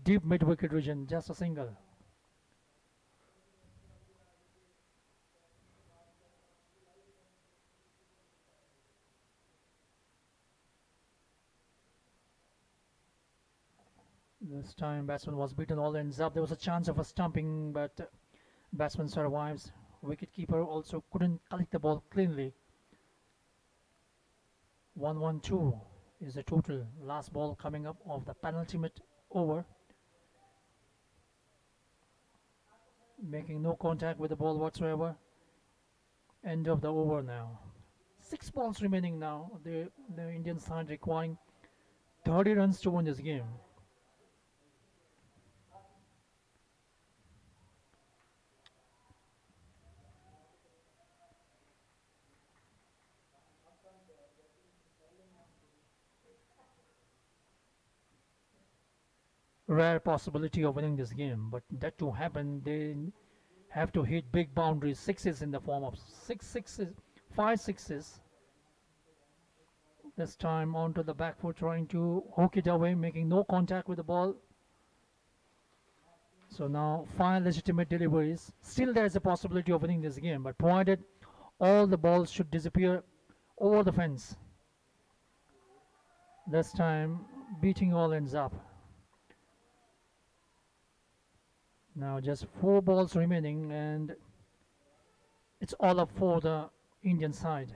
deep mid-wicket region. Just a single. This time batsman was beaten, all ends up. There was a chance of a stumping, but batsman survives. Wicketkeeper also couldn't collect the ball cleanly. 1-1-2 is the total. Last ball coming up of the penultimate over. Making no contact with the ball whatsoever. End of the over now. 6 balls remaining now. The Indian side requiring 30 runs to win this game. Rare possibility of winning this game, but that to happen, they have to hit big boundaries, sixes in the form of 5 sixes. This time onto the back foot, trying to hook it away, making no contact with the ball. So now 5 legitimate deliveries. Still there is a possibility of winning this game, but provided all the balls should disappear over the fence. This time beating all ends up. Now just 4 balls remaining and it's all up for the Indian side.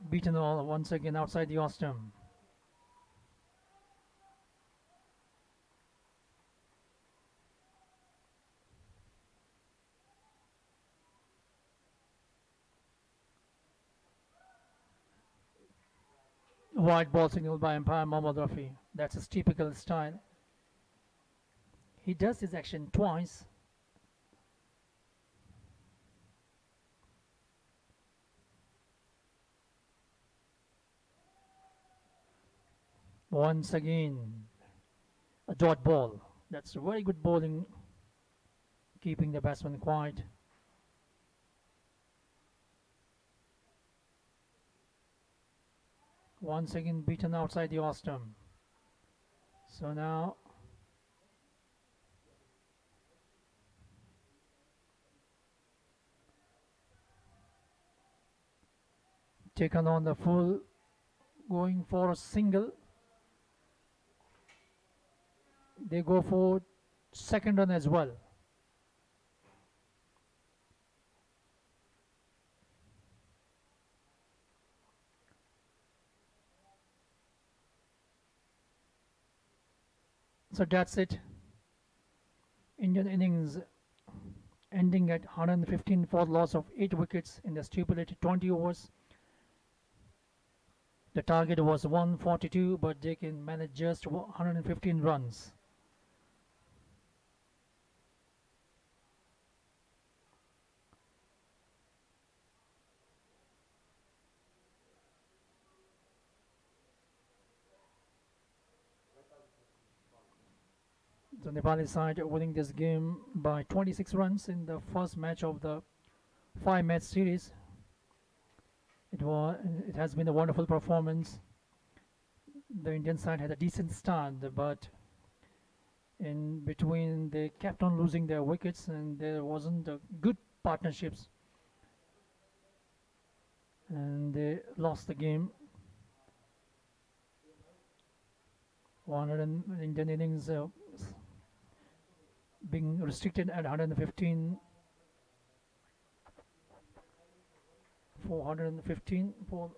Beaten all once again outside the Ostrom. White ball signal by umpire Mohammad Rafi. That's his typical style. He does his action twice. Once again, a dot ball. That's very good bowling, keeping the batsman quiet. Once again beaten outside the Ostrom. So now taken on the full, going for a single. They go for second run as well. So that's it. Indian innings ending at 115 for the loss of 8 wickets in the stipulated 20 overs. The target was 142, but they can manage just 115 runs. The Nepali side winning this game by 26 runs in the first match of the 5-match series. It has been a wonderful performance. The Indian side had a decent start, but in between they kept on losing their wickets and there wasn't a good partnerships, and they lost the game. 100 Indian innings being restricted at 115, 415 for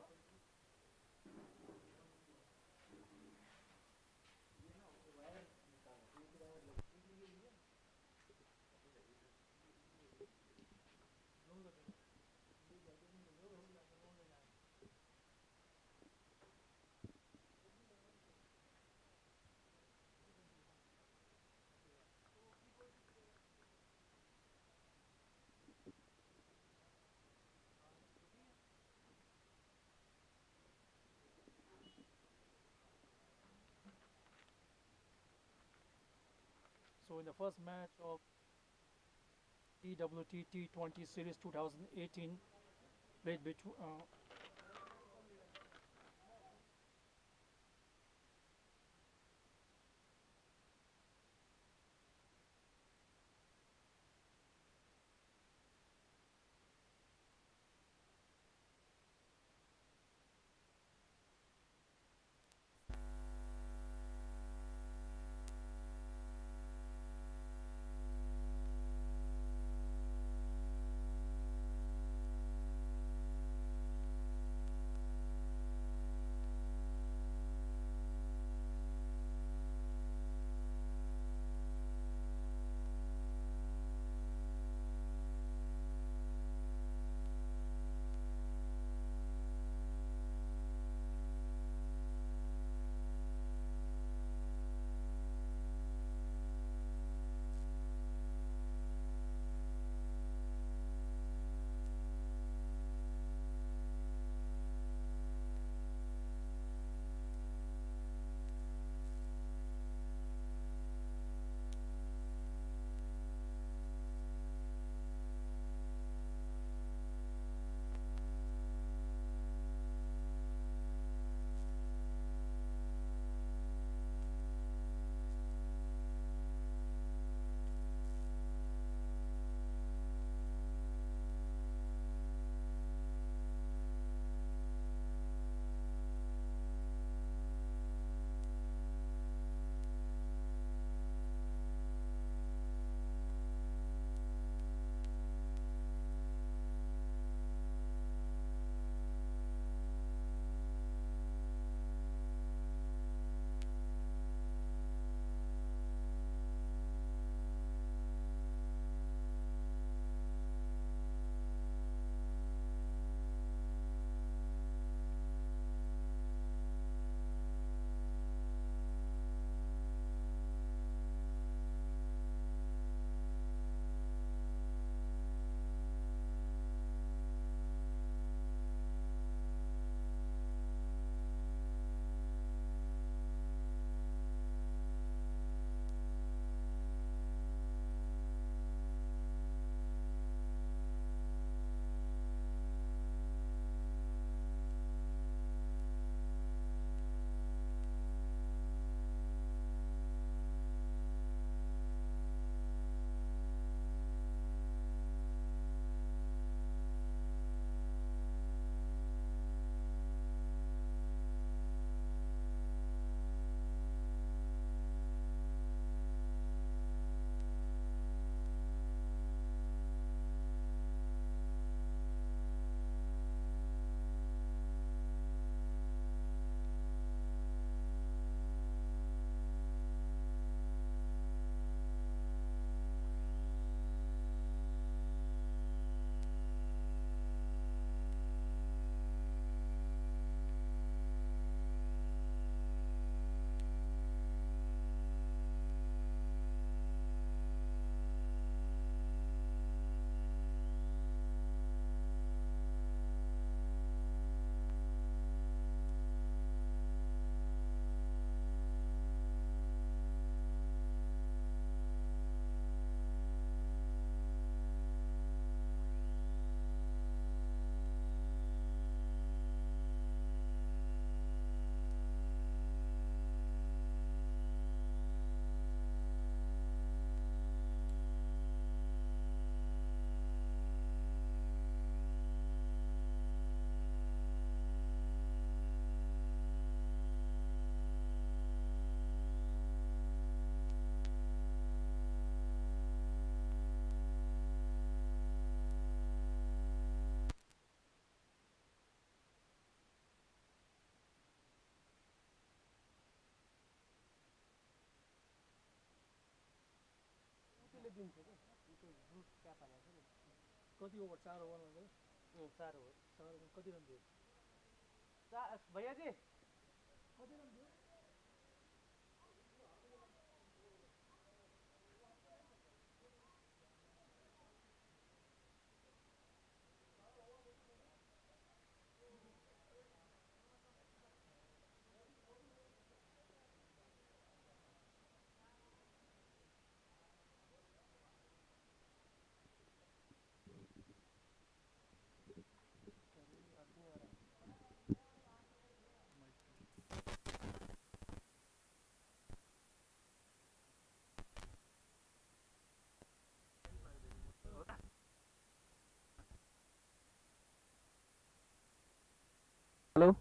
So in the first match of CWT T20 Series 2018, played between कति over 4 ओभरमा गयो 4 over 4 over कति run दियो भैयाजी कति run दियो hello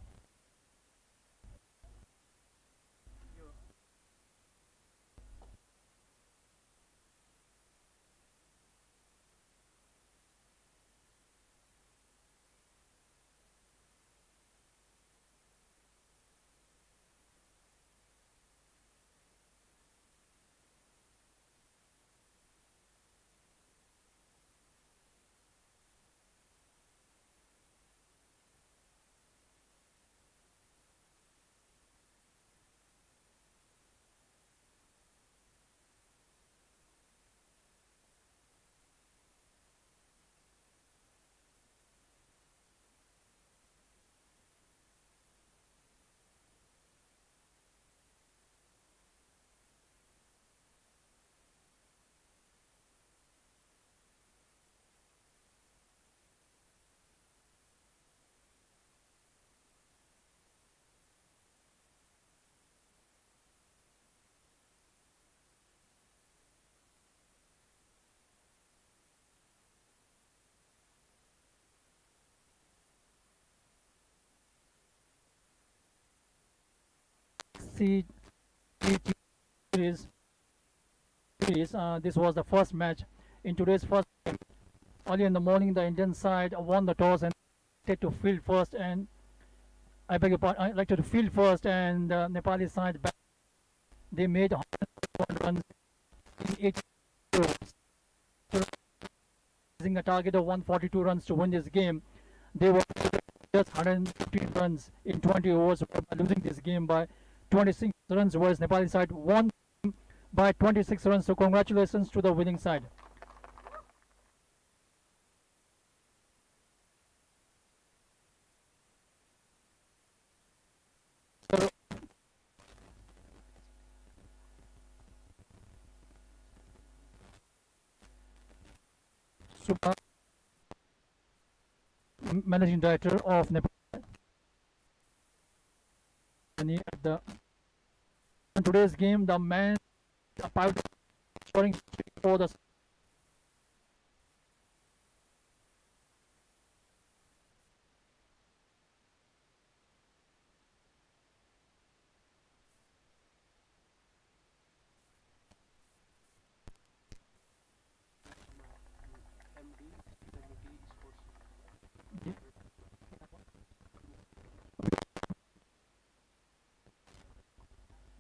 CWT series. This was the first match in today's first game. Early in the morning, the Indian side won the toss and elected to field first. And I beg your pardon, I elected to field first, and the Nepali side back. They made 101 runs in 8 overs, using a target of 142 runs to win this game. They were just 115 runs in 20 overs by losing this game by 26 runs, whereas Nepali side won by 26 runs. So congratulations to the winning side. Super Managing Director of Nepal. At the in today's game, the man scoring for the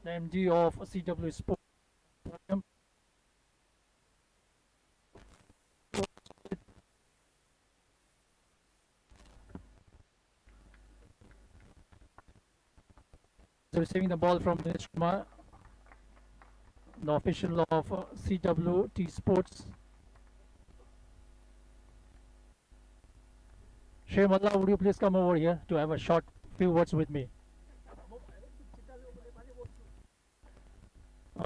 MD of CW Sport. Receiving the ball from Dinesh Kumar, the official of CWT Sports. Shay Malla, would you please come over here to have a short few words with me?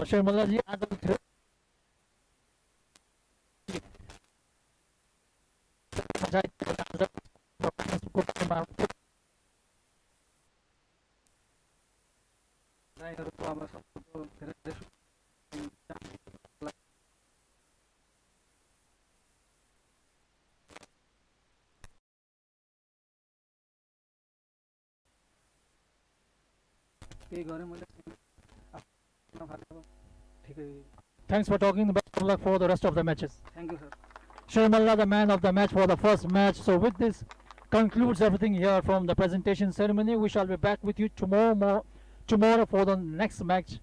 Shay Malla ji, Thanks for talking. The best of luck for the rest of the matches. Thank you, sir. Shay Malla, the man of the match for the first match. So with this concludes everything here from the presentation ceremony. We shall be back with you tomorrow for the next match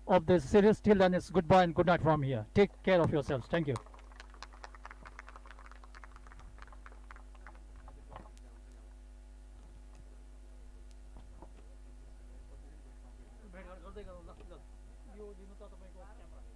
of this series. Till then, it's goodbye and good night from here. Take care of yourselves. Thank you. भेटघाट गर्दै गरौँ ल ल यो लिनु त तपाईँको camera